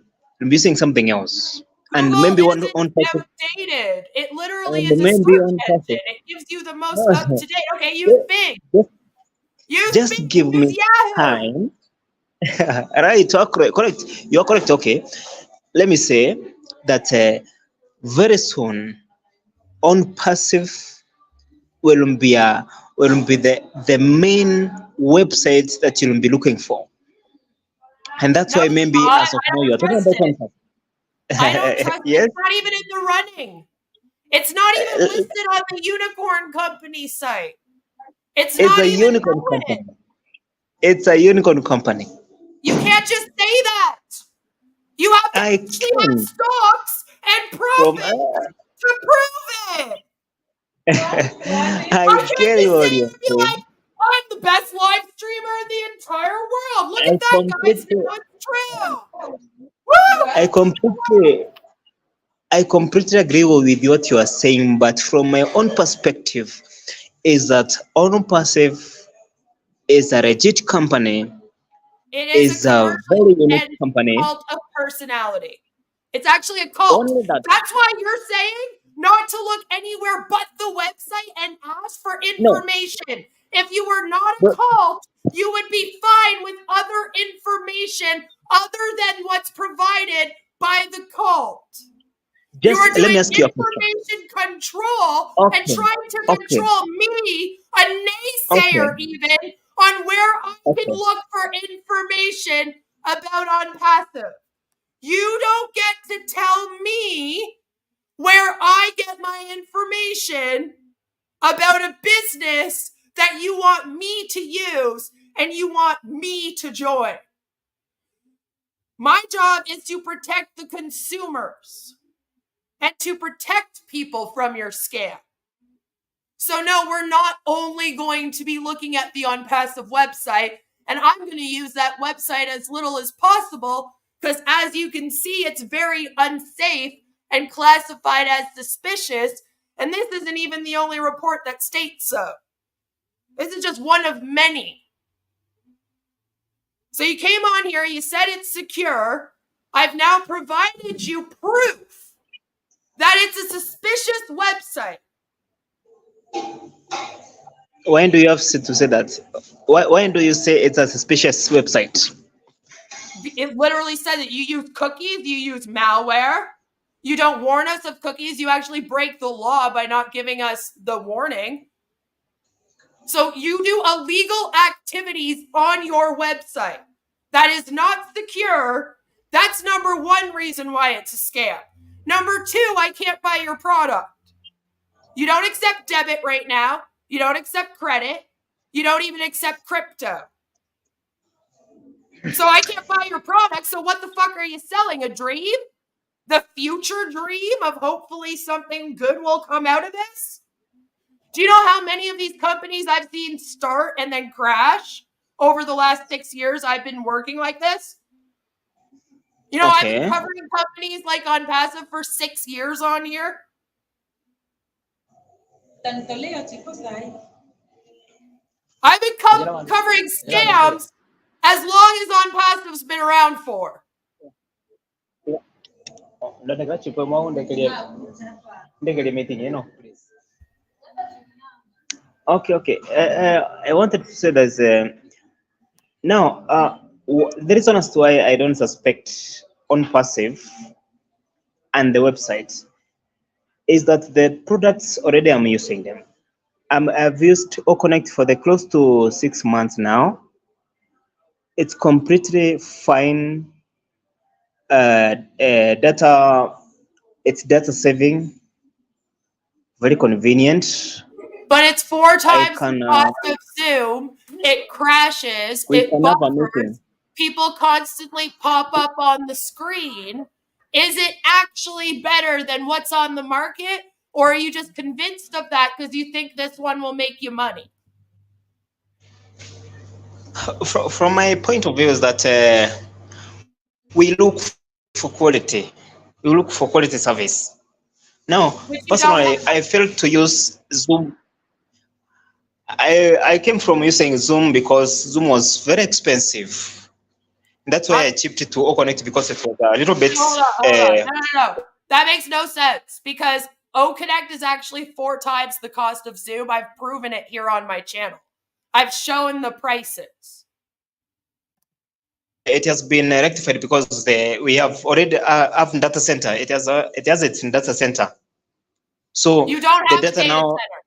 You'll be using something else. And Google maybe isn't on purpose. outdated. It literally And is a maybe search on engine. purpose. It gives you the most up to date. Okay, use Bing. Use Just Bing. give Use me Yahoo. time. Right, you are correct. Correct. You are correct. Okay. Let me say that very soon, Onpassive will be the main website that you'll be looking for, and that's why maybe as of I now you are don't talking trust about it. Onpassive. I don't trust it. Yes, It's not even in the running. It's not even listed on the Unicorn Company site. It's it's not a even unicorn known. company. It's a unicorn company. You can't just say that. You have to I actually have can stocks and from profits to prove it. I I can't get just what say it you're and be saying. like, I'm the best live streamer in the entire world. Look I at that, guys. completely, Now it's true. Woo! I completely agree with what you are saying, but from my own perspective, is that Onpassive is a legit company, It is a is a commercial very unique and company. cult of personality. It's actually a cult. Only that. That's why you're saying not to look anywhere but the website and ask for No, information. If you were not a but cult, you would be fine with other information other than what's provided by the cult. You are just let doing me ask you a question. information control and Okay, trying to okay, control me, a okay, naysayer even, on where I can okay. look for information about Onpassive. You don't get to tell me where I get my information about a business that you want me to use and you want me to join. My job is to protect the consumers and to protect people from your scam. So no, we're not only going to be looking at the Onpassive website, and I'm going to use that website as little as possible because as you can see, it's very unsafe and classified as suspicious. And this isn't even the only report that states so. This is just one of many. So you came on here, you said it's secure. I've now provided you proof that it's a suspicious website. Why do you have to say that? Why do you say it's a suspicious website? It literally says that you use cookies, you use malware. You don't warn us of cookies. You actually break the law by not giving us the warning. So you do illegal activities on your website. That is not secure. That's number one reason why it's a scam. Number two, I can't buy your product. You don't accept debit right now. You don't accept credit. You don't even accept crypto. So I can't buy your product. So what the fuck are you selling? A dream? The future dream of hopefully something good will come out of this? Do you know how many of these companies I've seen start and then crash over the last 6 years I've been working like this? You know, I've been covering companies like Onpassive for 6 years on here. I've been covering scams as long as Onpassive's been around for. Okay. I wanted to say that now, the reason as to why I don't suspect Onpassive and the website is that the products already I'm using them. I've used OConnect for the close to 6 months now. It's completely fine. Data, it's data saving, very convenient. But it's 4 times the cost of Zoom. It crashes. It buffers. People constantly pop up on the screen. Is it actually better than what's on the market? Or are you just convinced of that because you think this one will make you money? From my point of view is that we look for quality. We look for quality service. Now, personally, I failed to use Zoom. I came from using Zoom because Zoom was very expensive. That's why I chipped it to OConnect because it was a little bit. Hold on. No. That makes no sense because OConnect is actually 4 times the cost of Zoom. I've proven it here on my channel. I've shown the prices. It has been rectified because we have already have data center. It has its data center. So you don't have the data now. Center.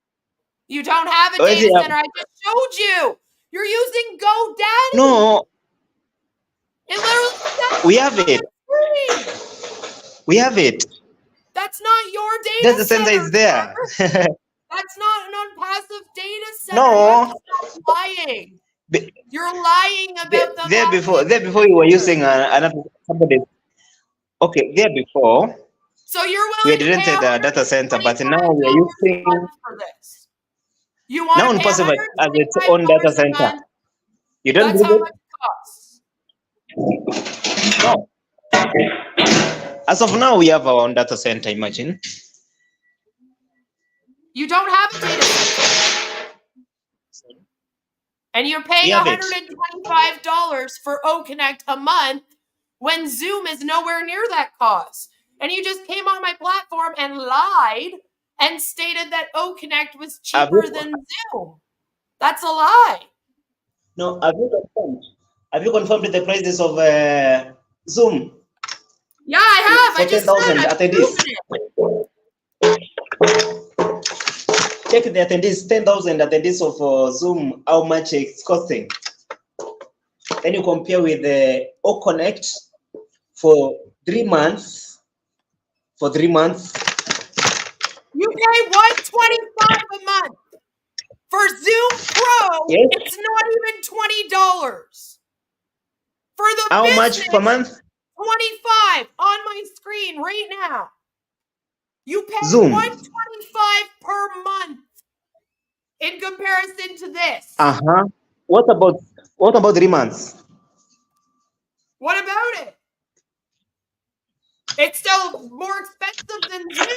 You don't have a data center. I just showed you. You're using GoDaddy. No. It literally we have it. We have it. That's not your data center. Is there. That's not an Onpassive data center. No. You're lying. You're lying about the there before you were using another somebody. Okay, there before. So you're willing we rented a data center, but now we are using for this. You want now Onpassive as its own data center. You don't That's how much it costs. No. As of now, we have our own data center. Imagine. You don't have a data center. And you're paying $125 for OConnect a month when Zoom is nowhere near that cost. And you just came on my platform and lied and stated that OConnect was cheaper than Zoom. That's a lie. No, have you confirmed? Have you confirmed the prices of Zoom? Yeah, I have. I just said Check the attendees, 10,000 attendees of Zoom, how much it's costing. Then you compare with the OConnect for 3 months. For 3 months. You pay $125 a month. For Zoom Pro, it's not even $20. For the how much per month? $25 on my screen right now. You pay Zoom. $125 per month in comparison to this. What about 3 months? What about it? It's still more expensive than Zoom.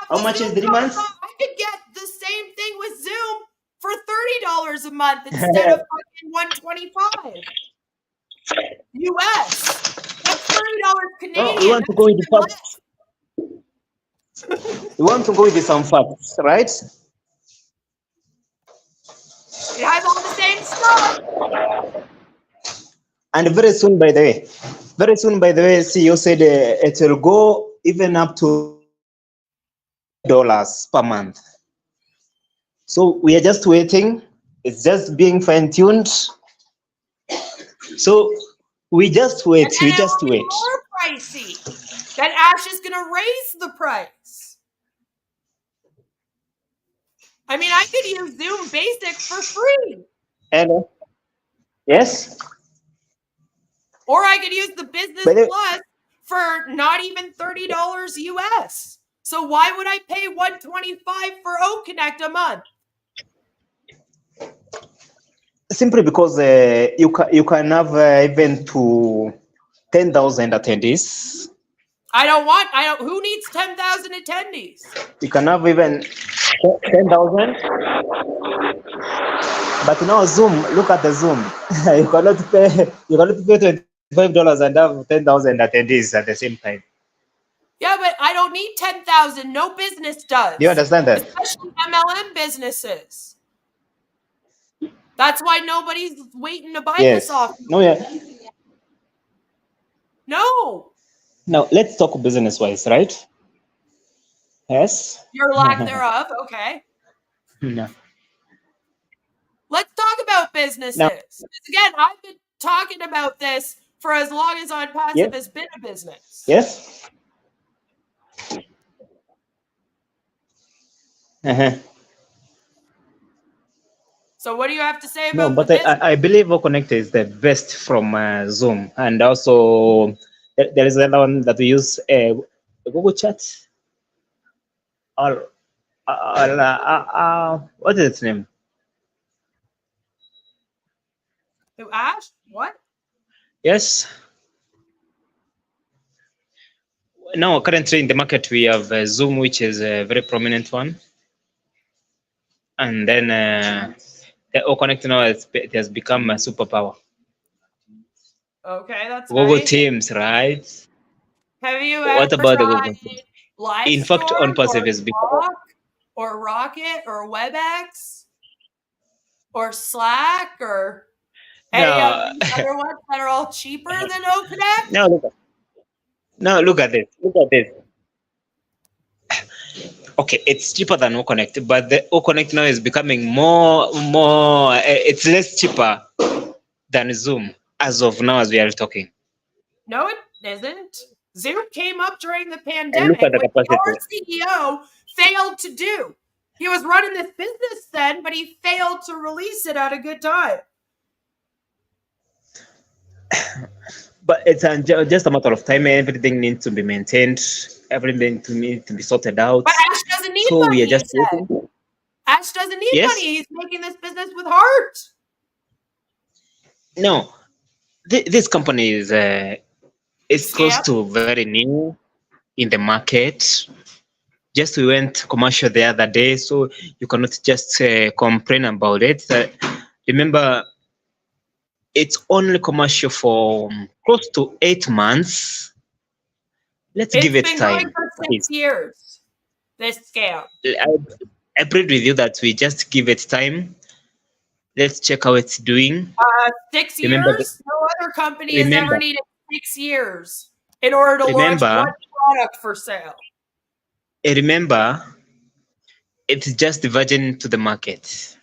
How much is 3 months? I could get the same thing with Zoom for $30 a month instead of fucking $125 US. That's $30 Canadian. We want to go with the facts. We want to go with some facts, right? It has all the same stuff. And very soon, by the way, CEO said it will go even up to $1 per month. So we are just waiting. It's just being fine-tuned. So we just wait. And it will be more pricey. Then Ash is going to raise the price. I mean, I could use Zoom Basic for free. Hello. Yes. Or I could use the Business Plus for not even $30 US. So why would I pay $125 for OConnect a month? Simply because you can have even to 10,000 attendees. Who needs 10,000 attendees? You can have even 10,000. But now Zoom, look at the Zoom. you cannot pay $25 and have 10,000 attendees at the same time. Yeah, but I don't need 10,000. No business does. Do you understand that? Especially MLM businesses. That's why nobody's waiting to buy this off. No, yeah. No. Now let's talk business-wise, right? Yes. Your lack thereof. Okay. No. Let's talk about businesses. Now, again, I've been talking about this for as long as Onpassive has been a business. Yes. So what do you have to say about but I believe OConnect is the best from Zoom, and also there is another one that we use, Google Chat. Or what is its name? Who, Ash? What? Yes. Now, currently in the market, we have Zoom, which is a very prominent one. And then the OConnect now it has become a superpower. Okay, that's Google nice. Teams, right? Have you What ever about the tried Google Teams? Live In fact, Storm Onpassive or is become. Talk or Rocket or WebEx or Slack or any of these other ones that are all cheaper than OConnect? Look at this. Look at this. Okay, it's cheaper than OConnect, but the OConnect now is becoming more. It's less cheaper than Zoom as of now, as we are talking. No, it isn't. Zoom came up during the pandemic, which our CEO failed to do. He was running this business then, but he failed to release it at a good time. But it's just a matter of time. Everything needs to be maintained. Everything needs to be sorted out. But Ash doesn't need so money. We are just Ash doesn't need money. He's making this business with heart. No, this company is close to very new in the market. Just we went commercial the other day, so you cannot just complain about it. Remember, it's only commercial for close to 8 months. Let's give it time. It's been going for 6 years, this scam. I agreed with you that we just give it time. Let's check how it's doing. 6 years? No other company has ever needed 6 years in order to launch one product for sale. Remember, it's just the virgin to the market.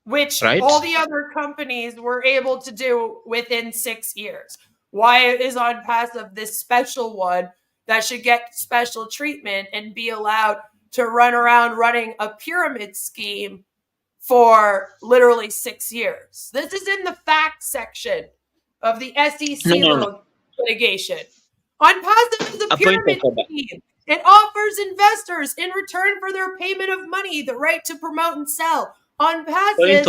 Which all the other companies were able to do within 6 years. Why is Onpassive this special one that should get special treatment and be allowed to run around running a pyramid scheme for literally 6 years? This is in the facts section of the SEC litigation. Onpassive is a pyramid scheme. It offers investors, in return for their payment of money, the right to promote and sell Onpassive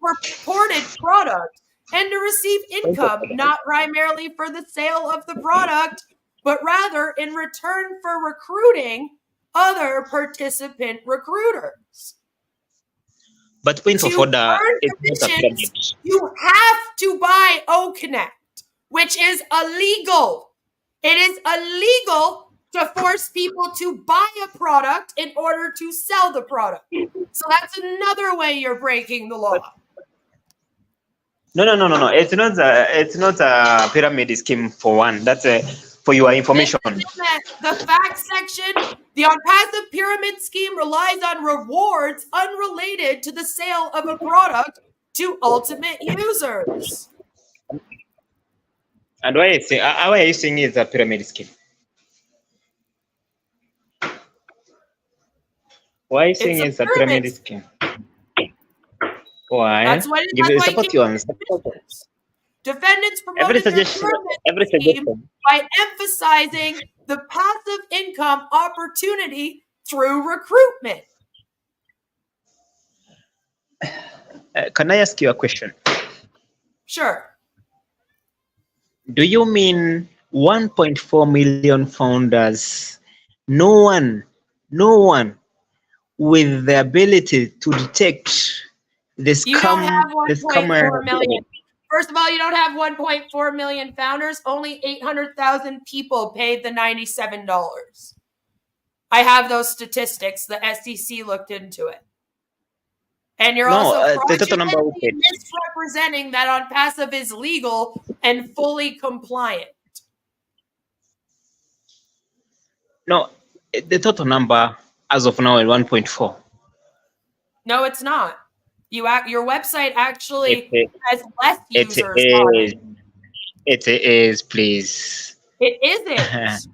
purported product and to receive income, not primarily for the sale of the product, but rather in return for recruiting other participant recruiters. But point of order, you have to buy OConnect, which is illegal. It is illegal to force people to buy a product in order to sell the product. So that's another way you're breaking the law. No. It's not a pyramid scheme for one. That's for your information. The facts section, the Onpassive pyramid scheme relies on rewards unrelated to the sale of a product to ultimate users. And why are you saying it's a pyramid scheme? Why are you saying it's a pyramid scheme? Why? That's what defendants promoted their pyramid scheme by emphasizing the passive income opportunity through recruitment. Can I ask you a question? Sure. Do you mean 1.4 million founders? No one with the ability to detect the You don't have scammer. 1.4 million. First of all, you don't have 1.4 million founders. Only 800,000 people paid the $97. I have those statistics. The SEC looked into it. And you're also fraudulently misrepresenting that Onpassive is legal and fully compliant. No, the total number as of now is 1.4. No, it's not. Your website actually has less users on it. It is, please. It isn't.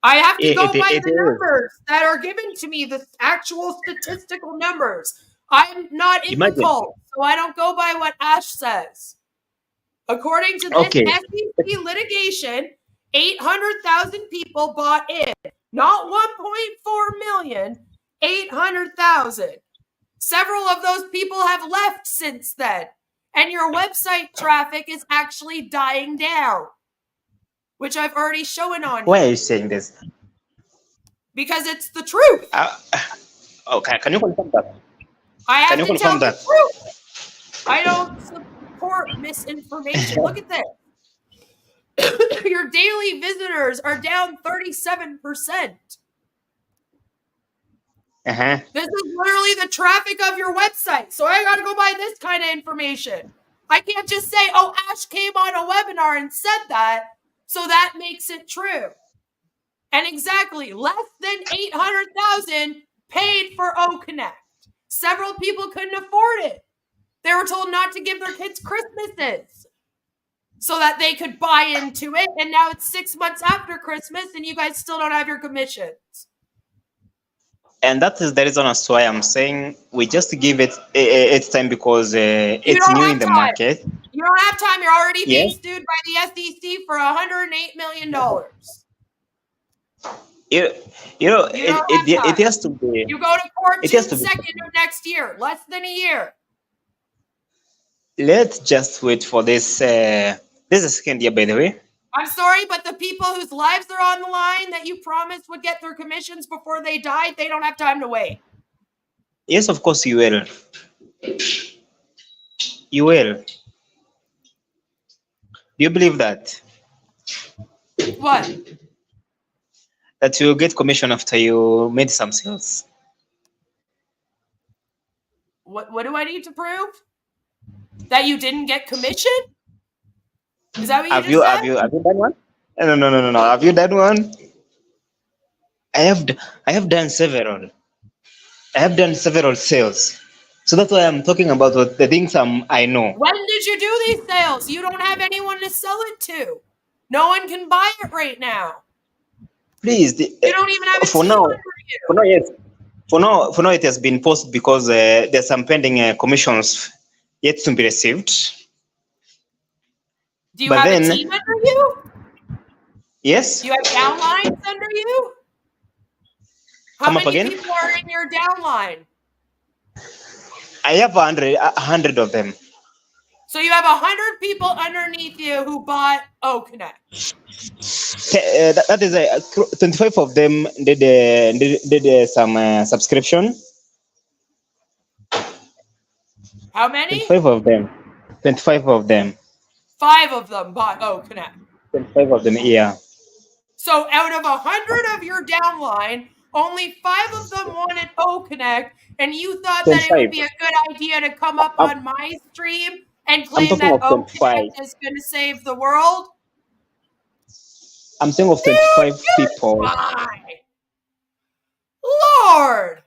I have to go by the numbers that are given to me, the actual statistical numbers. I'm not in the cult, so I don't go by what Ash says. According to this SEC litigation, 800,000 people bought in. Not 1.4 million, 800,000. Several of those people have left since then. And your website traffic is actually dying down, which I've already shown on you. Why are you saying this? Because it's the truth. Okay, can you confirm that? I have to tell the truth. I don't support misinformation. Look at this. Your daily visitors are down 37%. This is literally the traffic of your website. So I got to go by this kind of information. I can't just say, oh, Ash came on a webinar and said that, so that makes it true. And exactly, less than 800,000 paid for OConnect. Several people couldn't afford it. They were told not to give their kids Christmases so that they could buy into it. And now it's 6 months after Christmas and you guys still don't have your commissions. And that is the reason as to why I'm saying we just give it its time, because it's new in the market. You don't have time. You're already being sued by the SEC for $108 million. It has to be. You go to court June 2nd of next year, less than a year. Let's just wait for this. This is the second year, by the way. I'm sorry, but the people whose lives are on the line that you promised would get their commissions before they died, they don't have time to wait. Yes, of course you will. You will. Do you believe that? What? That you will get commission after you made some sales. What do I need to prove? That you didn't get commission? Is that what have you done one? No. Have you done one? I have done several. I have done several sales. So that's why I'm talking about what the things I know. When did you do these sales? You don't have anyone to sell it to. No one can buy it right now. Please, you don't even have a for team now. under you. For now, it has been paused because there's some pending commissions yet to be received. Do you have a team under you? Yes. Do you have downlines under you? How many people are in your downline? I have 100 of them. So you have 100 people underneath you who bought OConnect. That is 25 of them did some subscription. How many? 25 of them. 25 of them. 5 of them bought OConnect. 25 of them, yeah. So out of 100 of your downline, only 5 of them wanted OConnect, and you thought 25. That it would be a good idea to come up on my stream and claim that OConnect is going to save the world? I'm saying of 25 people. Why? Lord!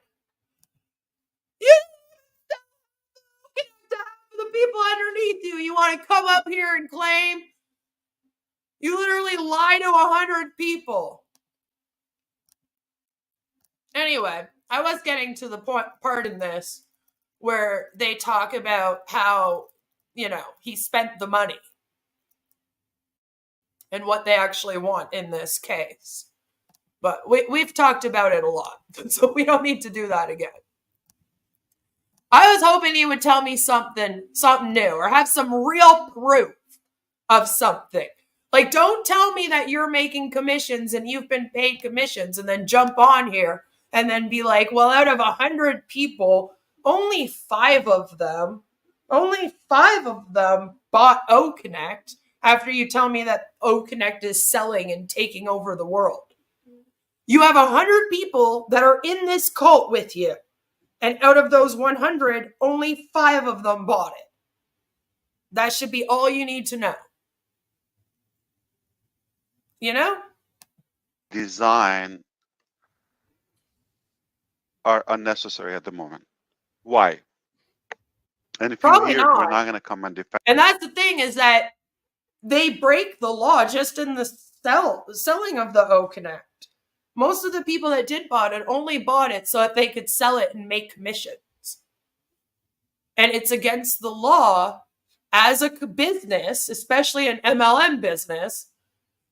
The people underneath you, you want to come up here and claim? You literally lie to 100 people. Anyway, I was getting to the part in this where they talk about how, he spent the money and what they actually want in this case. But we've talked about it a lot, so we don't need to do that again. I was hoping you would tell me something new or have some real proof of something. Like, don't tell me that you're making commissions and you've been paid commissions and then jump on here and then be like, well, out of 100 people, only 5 of them bought O-Connect after you tell me that O-Connect is selling and taking over the world. You have 100 people that are in this cult with you. And out of those 100, only 5 of them bought it. That should be all you need to know. You know? Design are unnecessary at the moment. Why? And if Probably you're here, we're not going to come and defend. And that's the thing, is that they break the law just in the selling of the O-Connect. Most of the people that did bought it only bought it so that they could sell it and make commissions. And it's against the law as a business, especially an MLM business,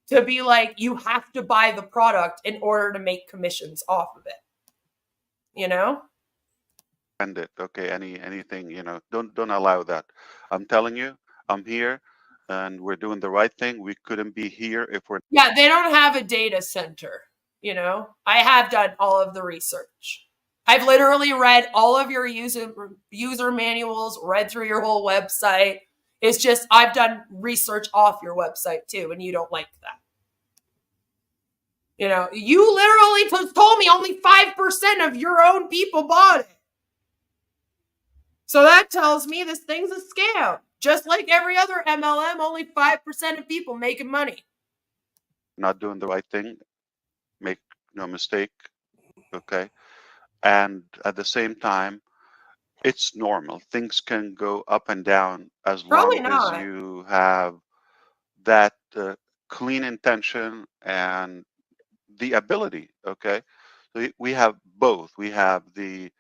to be like, you have to buy the product in order to make commissions off of it. You know? Defend it, okay? Anything, you know, don't allow that. I'm telling you, I'm here and we're doing the right thing. We couldn't be here if we're... Yeah, they don't have a data center. You know, I have done all of the research. I've literally read all of your user manuals, read through your whole website. It's just, I've done research off your website too, and you don't like that. You know, you literally told me only 5% of your own people bought it. So that tells me this thing's a scam. Just like every other MLM, only 5% of people making money. Not doing the right thing. Make no mistake, okay? And at the same time, it's normal. Things can go up and down as long as you have that clean intention and the ability, okay? So we have both. We have the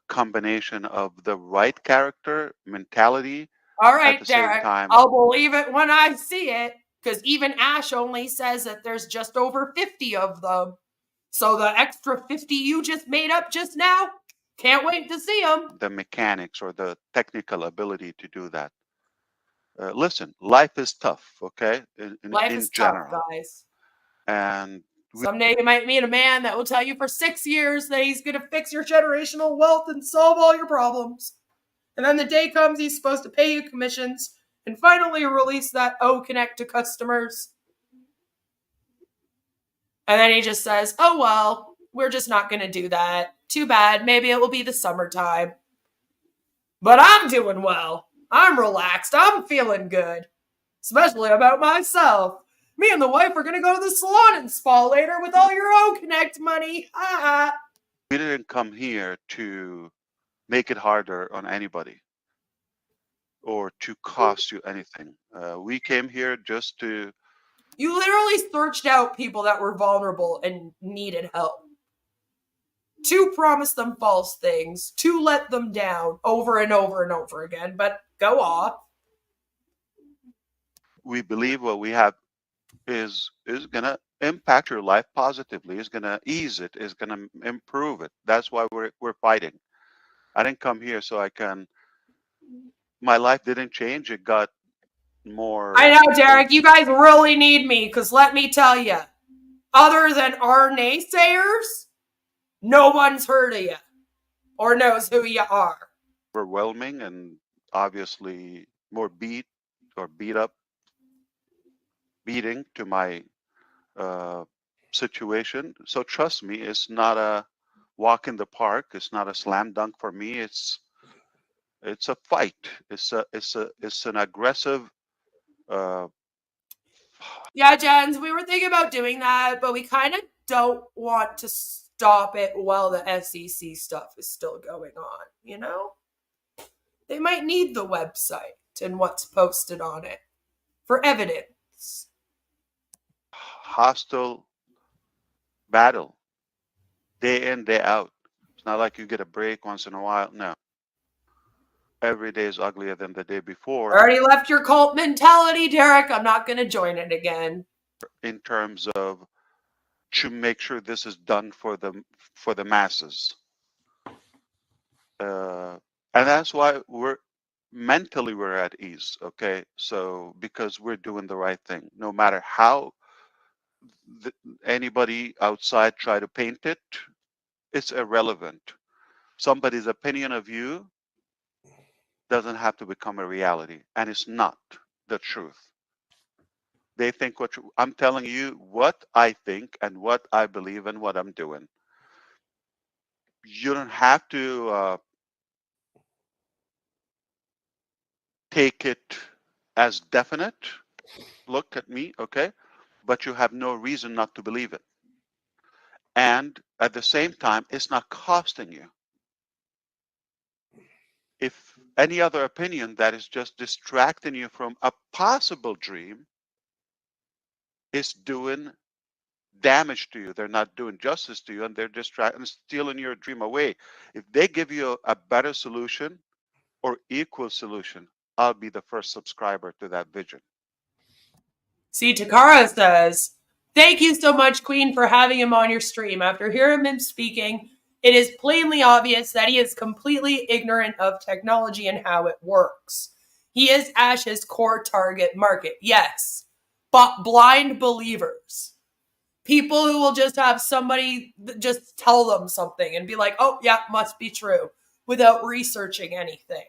combination of the right character, mentality. All right, Derrick, I'll believe it when I see it. Because even Ash only says that there's just over 50 of them. So the extra 50 you just made up just now, can't wait to see them. The mechanics or the technical ability to do that. Listen, life is tough, okay? Life is tough, guys. And someday you might meet a man that will tell you for 6 years that he's going to fix your generational wealth and solve all your problems. And then the day comes he's supposed to pay you commissions and finally release that O-Connect to customers. And then he just says, oh, well, we're just not going to do that. Too bad. Maybe it will be the summertime. But I'm doing well. I'm relaxed. I'm feeling good. Especially about myself. Me and the wife are going to go to the salon and spa later with all your O-Connect money. We didn't come here to make it harder on anybody or to cost you anything. We came here just to... You literally searched out people that were vulnerable and needed help. To promise them false things, to let them down over and over and over again, but go off. We believe what we have is going to impact your life positively, is going to ease it, is going to improve it. That's why we're fighting. I didn't come here so I can... My life didn't change. It got more... I know, Derrick. You guys really need me, because let me tell you, other than our naysayers, no one's heard of you or knows who you are. Overwhelming and obviously more beat up, beating to my situation. So trust me, it's not a walk in the park. It's not a slam dunk for me. It's a fight. It's an aggressive. Yeah, Jens, we were thinking about doing that, but we kind of don't want to stop it while the SEC stuff is still going on, you know? They might need the website and what's posted on it for evidence. Hostile battle, day in, day out. It's not like you get a break once in a while. No. Every day is uglier than the day before. I already left your cult mentality, Derrick. I'm not going to join it again. In terms of to make sure this is done for the masses. And that's why we're at ease, okay? So because we're doing the right thing, no matter how anybody outside try to paint it, it's irrelevant. Somebody's opinion of you doesn't have to become a reality, and it's not the truth. They think I'm telling you what I think and what I believe and what I'm doing. You don't have to take it as definite. Look at me, okay? But you have no reason not to believe it. And at the same time, it's not costing you. If any other opinion that is just distracting you from a possible dream is doing damage to you, they're not doing justice to you, and they're distracting and stealing your dream away. If they give you a better solution or equal solution, I'll be the first subscriber to that vision. See, Takara says, thank you so much, Queen, for having him on your stream. After hearing him speaking, it is plainly obvious that he is completely ignorant of technology and how it works. He is Ash's core target market, yes, but blind believers. People who will just have somebody just tell them something and be like, oh, yeah, must be true, without researching anything.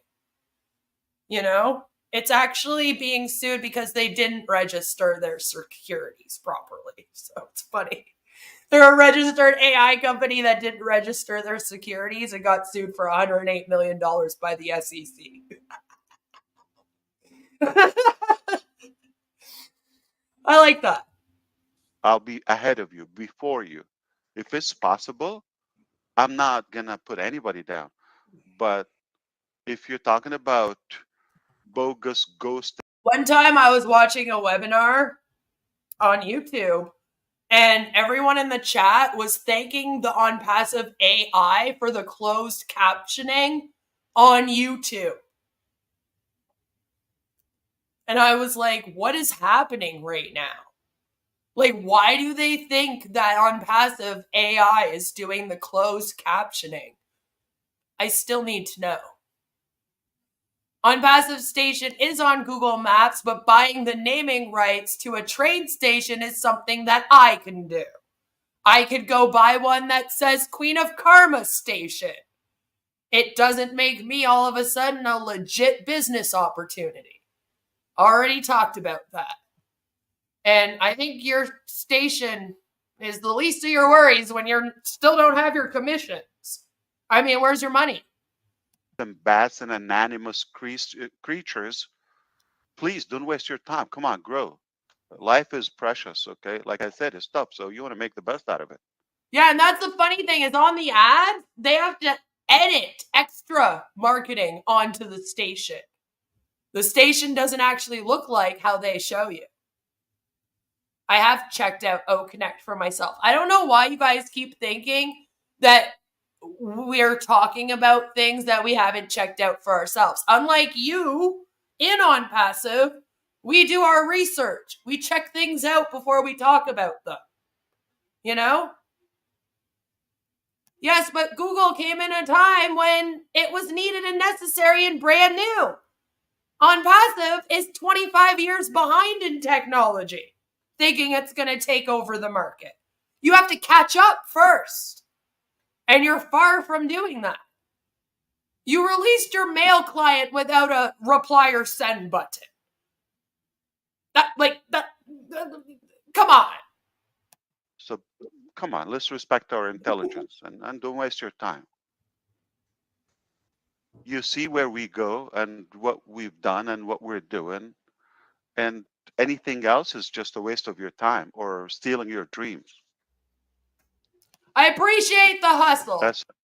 You know? It's actually being sued because they didn't register their securities properly. So it's funny. They're a registered AI company that didn't register their securities and got sued for $108 million by the SEC. I like that. I'll be ahead of you, before you. If it's possible, I'm not going to put anybody down. But if you're talking about bogus ghost. One time I was watching a webinar on YouTube, and everyone in the chat was thanking the Onpassive AI for the closed captioning on YouTube. And I was like, what is happening right now? Like, why do they think that Onpassive AI is doing the closed captioning? I still need to know. Onpassive station is on Google Maps, but buying the naming rights to a train station is something that I can do. I could go buy one that says Queen of Karma Station. It doesn't make me all of a sudden a legit business opportunity. Already talked about that. And I think your station is the least of your worries when you still don't have your commissions. I mean, where's your money? And bats and anonymous creatures, please don't waste your time. Come on, grow. Life is precious, okay? Like I said, it's tough, so you want to make the best out of it. Yeah, and that's the funny thing is on the ad, they have to edit extra marketing onto the station. The station doesn't actually look like how they show you. I have checked out O-Connect for myself. I don't know why you guys keep thinking that we're talking about things that we haven't checked out for ourselves. Unlike you, in Onpassive, we do our research. We check things out before we talk about them. You know? Yes, but Google came in a time when it was needed and necessary and brand new. Onpassive is 25 years behind in technology, thinking it's going to take over the market. You have to catch up first. And you're far from doing that. You released your mail client without a reply or send button. Come on. So, come on, let's respect our intelligence and don't waste your time. You see where we go and what we've done and what we're doing, and anything else is just a waste of your time or stealing your dreams. I appreciate the hustle,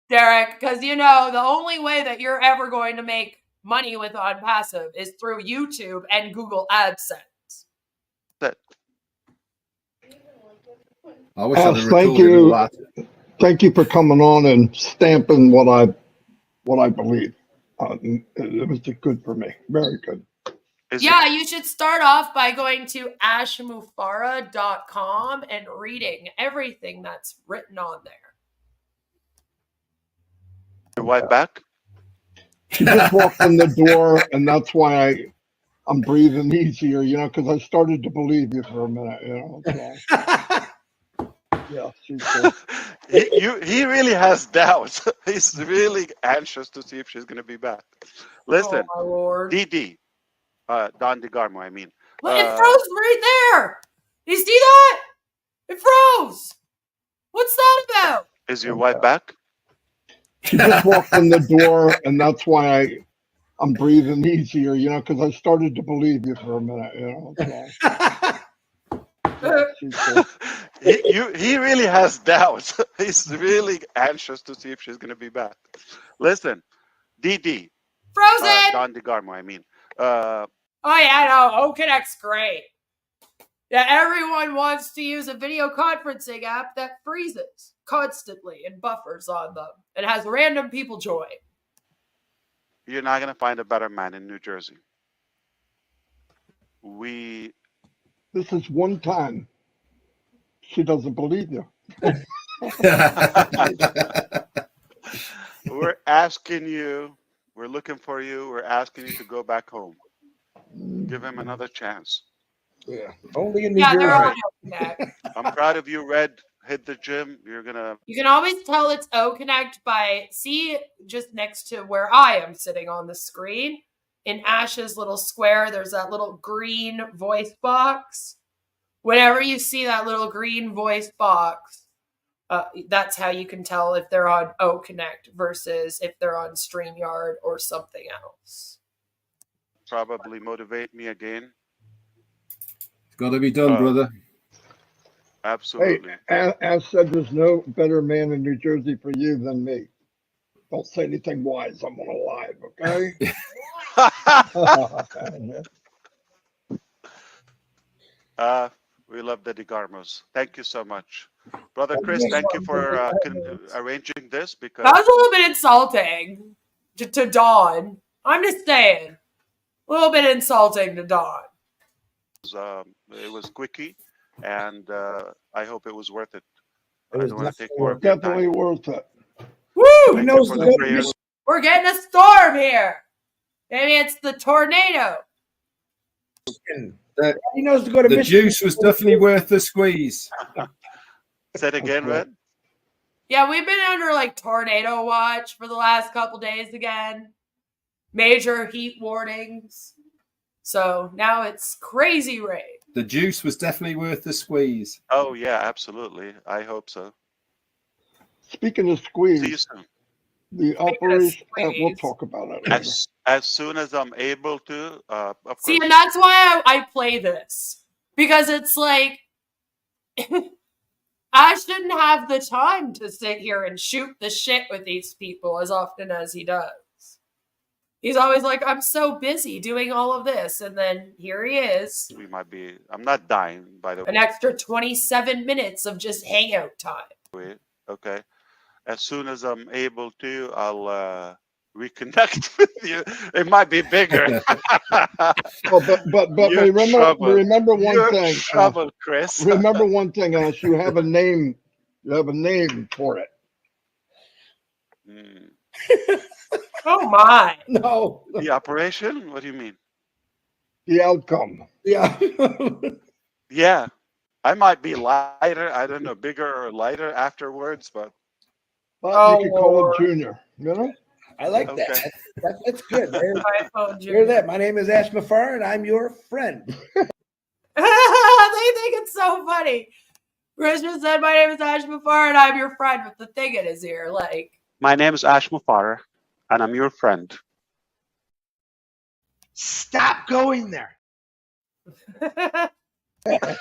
Derrick, because you know the only way that you're ever going to make money with Onpassive is through YouTube and Google AdSense. I wish I'd have thank you. Thank you for coming on and stamping what I believe. It was good for me. Very good. You should start off by going to ashmufareh.com and reading everything that's written on there. Your wife back? She just walked in the door, and that's why I'm breathing easier, because I started to believe you for a minute, So. Yeah, she's good. He really has doubts. He's really anxious to see if she's going to be back. Listen, oh my Lord. DD, Don DeGarmo, I mean. Look, it froze right there. You see that? It froze. What's that about? Is your wife back? She just walked in the door, and that's why I'm breathing easier, because I started to believe you for a minute, So. Yeah, he really has doubts. He's really anxious to see if she's going to be back. Listen, DD. Frozen. Don DeGarmo, I mean. Oh, yeah, no. OConnect's great. Yeah, everyone wants to use a video conferencing app that freezes constantly and buffers on them and has random people join. You're not going to find a better man in New Jersey. This is one time she doesn't believe you. We're asking you, we're looking for you, we're asking you to go back home. Give him another chance. Yeah, only in New Jersey. I'm proud of you, Red. Hit the gym. You can always tell it's OConnect by, see just next to where I am sitting on the screen. In Ash's little square, there's that little green voice box. Whenever you see that little green voice box, that's how you can tell if they're on OConnect versus if they're on StreamYard or something else. Probably motivate me again. It's got to be done, brother. Absolutely. Hey, Ash said there's no better man in New Jersey for you than me. Don't say anything wise. I'm on a live, okay? We love the DeGarmos. Thank you so much. Brother Chris, thank you for arranging this. Because that was a little bit insulting to Dawn. I'm just saying. A little bit insulting to Dawn. It was quickie, and I hope it was worth it. I don't want to take more of definitely your time. worth it. Woo! We're getting a storm here. Maybe it's the tornado. He knows to go to the Michigan. Juice was definitely worth the squeeze. Say it again, Red. Yeah, we've been under like tornado watch for the last couple days again. Major heat warnings. So now it's crazy rain. The Juice was definitely worth the squeeze. Oh, yeah, absolutely. I hope so. Speaking of squeeze, see you soon. The operation, we'll talk about it later. As soon as I'm able to. Of See, course. and that's why I play this. Because it's like, Ash didn't have the time to sit here and shoot the shit with these people as often as he does. He's always like, I'm so busy doing all of this. And then here he is. We might be, I'm not dying, by the way. An extra 27 minutes of just hangout time. Okay. As soon as I'm able to, I'll reconnect with you. It might be bigger. but remember one thing. Trouble, Chris. Remember one thing, Ash. You have a name. You have a name for it. Oh my! No. The operation? What do you mean? The outcome. Yeah. Yeah. I might be lighter. I don't know, bigger or lighter afterwards, but. But you can call it Junior. You know. I like Okay. that. That's good. Hear that? My name is Ash Mufareh, and I'm your friend. They think it's so funny. Christian said, "My name is Ash Mufareh, and I'm your friend." With the thing in his ear, like. My name is Ash Mufareh, and I'm your friend. Stop going there. That's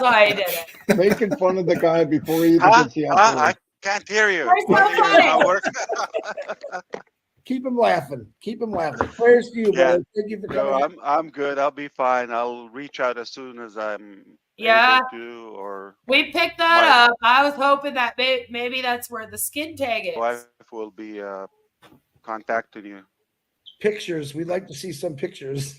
why I did it. Making fun of the guy before he even gets the operation. I can't hear you. Keep him laughing. Keep him laughing. Prayers to you, brother. Thank you for coming. No, I'm good. I'll be fine. I'll reach out as soon as I'm Yeah. able to. Or we picked that up. I was hoping that maybe that's where the skin tag is. my wife will be contacting you. pictures. We'd like to see some pictures.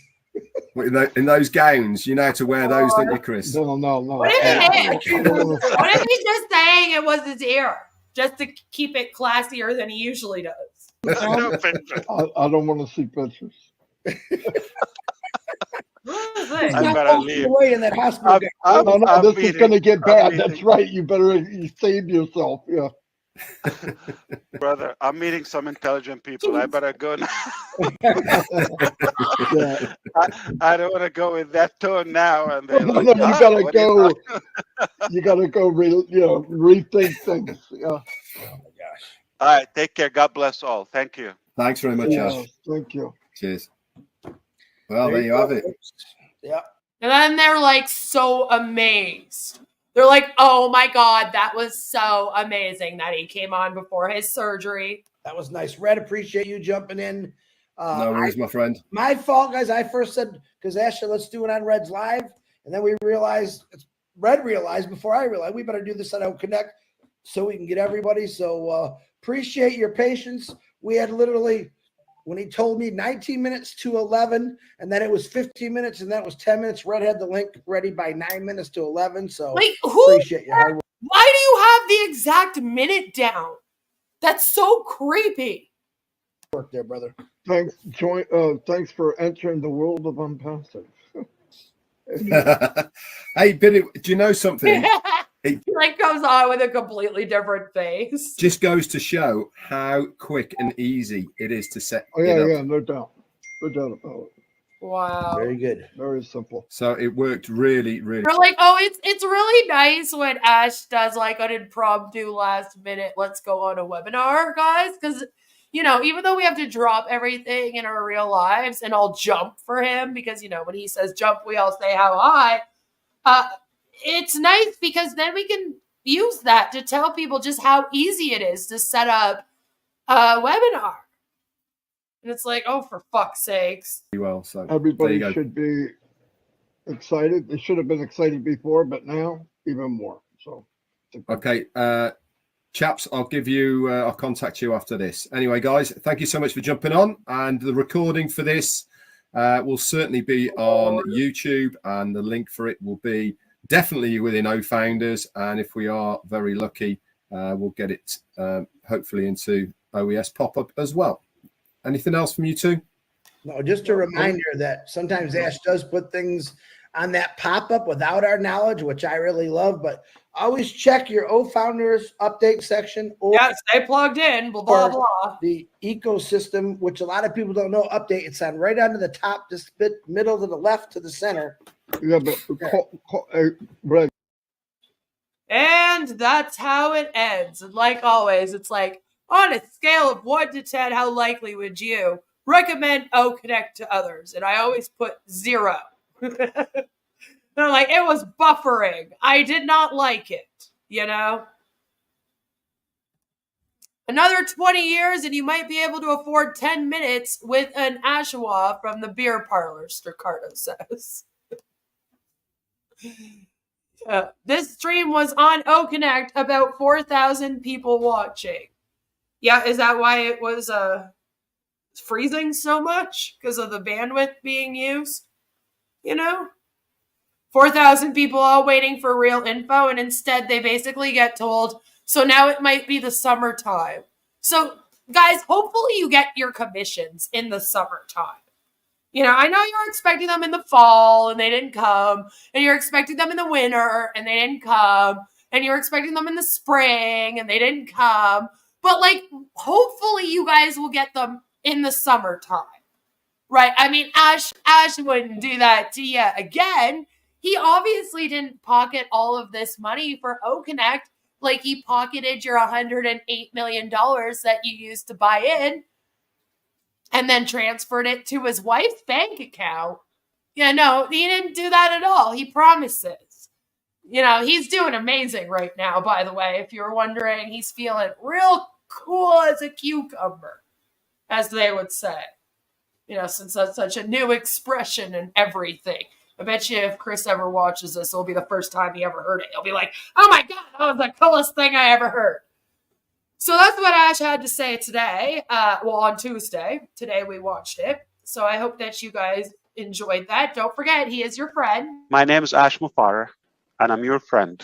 In those gowns, you know how to wear those, don't you, Chris? No. What if he's just saying it was his ear, just to keep it classier than he usually does? I don't want to see pictures. I better leave. Away in that hospital. No, this is going to get bad. That's right. You better save yourself. Yeah. Brother, I'm meeting some intelligent people. I better go now. Yeah. I don't want to go with that tone now. And No, you gotta go. You gotta go. Rethink things. Yeah. Oh my gosh. All right. Take care. God bless all. Thank you. Thanks very much, Ash. Thank you. Cheers. Well, there you have it. Yeah. And then they're like so amazed. They're like, oh my God, that was so amazing that he came on before his surgery. That was nice. Red, appreciate you jumping in. No worries, my friend. My fault, guys. I first said, because Ash said, let's do it on Red's Live. And then we realized, Red realized before I realized, we better do this on Connect so we can get everybody. So appreciate your patience. We had literally, when he told me 19 minutes to 11, and then it was 15 minutes, and that was 10 minutes. Red had the link ready by 9 minutes to 11. So appreciate you. Why do you have the exact minute down? That's so creepy. Work there, brother. Thanks Thanks for entering the world of Onpassive. Hey, Billy, do you know something? He like comes on with a completely different face. Just goes to show how quick and easy it is to set. Oh yeah, no doubt about it. Wow. Very good. Very simple. So it worked really, really. We're like, oh, it's really nice when Ash does like an impromptu last minute, let's go on a webinar, guys. Because, even though we have to drop everything in our real lives and all jump for him, because, when he says jump, we all say how high. It's nice because then we can use that to tell people just how easy it is to set up a webinar. And it's like, oh, for fuck's sakes. Well, so everybody should be excited. They should have been excited before, but now even more. So, okay, chaps, I'll contact you after this. Anyway, guys, thank you so much for jumping on. And the recording for this will certainly be on YouTube, and the link for it will be definitely within O-Founders. And if we are very lucky, we'll get it hopefully into OES pop-up as well. Anything else from you two? No, just a reminder that sometimes Ash does put things on that pop-up without our knowledge, which I really love, but always check your O-Founders update section. Or stay plugged in, blah, blah, blah. The ecosystem, which a lot of people don't know, update. It's on right onto the top, this bit middle to the left to the center. Yeah, but and that's how it ends. And like always, it's like, on a scale of 1 to 10, how likely would you recommend O-Connect to others? And I always put 0. They're like, it was buffering. I did not like it, Another 20 years and you might be able to afford 10 minutes with an Ashawa from the beer parlor, Stricardo says. This stream was on O-Connect, about 4,000 people watching. Yeah, is that why it was freezing so much? Because of the bandwidth being used? 4,000 people all waiting for real info, and instead they basically get told, so now it might be the summertime. So, guys, hopefully you get your commissions in the summertime. I know you're expecting them in the fall, and they didn't come, and you're expecting them in the winter, and they didn't come, and you're expecting them in the spring, and they didn't come. But, hopefully you guys will get them in the summertime, right? I mean, Ash wouldn't do that to you again. He obviously didn't pocket all of this money for O-Connect like he pocketed your $108 million that you used to buy in and then transferred it to his wife's bank account. No, he didn't do that at all. He promises. He's doing amazing right now, by the way. If you're wondering, he's feeling real cool as a cucumber, as they would say. Since that's such a new expression and everything. I bet you if Chris ever watches this, it'll be the first time he ever heard it. He'll be like, oh my God, that was the coolest thing I ever heard. So that's what Ash had to say today. On Tuesday. Today we watched it. So I hope that you guys enjoyed that. Don't forget, he is your friend. My name is Ash Mufareh, and I'm your friend.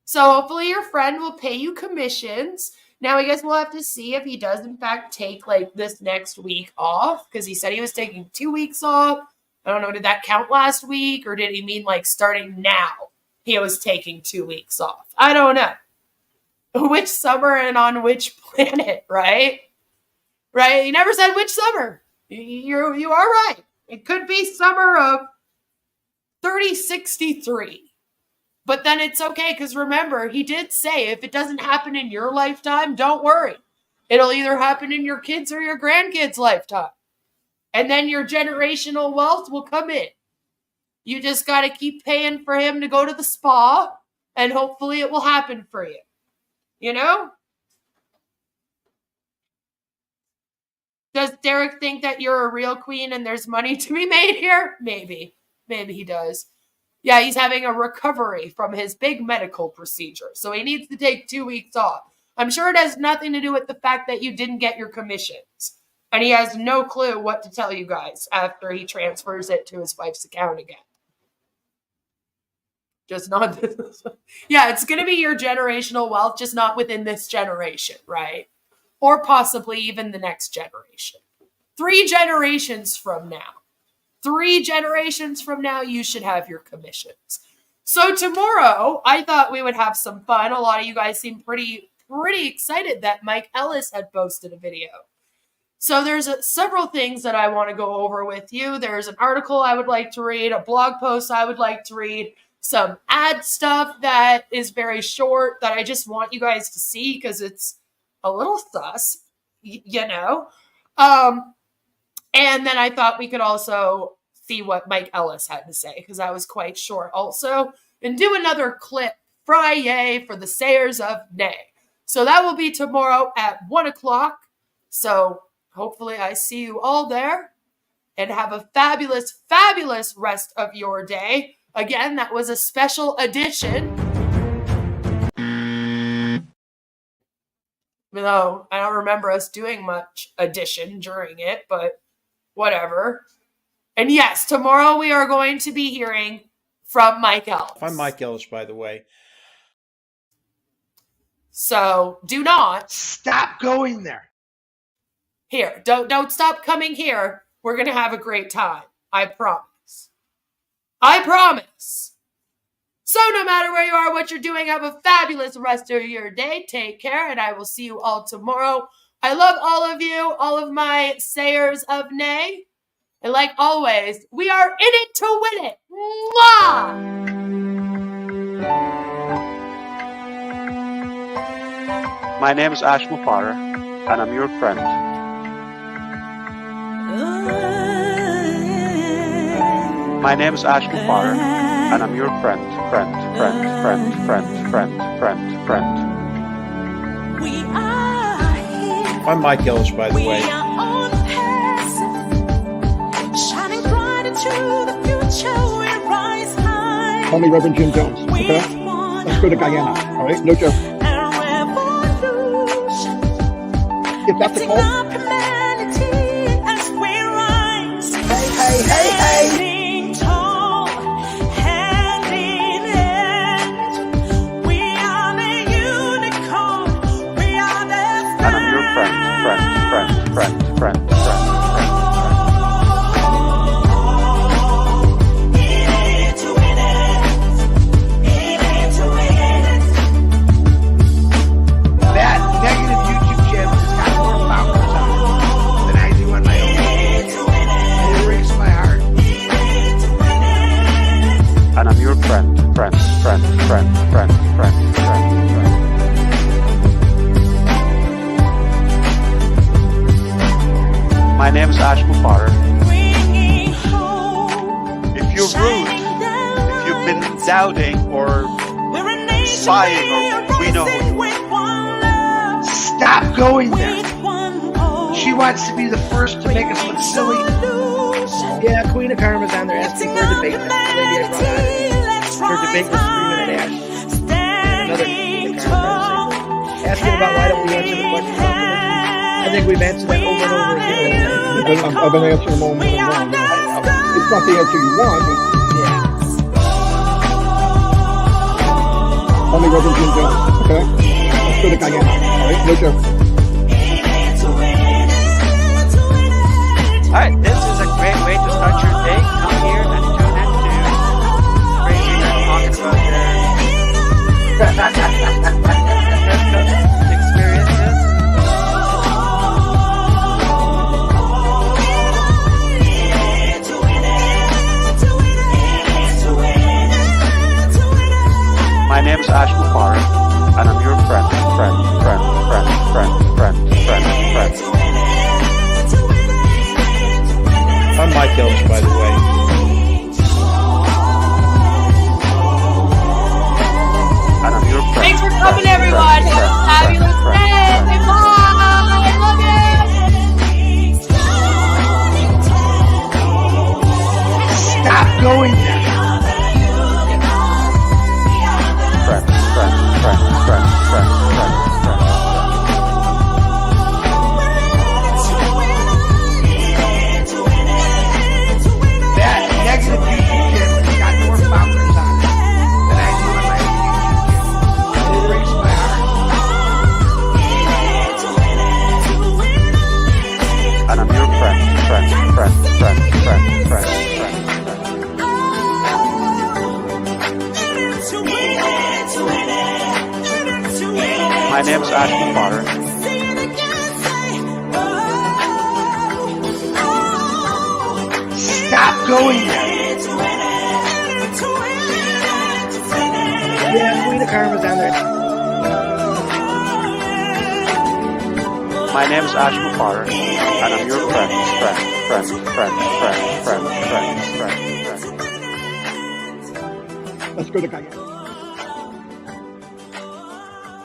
So hopefully your friend will pay you commissions. Now, I guess we'll have to see if he does, in fact, take like this next week off, because he said he was taking 2 weeks off. I don't know, did that count last week, or did he mean like starting now he was taking 2 weeks off? I don't know. Which summer and on which planet, right? Right? He never said which summer. You are right. It could be summer of 3063. But then it's okay, because remember, he did say if it doesn't happen in your lifetime, don't worry. It'll either happen in your kids' or your grandkids' lifetime. And then your generational wealth will come in. You just got to keep paying for him to go to the spa, and hopefully it will happen for you. You know? Does Derrick think that you're a real queen and there's money to be made here? Maybe. Maybe he does. Yeah, he's having a recovery from his big medical procedure, so he needs to take 2 weeks off. I'm sure it has nothing to do with the fact that you didn't get your commissions, and he has no clue what to tell you guys after he transfers it to his wife's account again. Just not this. Yeah, it's going to be your generational wealth, just not within this generation, right? Or possibly even the next generation. 3 generations from now. 3 generations from now, you should have your commissions. So tomorrow, I thought we would have some fun. A lot of you guys seem pretty excited that Mike Ellis had posted a video. So there's several things that I want to go over with you. There's an article I would like to read, a blog post I would like to read, some ad stuff that is very short that I just want you guys to see because it's a little sus, you know. And then I thought we could also see what Mike Ellis had to say, because that was quite short also. And do another clip, Friday, for the sayers of nay. So that will be tomorrow at 1 o'clock. So hopefully I see you all there. And have a fabulous, fabulous rest of your day. Again, that was a special edition. Though I don't remember us doing much addition during it, but whatever. And yes, tomorrow we are going to be hearing from Mike Ellis. I'm Mike Ellis, by the way. So do not stop going there. Here, don't stop coming here. We're gonna have a great time. I promise. I promise. So no matter where you are, what you're doing, have a fabulous rest of your day. Take care, and I will see you all tomorrow. I love all of you, all of my sayers of nay. And like always, we are in it to win it. Mwah! My name is Ash Mufareh, and I'm your friend. My name is Ash Mufareh, and I'm your friend. I'm Mike Ellis, by the way. Call me Reverend Jim Jones, okay? Let's go to Guyana, all right? No joke. If that's a call. Hey. Friend. That negative YouTube channel has got more followers on it than I do on my own. And it breaks my heart. And I'm your friend. My name is Ash Mufareh. If you're rude, if you've been doubting or sighing, or we know who you are. Stop going there. She wants to be the first to make us look silly. Yeah, Queen of Karma's on there asking for a debate. That's the lady I brought on. Her debate was screaming at Ash. And another Queen of Karma. asking about why don't we answer the question about religion. I think we've answered that over and over again. I've been answering them over and over. It's not the answer you want, but only religion does. Okay? Let's go to Guyana. All right, Lucia. Alright, this is a great way to start your day. Come here and tune in to Crazy and talking about their experiences. My name is Ash Mufareh, and I'm your friend. I'm Mike Ellis, by the way. And I'm your friend. Thanks for coming, everyone. Have a fabulous day. Bye. I love you. Stop going there. Friend. That negative YouTube channel has got more followers on it than I do on my YouTube channel. It breaks my heart. And I'm your friend. My name is Ash Mufareh. Stop going there. Yeah, Queen of Karma's on there. My name is Ash Mufareh, and I'm your friend. Let's go to Guyana.